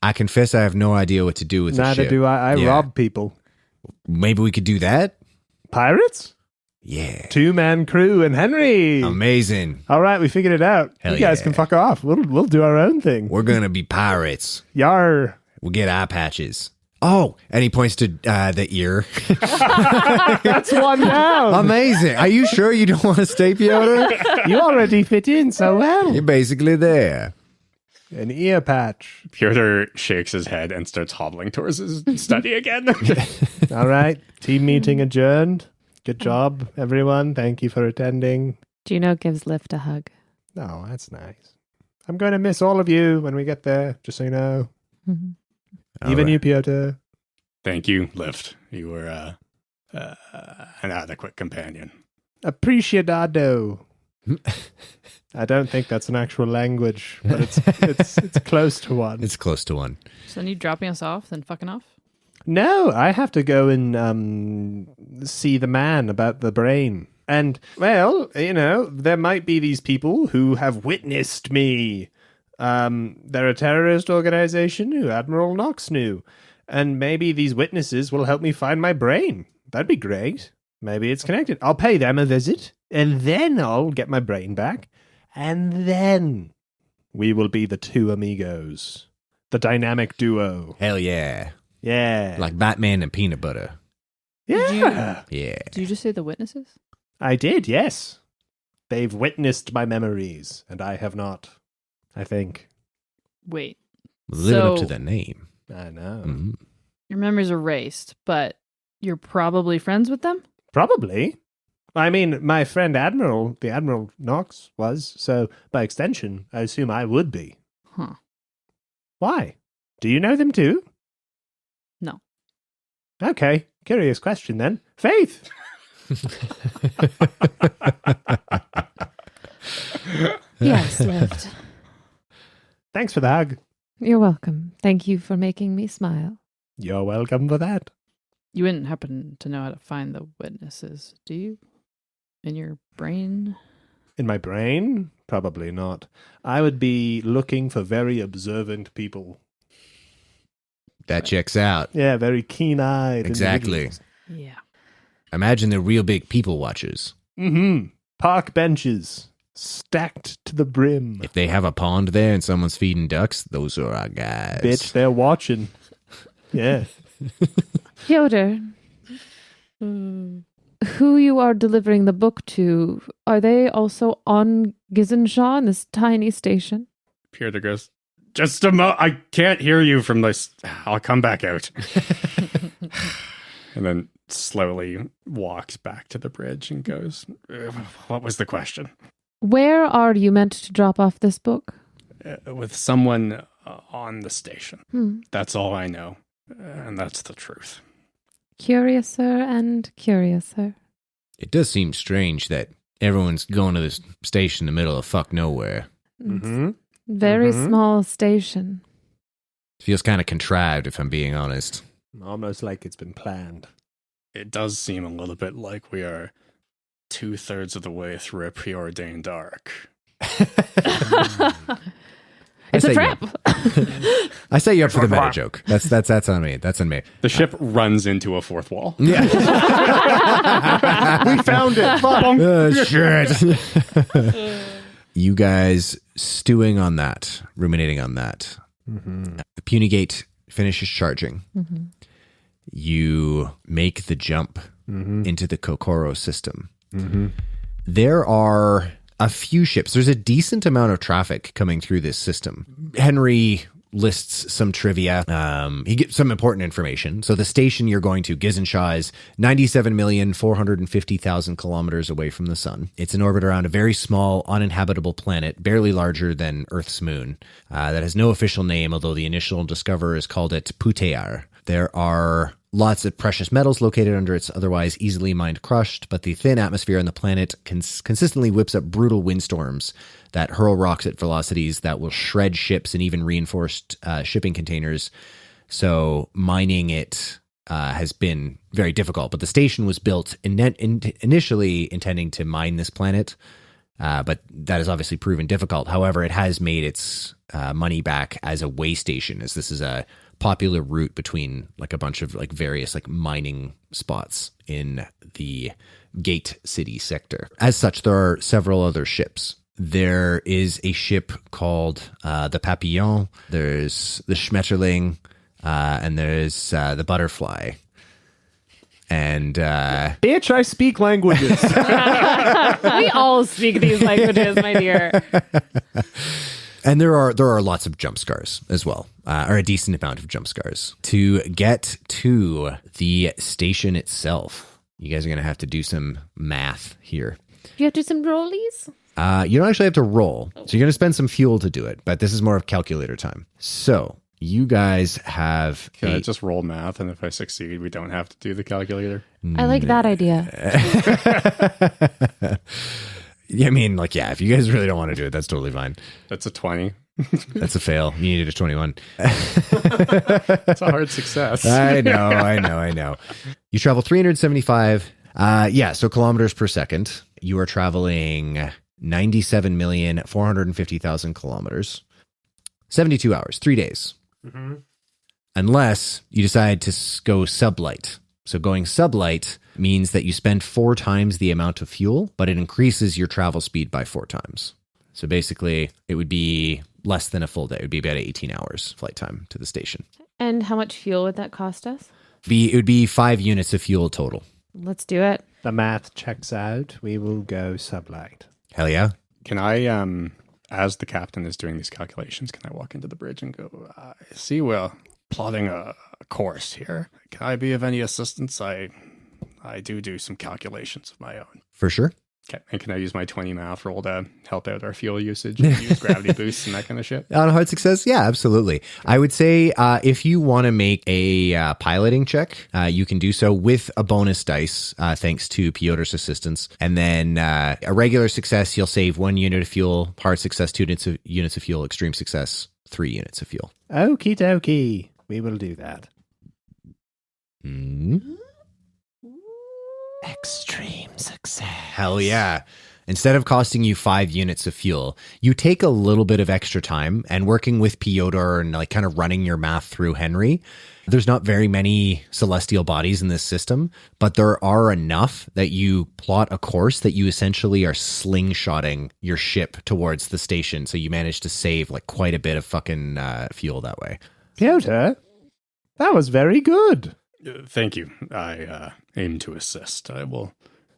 I confess I have no idea what to do with the Neither ship. do I. I Yeah. rob people. Maybe we could do that? Pirates? Yeah. 2-man crew and Henry. Amazing. All right, we figured it out. Hell you guys yeah. can fuck off. We'll do our own thing. We're going to be pirates. Yar. We'll get eye patches. Oh, and he points to the ear. That's one down. Amazing. Are you sure you don't want to stay, Pyotr? You already fit in so well. You're basically there. An ear patch. Pyotr shakes his head and starts hobbling towards his study again. All right. Team meeting adjourned. Good job, everyone. Thank you for attending. Juno gives Lift a hug. Oh, that's nice. I'm going to miss all of you when we get there, just so you know. Mhm. Even right. you, Pyotr. Thank you, Lift. You were an adequate companion. Appreciado. I don't think that's an actual language, but it's close to one. It's close to one. So then you dropping us off, then fucking off? No, I have to go and see the man about the brain. And, well, you know, there might be these people who have witnessed me. They're a terrorist organization who Admiral Knox knew. And maybe these witnesses will help me find my brain. That'd be great. Maybe it's connected. I'll pay them a visit, and then I'll get my brain back. And then we will be the two amigos. The dynamic duo. Hell yeah. Yeah. Like Batman and peanut butter. Yeah. Yeah. Did you just say the witnesses? I did, yes. They've witnessed my memories, and I have not, I think. Wait. Living up to So- the name. I know. Mhm. Your memory's erased, but you're probably friends with them? Probably. I mean, my friend Admiral, the Admiral Knox, was, so by extension, I assume I would be. Huh. Why? Do you know them too? No. Okay, curious question then. Faith! Yes, Lift. Thanks for the hug. You're welcome. Thank you for making me smile. You're welcome for that. You wouldn't happen to know how to find the witnesses, do you? In your brain? In my brain? Probably not. I would be looking for very observant people. That checks out. Yeah, very keen-eyed. Exactly. Yeah. Imagine they're real big people watchers. Mm-hmm. Park benches. Stacked to the brim. If they have a pond there and someone's feeding ducks, those are our guys. Bitch, they're watching. Yeah. Pyotr, who you are delivering the book to, are they also on Gizen-Sha in this tiny station? Pyotr goes, just a mo. I can't hear you from this. I'll come back out. And then slowly walks back to the bridge and goes, what was the question? Where are you meant to drop off this book? With someone on the station. Hmm. That's all I know. And that's the truth. Curiouser and curiouser. It does seem strange that everyone's going to this station in the middle of fuck nowhere. Mm-hmm. Very Mhm. small station. Feels kind of contrived, if I'm being honest. Almost like it's been planned. It does seem a little bit like we are 2/3 of the way through a preordained arc. It's I a say trap. I set you up for the meta joke. That's on me. That's on me. The ship runs into a fourth wall. Yeah. We found it. Fuck. Shit. You guys stewing on that, ruminating on that. The puny gate finishes charging. You make the jump into the Kokoro system. There are a few ships. There's a decent amount of traffic coming through this system. Henry lists some trivia. He gives some important information. So the station you're going to, Gizen-Sha, is 97,450,000 kilometers away from the sun. It's in orbit around a very small, uninhabitable planet, barely larger than Earth's moon, that has no official name, although the initial discoverers called it Putear. There are lots of precious metals located under its otherwise easily mined crushed, but the thin atmosphere on the planet consistently whips up brutal windstorms that hurl rocks at velocities that will shred ships and even reinforced shipping containers. So mining it has been very difficult. But the station was built initially intending to mine this planet, but that has obviously proven difficult. However, it has made its money back as a way station, as this is a popular route between like a bunch of like various like mining spots in the Gate City sector. As such, there are several other ships. There is a ship called the Papillon, there's the Schmetterling, and there's the Butterfly. And Bitch, I speak languages. We all speak these languages, my dear. And there are lots of jump scars as well, or a decent amount of jump scars. To get to the station itself, you guys are going to have to do some math here. You have to do some rollies? You don't actually have to roll, so you're going to spend some fuel to do it, but this is more of calculator time. So you guys have... Can I just roll math, and if I succeed, we don't have to do the calculator? I like that idea. Yeah, I mean, like, yeah, if you guys really don't want to do it, that's totally fine. That's a 20. That's a fail. You needed a 21. That's a hard success. I know. You travel 375, so kilometers per second. You are traveling 97,450,000 kilometers. 72 hours, 3 days. Unless you decide to go sublight. So going sublight means that you spend 4 times the amount of fuel, but it increases your travel speed by 4 times. So basically, it would be less than a full day. It would be about 18 hours flight time to the station. And how much fuel would that cost us? It would be 5 units of fuel total. Let's do it. The math checks out. We will go sublight. Hell yeah. Can I, as the captain is doing these calculations, can I walk into the bridge and go, I see we're plotting a course here. Can I be of any assistance? I do some calculations of my own. For sure. Okay. And can I use my 20 math roll to help out our fuel usage and use gravity boosts and that kind of shit? On a hard success? Yeah, absolutely. I would say if you want to make a piloting check, you can do so with a bonus dice, thanks to Pyotr's assistance. And then a regular success, you'll save 1 unit of fuel. Hard success, 2 units of fuel. Extreme success, 3 units of fuel. Okie dokie. We will do that. Extreme success. Hell yeah. Instead of costing you 5 units of fuel, you take a little bit of extra time, and working with Pyotr and like kind of running your math through Henry, there's not very many celestial bodies in this system, but there are enough that you plot a course that you essentially are slingshotting your ship towards the station. So you manage to save like quite a bit of fucking fuel that way. Pyotr, that was very good. Thank you. I aim to assist. I will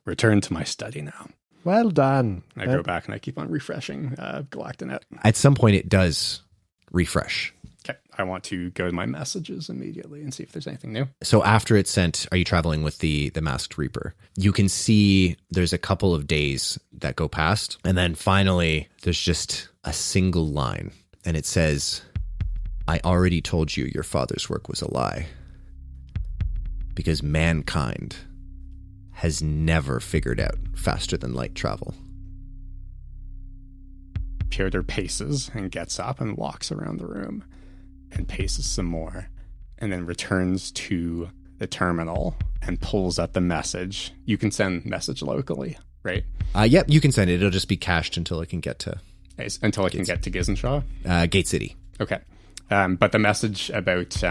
return to my study now. Well done. I go back and I keep on refreshing Galactinet. At some point, it does refresh. Okay. I want to go to my messages immediately and see if there's anything new. So after it's sent, are you traveling with the Masked Reaper? You can see there's a couple of days that go past, and then finally, there's just a single line, and it says, I already told you your father's work was a lie. Because mankind has never figured out faster than light travel. Pyotr paces and gets up and walks around the room and paces some more and then returns to the terminal and pulls up the message. You can send message locally, right? Yep, you can send it. It'll just be cached until it can get to... Until it can get to Gizen-Sha? Gate City. Okay. But the message about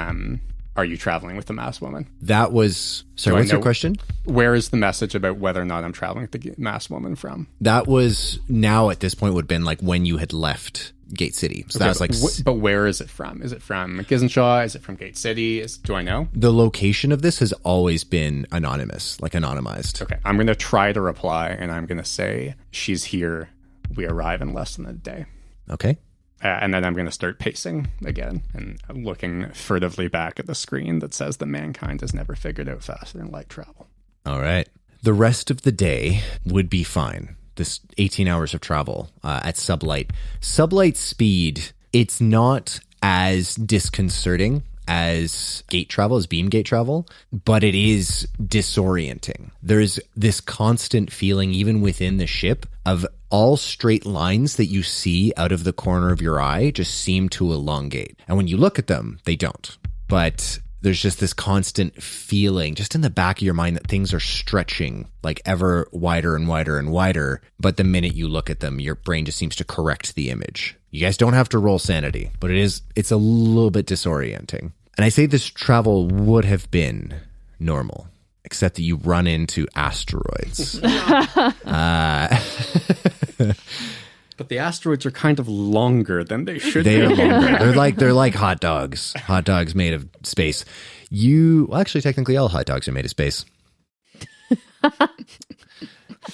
are you traveling with the masked woman? That was... Sorry, what's your question? Where is the message about whether or not I'm traveling with the masked woman from? That was now at this point would have been like when you had left Gate City. So that was like... But where is it from? Is it from Gizen-Sha? Is it from Gate City? Do I know? The location of this has always been anonymous, like anonymized. Okay, I'm going to try to reply, and I'm going to say, she's here. We arrive in less than a day. Okay. And then I'm going to start pacing again and looking furtively back at the screen that says that mankind has never figured out faster than light travel. All right. The rest of the day would be fine. This 18 hours of travel at sublight. Sublight speed, it's not as disconcerting as gate travel, as beam gate travel, but it is disorienting. There's this constant feeling, even within the ship, of all straight lines that you see out of the corner of your eye just seem to elongate. And when you look at them, they don't. But there's just this constant feeling just in the back of your mind that things are stretching like ever wider and wider and wider. But the minute you look at them, your brain just seems to correct the image. You guys don't have to roll sanity, but it's a little bit disorienting. And I say this travel would have been normal, except that you run into asteroids. But the asteroids are kind of longer than they should They be. are longer. They're like hot dogs. Hot dogs made of space. Actually, technically, all hot dogs are made of space.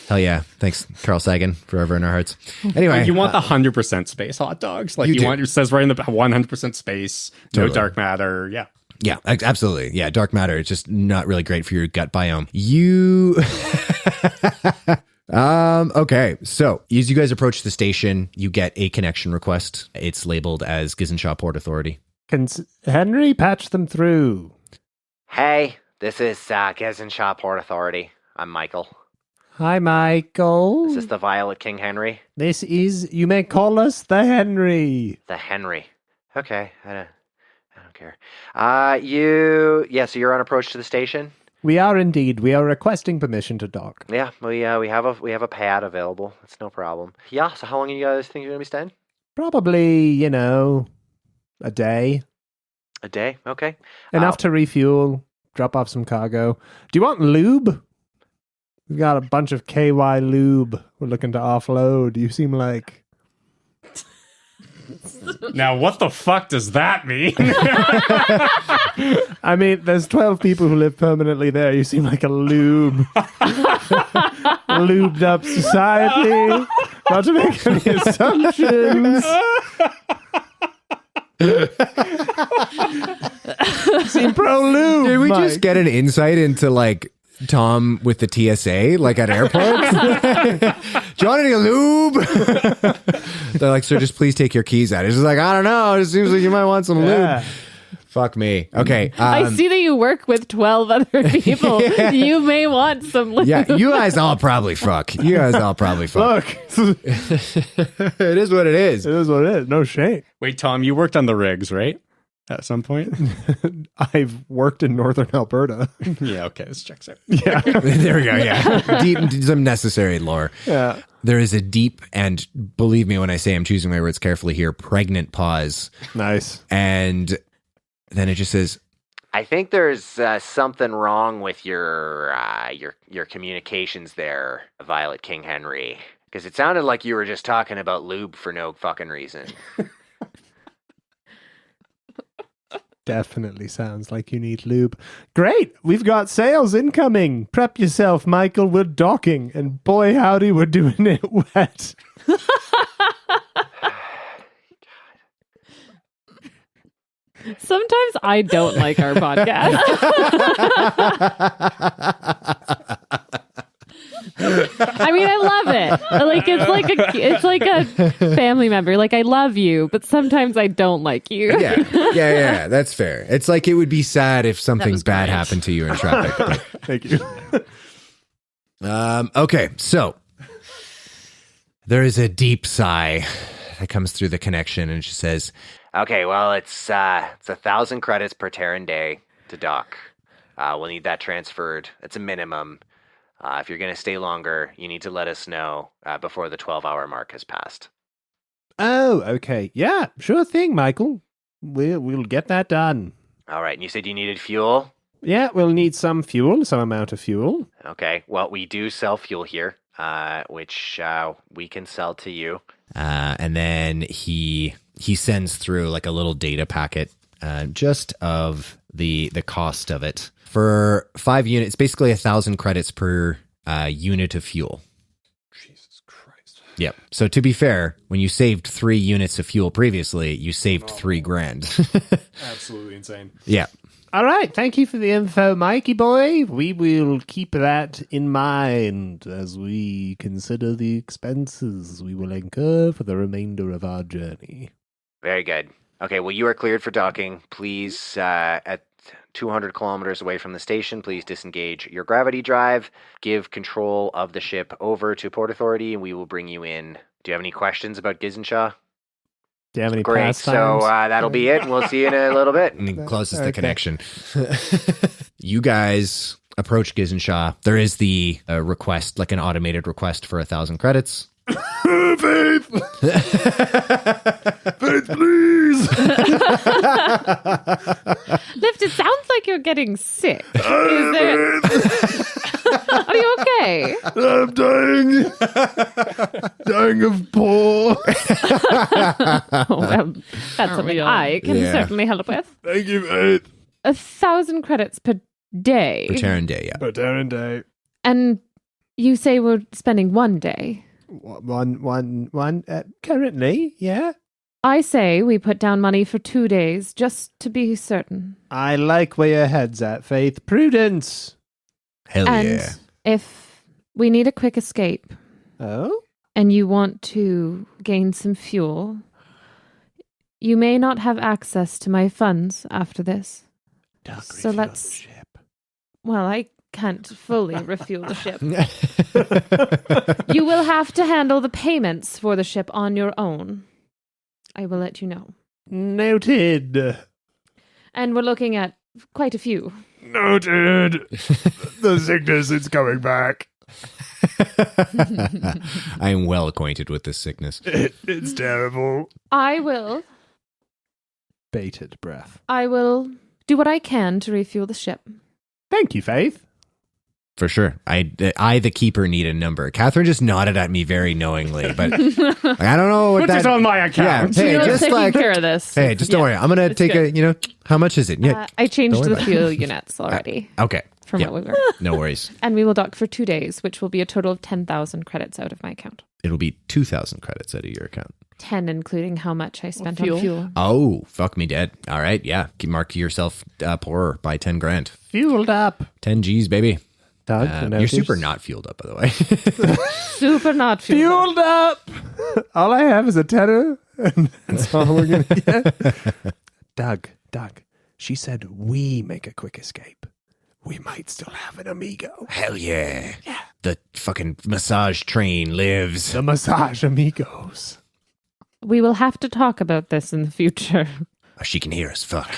Hell yeah. Thanks, Carl Sagan, forever in our hearts. Anyway. You want the 100% space hot dogs? Like You do. want, it says right in the 100% space, Totally. no dark matter. Yeah. Yeah, absolutely. Yeah, dark matter. It's just not really great for your gut biome. Okay. So as you guys approach the station, you get a connection request. It's labeled as Gizen-Sha Port Authority. Can Henry patch them through? Hey, this is Gizen-Sha Port Authority. I'm Michael. Hi, Michael. Is this the Violet King Henry? This is, you may call us the Henry. The Henry. Okay, I don't care. So you're on approach to the station? We are indeed. We are requesting permission to dock. Yeah, we have a pad available. It's no problem. Yeah, so how long you guys think you're going to be staying? Probably, a day. A day? Okay. Enough to refuel, drop off some cargo. Do you want lube? We've got a bunch of KY lube we're looking to offload. You seem like... Now, what the fuck does that mean? I mean, there's 12 people who live permanently there. You seem like a lubed up society. Not to make any assumptions. Seem pro-lube, Did we Mike. just get an insight into like Tom with the TSA, like at airports? Do you want any lube? They're like, sir, just please take your keys out. It's just like, I don't know. It seems like you might want some Yeah. lube. Fuck me. Okay. I see that you work with 12 other people. You may want some lube. Yeah, you guys all probably fuck. Look, it It is what it is. is what it is. No shame. Wait, Tom, you worked on the rigs, right? At some point? I've worked in northern Alberta. Yeah, okay, this checks out. Yeah. There we go. Yeah. Deep, some necessary lore. Yeah. There is a deep, and believe me when I say I'm choosing my words carefully here, pregnant pause. Nice. And then it just says, I think there's something wrong with your communications there, Violet King Henry. Because it sounded like you were just talking about lube for no fucking reason. Definitely sounds like you need lube. Great. We've got sales incoming. Prep yourself, Michael. We're docking. And boy, howdy, we're doing it wet. Sometimes I don't like our podcast. I mean, I love it. Like it's like a family member. Like I love you, but sometimes I don't like you. yeah, that's fair. It's like it would be sad if something was bad great. happened to you in traffic. but- Thank you. Okay, so there is a deep sigh that comes through the connection, and she says, Okay, well, it's 1,000 credits per Terran day to dock. We'll need that transferred. It's a minimum. If you're going to stay longer, you need to let us know before the 12-hour mark has passed. Oh, okay. Yeah, sure thing, Michael. We'll get that done. All right, and you said you needed fuel? Yeah, we'll need some fuel, some amount of fuel. Okay, well, we do sell fuel here, which we can sell to you. And then he sends through like a little data packet just of the cost of it. For 5 units, basically 1,000 credits per unit of fuel. Jesus Christ. Yep. So to be fair, when you saved 3 units of fuel previously, you saved $3,000. Absolutely insane. Yeah. All right, thank you for the info, Mikey boy. We will keep that in mind as we consider the expenses we will incur for the remainder of our journey. Very good. Okay, well, you are cleared for docking. Please, at 200 kilometers away from the station, please disengage your gravity drive. Give control of the ship over to Port Authority, and we will bring you in. Do you have any questions about Gizen-Sha? Do you have any Great, pastimes? so that'll be it. We'll see you in a little bit. And he closes the Okay. connection. You guys approach Gizen-Sha. There is the request, like an automated request for 1,000 credits. Faith! Faith, please! Lift, it sounds like you're getting sick. Is there... Are you okay? I'm dying. Dying of poor. Oh, well, that's something I can Yeah. certainly help with. Thank you, Faith. 1,000 credits per day. Per Terran day, yeah. But Darren Day. And you say we're spending 1 day. One, currently, yeah. I say we put down money for 2 days, just to be certain. I like where your head's at, Faith. Prudence. Hell And yeah. if we need a quick escape Oh? and you want to gain some fuel, you may not have access to my funds after this. Doug, So refuel let's- the ship. Well, I can't fully refuel the ship. You will have to handle the payments for the ship on your own. I will let you know. Noted. And we're looking at quite a few. Noted. The sickness is coming back. I am well acquainted with this sickness. It's terrible. I will Bated breath. do what I can to refuel the ship. Thank you, Faith. For sure. I, the keeper, need a number. Catherine just nodded at me very knowingly, but like, I don't know what Put that... this on my account. Yeah, hey, You know, just taking like... care of this. Hey, just don't worry. I'm going to take how much is it? Yeah. I changed don't worry the about it. fuel units already Okay. from Yeah. what we were. No worries. And we will dock for 2 days, which will be a total of 10,000 credits out of my account. It'll be 2,000 credits out of your account. 10, including how much I spent fuel. on fuel. Oh, fuck me dead. All right. Yeah. Mark yourself poorer by 10 grand. Fueled up. 10 G's, baby. Doug, You're notice? super not fueled up, by the way. Super not fuel. Fueled up. All I have is a tenner, and that's all we're going to get. Doug, she said we make a quick escape. We might still have an amigo. Hell yeah. The fucking massage train lives. The massage amigos. We will have to talk about this in the future. Oh, she can hear us. Fuck.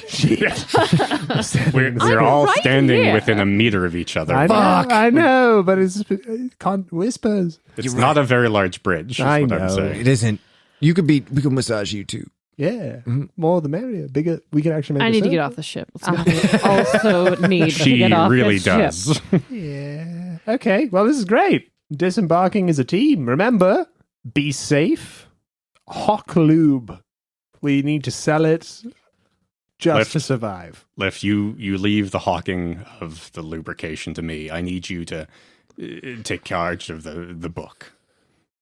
We're all right standing here. within a meter of each other. I know, but it's whispers. It's not a very large bridge, is I what I'm know. saying. It isn't. We could massage you too. Yeah, more the merrier. Bigger, we can actually make. I a need to get circle. off the ship. Let's go. I also need to She get off really this ship. does. Yeah. Okay. Well, this is great. Disembarking as a team. Remember, be safe. Hawk Lube. We need to sell it just Lift. to survive. Lift, you leave the hawking of the lubrication to me. I need you to take charge of the book.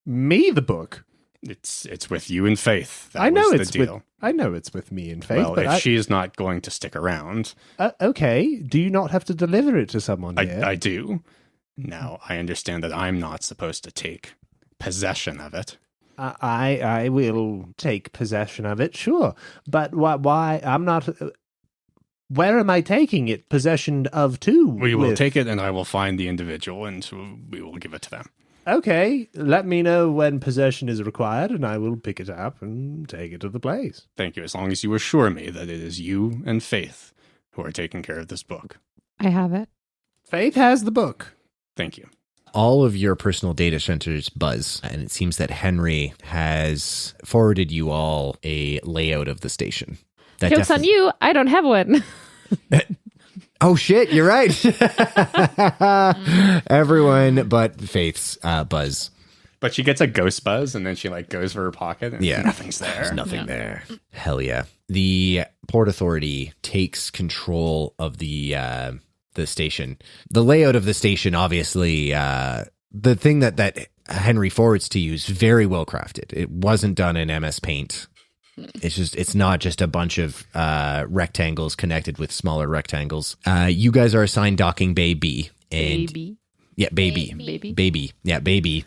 Me, the book. It's with you and Faith. That I know was it's the deal. with. I know it's with me and Faith. Well, but if she is not going to stick around, okay. Do you not have to deliver it to someone here? I do. Now, I understand that I'm not supposed to take possession of it. I will take possession of it, sure. But why? I'm not. Where am I taking it? Possession of to? We will with? take it, and I will find the individual, and we will give it to them. Okay, let me know when possession is required, and I will pick it up and take it to the place. Thank you. As long as you assure me that it is you and Faith who are taking care of this book. I have it. Faith has the book. Thank you. All of your personal data centers buzz, and it seems that Henry has forwarded you all a layout of the station. That Joke's on you. I don't have one. Oh shit, you're right. Everyone but Faith's buzz. But she gets a ghost buzz, and then she like goes for her pocket, and nothing's there. There's nothing there. Hell yeah. The Port Authority takes control of the station. The layout of the station, obviously, the thing that Henry forwards to you is very well crafted. It wasn't done in MS Paint. It's not just a bunch of rectangles connected with smaller rectangles. You guys are assigned docking bay B. And Baby. Yeah, baby. Baby. Baby. Yeah, baby.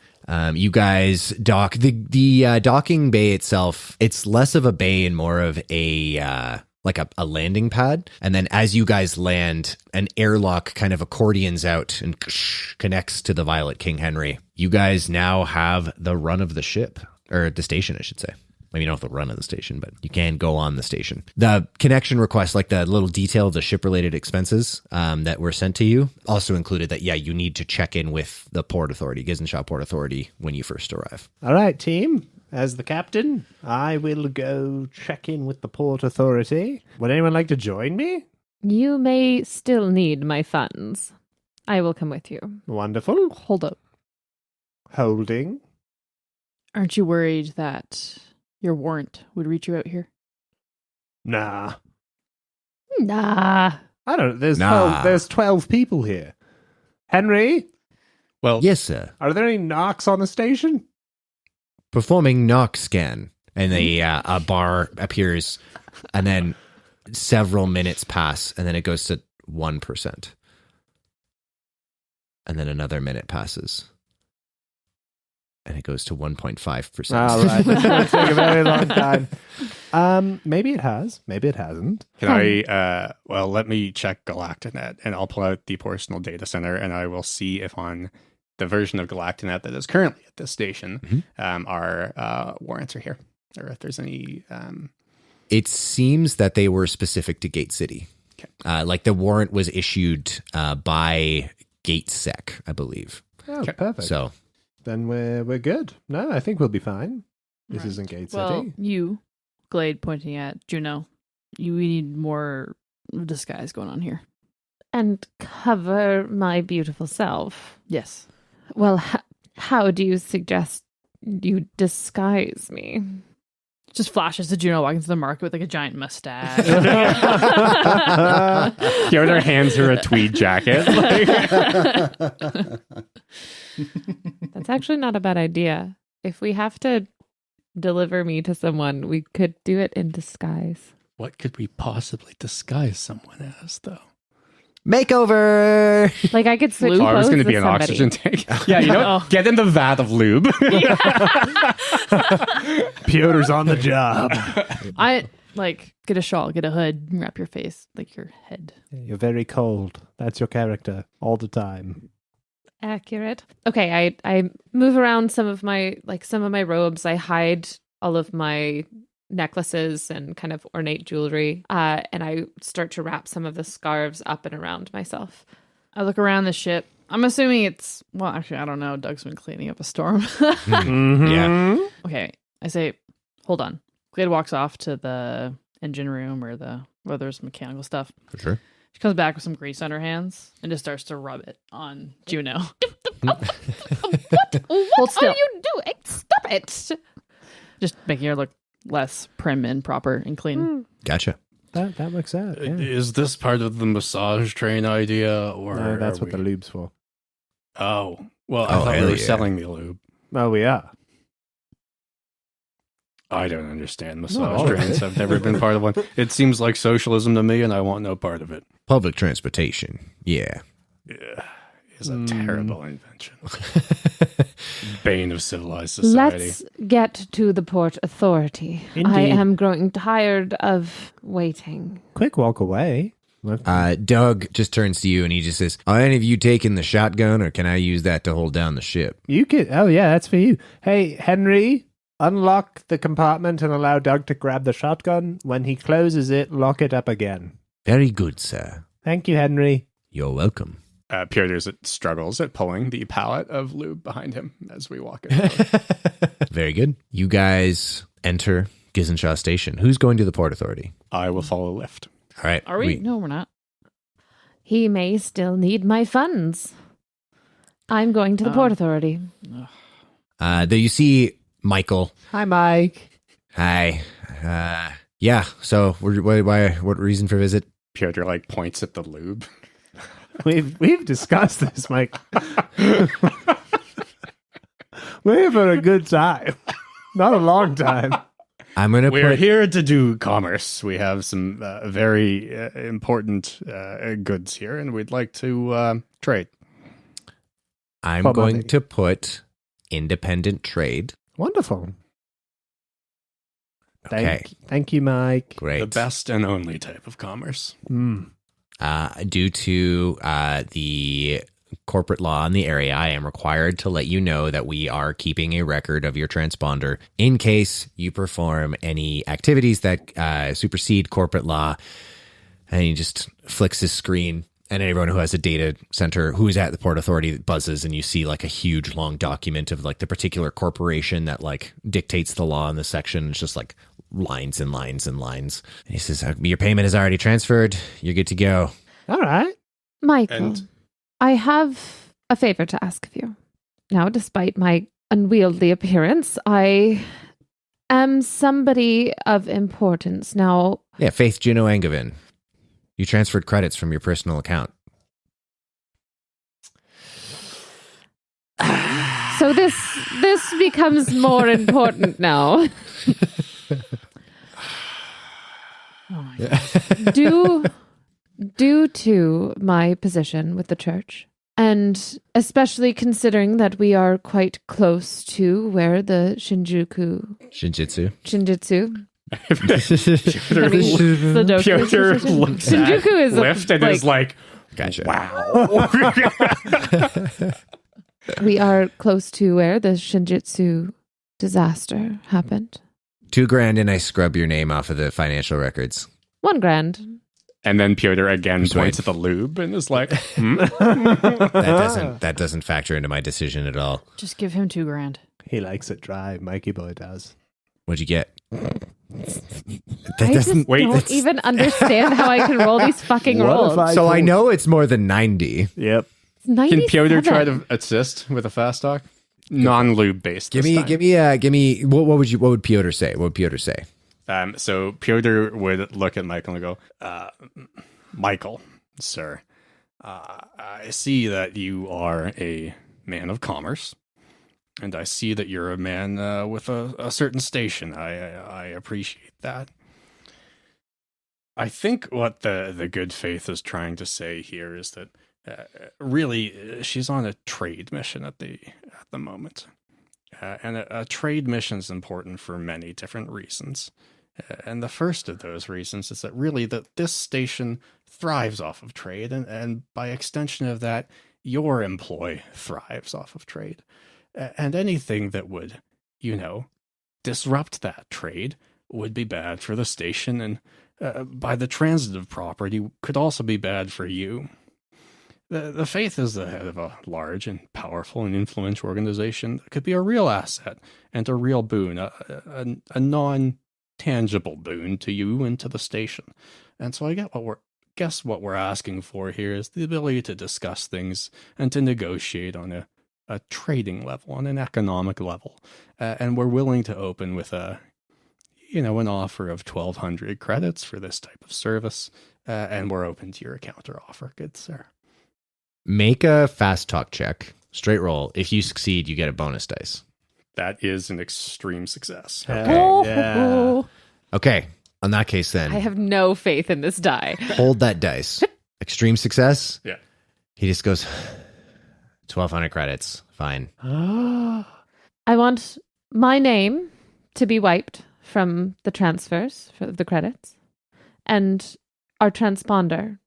You guys dock. The docking bay itself, it's less of a bay and more of a like a landing pad. And then as you guys land, an airlock kind of accordions out and connects to the Violet King Henry. You guys now have the run of the ship, or the station, I should say. Maybe you don't have the run of the station, but you can go on the station. The connection request, like the little detail of the ship-related expenses that were sent to you, also included that, you need to check in with the Port Authority, Gizen-Sha Port Authority, when you first arrive. All right, team. As the captain, I will go check in with the Port Authority. Would anyone like to join me? You may still need my funds. I will come with you. Wonderful. Hold up. Holding. Aren't you worried that your warrant would reach you out here? Nah. Nah. I don't. There's Nah. 12 people here. Henry, Well, Yes, sir. are there any knocks on the station? Performing knock scan. And a bar appears, and then several minutes pass, and then it goes to 1%. And then another minute passes. And it goes to 1.5%. All right. That's going to take a very long time. Maybe it has. Maybe it hasn't. can I, let me check Galactinet, and I'll pull out the personal data center, and I will see if on the version of Galactinet that is currently at this station, our warrants are here, or if there's any... It seems that they were specific to Gate City. Okay. Like the warrant was issued by GateSec, I believe. Oh, perfect. So Then we're good. No, I think we'll be fine. This isn't Gate Well, City. you, Glade, pointing at Juno, we need more disguise going on here. And cover my beautiful self. Yes. Well, how do you suggest you disguise me? Just flashes to Juno walking through the market with like a giant mustache. Pyotr hands her a tweed jacket. That's actually not a bad idea. If we have to deliver me to someone, we could do it in disguise. What could we possibly disguise someone as, though? makeover. Like I could switch Oh, I was going to be an oxygen tank. Yeah, you know what? Get in the vat of lube. Pyotr's on the job. I like get a shawl, get a hood, and wrap your face, like your head. You're very cold. That's your character all the time. Accurate. Okay, I move around some of my robes. I hide all of my necklaces and kind of ornate jewelry, and I start to wrap some of the scarves up and around myself. I look around the ship. I'm assuming it's, well, actually, I don't know. Doug's been cleaning up a storm. Yeah. Okay, I say, hold on. Glade walks off to the engine room or where there's mechanical stuff. For sure. She comes back with some grease on her hands and just starts to rub it on Juno. What Hold still. are you doing? Stop it! Just making her look less prim and proper and clean. Gotcha. That works out. Yeah. Is this part of the massage train idea, or No, that's are what the we- lube's for. Oh, well, I Oh, thought we hell were yeah. selling the lube. Oh, we are. I don't understand massage all of trains. it. I've never been part of one. It seems like socialism to me, and I want no part of it. Public transportation. Yeah. Yeah, it's a terrible invention. Bane of civilized society. Let's get to the Port Authority. I Indeed. am growing tired of waiting. Quick walk away. Doug just turns to you and he just says, "Are any of you taking the shotgun, or can I use that to hold down the ship?" You could. Oh, yeah, that's for you. Hey, Henry, unlock the compartment and allow Doug to grab the shotgun. When he closes it, lock it up again. Very good, sir. Thank you, Henry. You're welcome. Pyotr struggles at pulling the pallet of lube behind him as we walk in. Very good. You guys enter Gizen-Sha Station. Who's going to the Port Authority? I will follow Lift. All right. Are we? No, we're not. He may still need my funds. I'm going to the Port Authority. There you see Michael. Hi, Mike. Hi. Yeah. So, what reason for visit? Pyotr like points at the lube. We've discussed this, Mike. We're here for a good time, not a long time. I'm gonna. We're here to do commerce. We have some very important goods here, and we'd like to trade. I'm For going money. to put independent trade. Wonderful. Okay. Thank you, Mike. Great. The best and only type of commerce. Due to the corporate law in the area, I am required to let you know that we are keeping a record of your transponder in case you perform any activities that supersede corporate law. And he just flicks his screen, and everyone who has a data center who is at the Port Authority buzzes, and you see like a huge long document of like the particular corporation that like dictates the law in the section. It's just like lines and lines and lines. And he says, your payment is already transferred. You're good to go. All right. Michael, And- I have a favor to ask of you. Now, despite my unwieldy appearance, I am somebody of importance. Now, Yeah, Faith Juno and Glade. You transferred credits from your personal account. so this becomes more important now. Oh my God. Due to my position with the church, and especially considering that we are quite close to where the Shinjitsu Shinjitsu. Sudoku. Pyotr looks at Shinjuku is Lift and is like, Gotcha. wow. We are close to where the Shinjitsu disaster happened. $2,000 and I scrub your name off of the financial records. $1,000. And then Pyotr again Persuade. points at the lube and is like, That doesn't factor into my decision at all. Just give him $2,000. He likes it dry. Mikey boy does. What'd you get? I just wait, don't that's- even understand how I can roll these fucking What rolls. if I So I told- know it's more than 90. Yep. It's 97. can Pyotr try to assist with a fast talk? Non-lube based. Give this me. What would Pyotr say? What would Pyotr say? So Pyotr would look at Michael and go, Michael, sir, I see that you are a man of commerce, and I see that you're a man with a certain station. I appreciate that. I think what the good faith is trying to say here is that really she's on a trade mission at the moment. And a trade mission is important for many different reasons. And the first of those reasons is that really this station thrives off of trade, and by extension of that, your employ thrives off of trade. And anything that would, disrupt that trade would be bad for the station, and by the transitive property could also be bad for you. The Faith is the head of a large and powerful and influential organization that could be a real asset and a real boon, a non-tangible boon to you and to the station. And so I guess what we're asking for here is the ability to discuss things and to negotiate on a trading level, on an economic level. And we're willing to open with an offer of 1,200 credits for this type of service. And we're open to your counter offer, good sir. Make a fast talk check. Straight roll. If you succeed, you get a bonus dice. That is an extreme success. Oh, Okay. In that case, then I have no faith in this die. hold that dice. Extreme success. Yeah. He just goes 1,200 credits. Fine. I want my name to be wiped from the transfers for the credits, and our transponder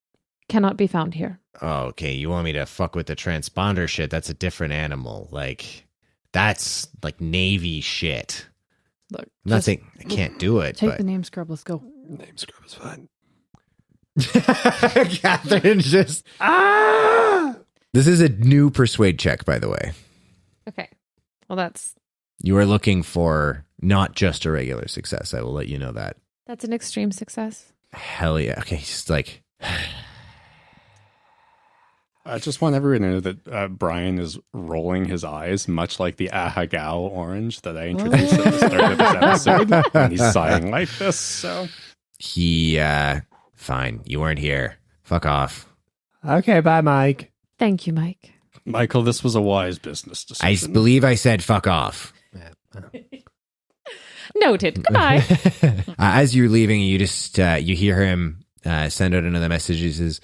cannot be found here. Oh, okay. You want me to fuck with the transponder shit? That's a different animal. Like, that's like Navy shit. Look, I'm not just saying I can't do it, take but the name scrub. Let's go. Name scrub is fine. Catherine just This is a new persuade check, by the way. Okay. Well, that's You are looking for Not just a regular success. I will let you know that. That's an extreme success. Hell yeah. Okay, just like... I just want everyone to know that Brian is rolling his eyes, much like the Ahagao orange that I introduced at the start of this episode. And he's sighing like this, so... Fine. You weren't here. Fuck off. Okay, bye, Mike. Thank you, Mike. Michael, this was a wise business decision. I believe I said fuck off. Noted. Goodbye. As you're leaving, you just you hear him send out another message. He says,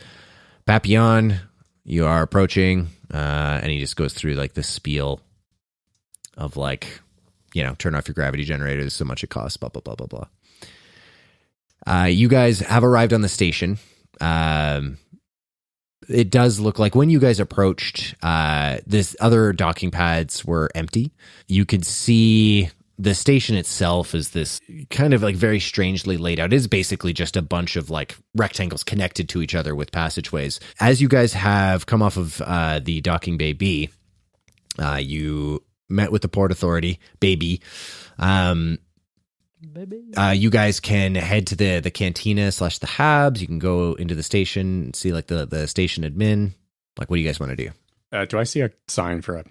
Papillon, you are approaching. And he just goes through like the spiel of like, turn off your gravity generators, so much it costs, blah, blah, blah, blah, blah. You guys have arrived on the station. It does look like when you guys approached, this other docking pads were empty. You could see the station itself is this kind of like very strangely laid out. It is basically just a bunch of like rectangles connected to each other with passageways. As you guys have come off of the docking bay B, you met with the Port Authority, baby. You guys can head to the cantina / the Habs. You can go into the station and see like the station admin. Like, what do you guys want to do? Do I see a sign for a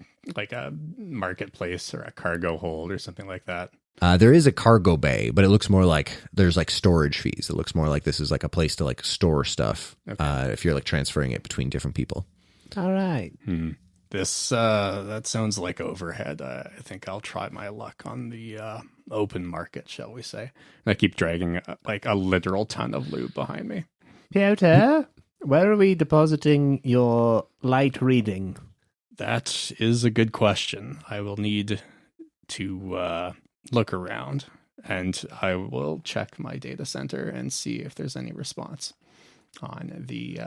marketplace or a cargo hold or something like that? There is a cargo bay, but it looks more like there's like storage fees. It looks more like this is like a place to like store stuff. Okay. If you're like transferring it between different people. All right. This that sounds like overhead. I think I'll try my luck on the open market, shall we say. And I keep dragging like a literal ton of lube behind me. Pyotr, where are we depositing your light reading? That is a good question. I will need to look around, and I will check my data center and see if there's any response on the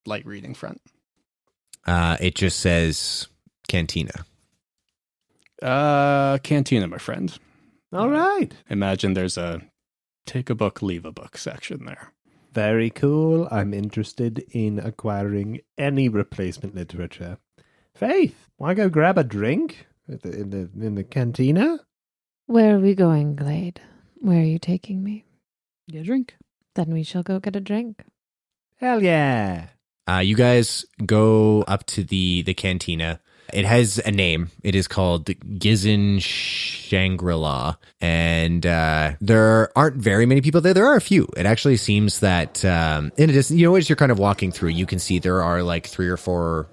light reading front. It just says cantina. Cantina, my friend. All right. Imagine there's a take a book, leave a book section there. Very cool. I'm interested in acquiring any replacement literature. Faith, want to go grab a drink in the cantina? Where are we going, Glade? Where are you taking me? Get a drink. Then we shall go get a drink. Hell yeah. You guys go up to the cantina. It has a name. It is called Gizen-Sha, and there aren't very many people there. There are a few. It actually seems that in addition, as you're kind of walking through, you can see there are like 3 or 4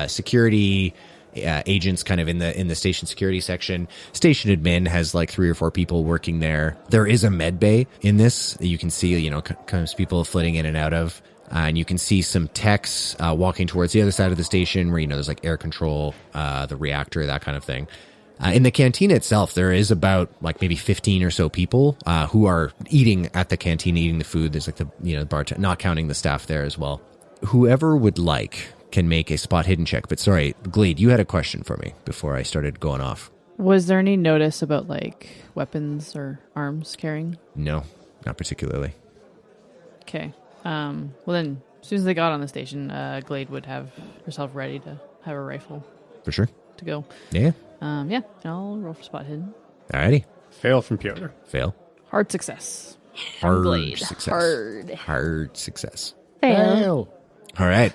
security agents kind of in the station security section. Station admin has like 3 or 4 people working there. There is a med bay in this. You can see, kind of people flitting in and out of. And you can see some techs walking towards the other side of the station where, there's like air control, the reactor, that kind of thing. In the canteen itself, there is about like maybe 15 or so people who are eating at the canteen, eating the food. There's like the bartender, not counting the staff there as well. Whoever would like can make a spot hidden check. But sorry, Glade, you had a question for me before I started going off. Was there any notice about like weapons or arms carrying? No, not particularly. Okay. Well then, as soon as they got on the station, Glade would have herself ready to have a rifle. For sure. To go. Yeah. Yeah. I'll roll for spot hidden. Alrighty. Fail from Pyotr. Fail. Hard success. Hard Glade. success. Hard success. Fail. All right.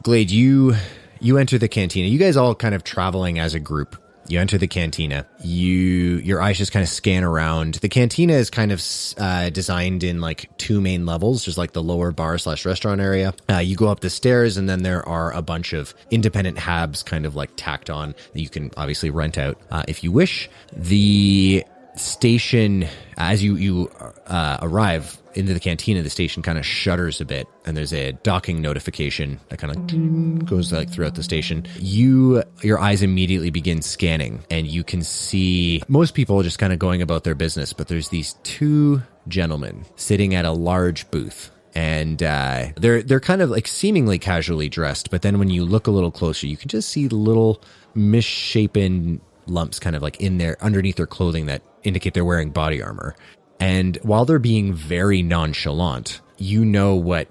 Glade, you enter the cantina. You guys all kind of traveling as a group. You enter the cantina. Your eyes just kind of scan around. The cantina is kind of designed in like 2 main levels. There's like the lower bar / restaurant area. You go up the stairs, and then there are a bunch of independent habs kind of like tacked on that you can obviously rent out if you wish. The station, as you arrive into the cantina, the station kind of shudders a bit, and there's a docking notification that kind of goes like throughout the station. Your eyes immediately begin scanning, and you can see most people just kind of going about their business, but there's these 2 gentlemen sitting at a large booth. And they're kind of like seemingly casually dressed, but then when you look a little closer, you can just see little misshapen lumps kind of like in there underneath their clothing that indicate they're wearing body armor. And while they're being very nonchalant, you know what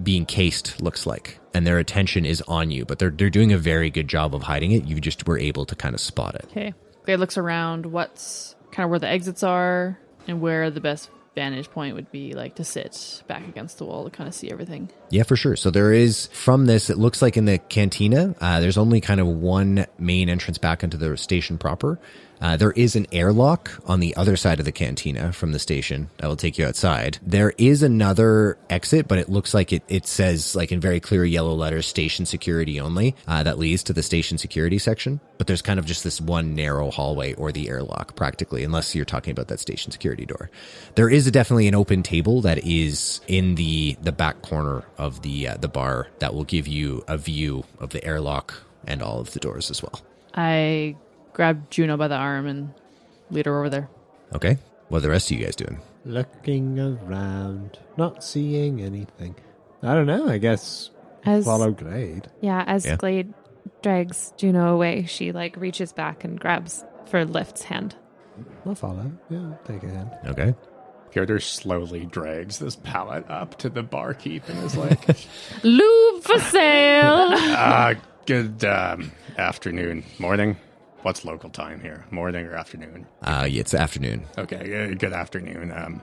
being cased looks like, and their attention is on you, but they're doing a very good job of hiding it. You just were able to kind of spot it. Okay. Glade looks around. What's kind of where the exits are and where the best vantage point would be, like to sit back against the wall to kind of see everything. Yeah, for sure. So there is, from this, it looks like in the cantina, there's only kind of one main entrance back into the station proper. There is an airlock on the other side of the cantina from the station that will take you outside. There is another exit, but it looks like it says, like in very clear yellow letters, station security only, that leads to the station security section. But there's kind of just this one narrow hallway or the airlock practically, unless you're talking about that station security door. There is definitely an open table that is in the back corner of the bar that will give you a view of the airlock and all of the doors as well. I grab Juno by the arm and lead her over there. Okay. What are the rest of you guys doing? Looking around, not seeing anything. I don't know, I guess follow Glade. Yeah, as Glade drags Juno away, she like reaches back and grabs for Lift's hand. I'll follow. Yeah, I'll take a hand. Okay. Pyotr slowly drags this pallet up to the barkeep and is like, Lube for sale! good afternoon. Morning? What's local time here? Morning or afternoon? Yeah, it's afternoon. Okay, good afternoon.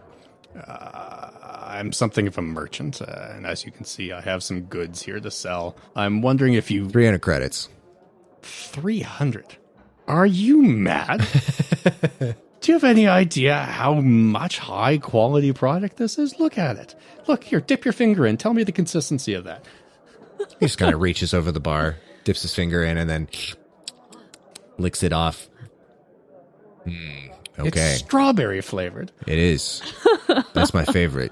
I'm something of a merchant, and as you can see, I have some goods here to sell. I'm wondering if you... 300 credits. 300? Are you mad? Do you have any idea how much high-quality product this is? Look at it. Look, here, dip your finger in. Tell me the consistency of that. He just kind of reaches over the bar, dips his finger in, and then licks it off. Okay. It's strawberry flavored. It is. That's my favorite.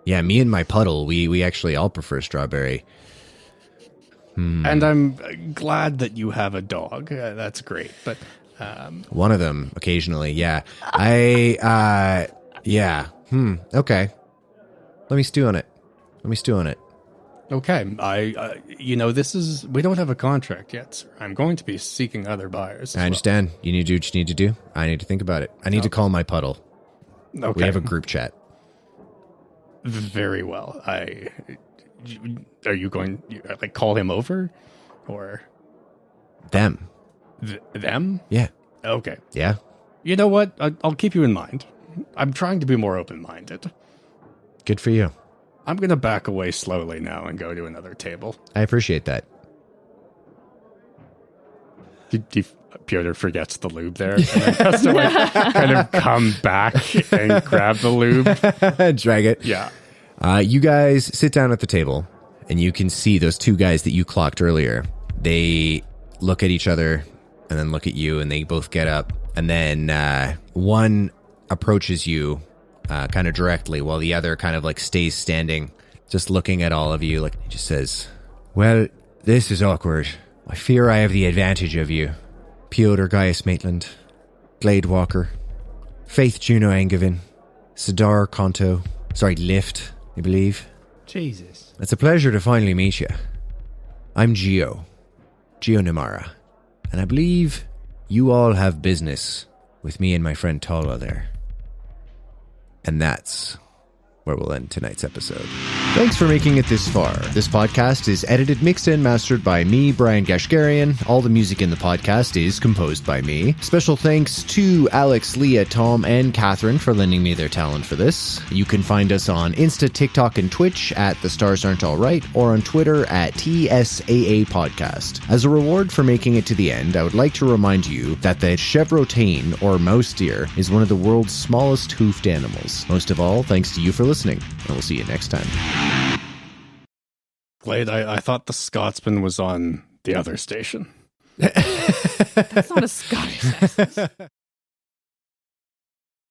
Yeah, me and my puddle, we actually all prefer strawberry. And I'm glad that you have a dog. That's great. But one of them occasionally, yeah. Yeah. Okay. Let me stew on it. okay, we don't have a contract yet, sir. I'm going to be seeking other buyers. I understand. You need to do what you need to do. I need to think about it. I need to call my puddle. Okay. We have a group chat. Very well. Are you going like call him over, or Them? them? Yeah. Okay. Yeah. You know what? I'll keep you in mind. I'm trying to be more open-minded. Good for you. I'm going to back away slowly now and go to another table. I appreciate that. Pyotr forgets the lube there and then has to kind of come back and grab the lube. Drag it. Yeah. You guys sit down at the table, and you can see those two guys that you clocked earlier. They look at each other and then look at you, and they both get up. And then one approaches you kind of directly, while the other kind of like stays standing, just looking at all of you. Like, he just says, "Well, this is awkward. I fear I have the advantage of you. Pyotr Gaius Maitland, Glade Walker, Faith Juno Angevin, Sidar Konto, Lift, I believe. Jesus. It's a pleasure to finally meet you. I'm Gio Namara, and I believe you all have business with me and my friend Tala there. And that's where we'll end tonight's episode. Thanks for making it this far. This podcast is edited, mixed, and mastered by me, Brian Gashgarian. All the music in the podcast is composed by me. Special thanks to Alex, Leah, Tom, and Catherine for lending me their talent for this. You can find us on Insta, TikTok, and Twitch at The Stars Aren't Alright, or on Twitter at TSAA Podcast. As a reward for making it to the end, I would like to remind you that the chevrotain, or mouse deer, is one of the world's smallest hoofed animals. Most of all, thanks to you for listening, and we'll see you next time. Glade, I thought the Scotsman was on the other station. That's not a Scottish accent.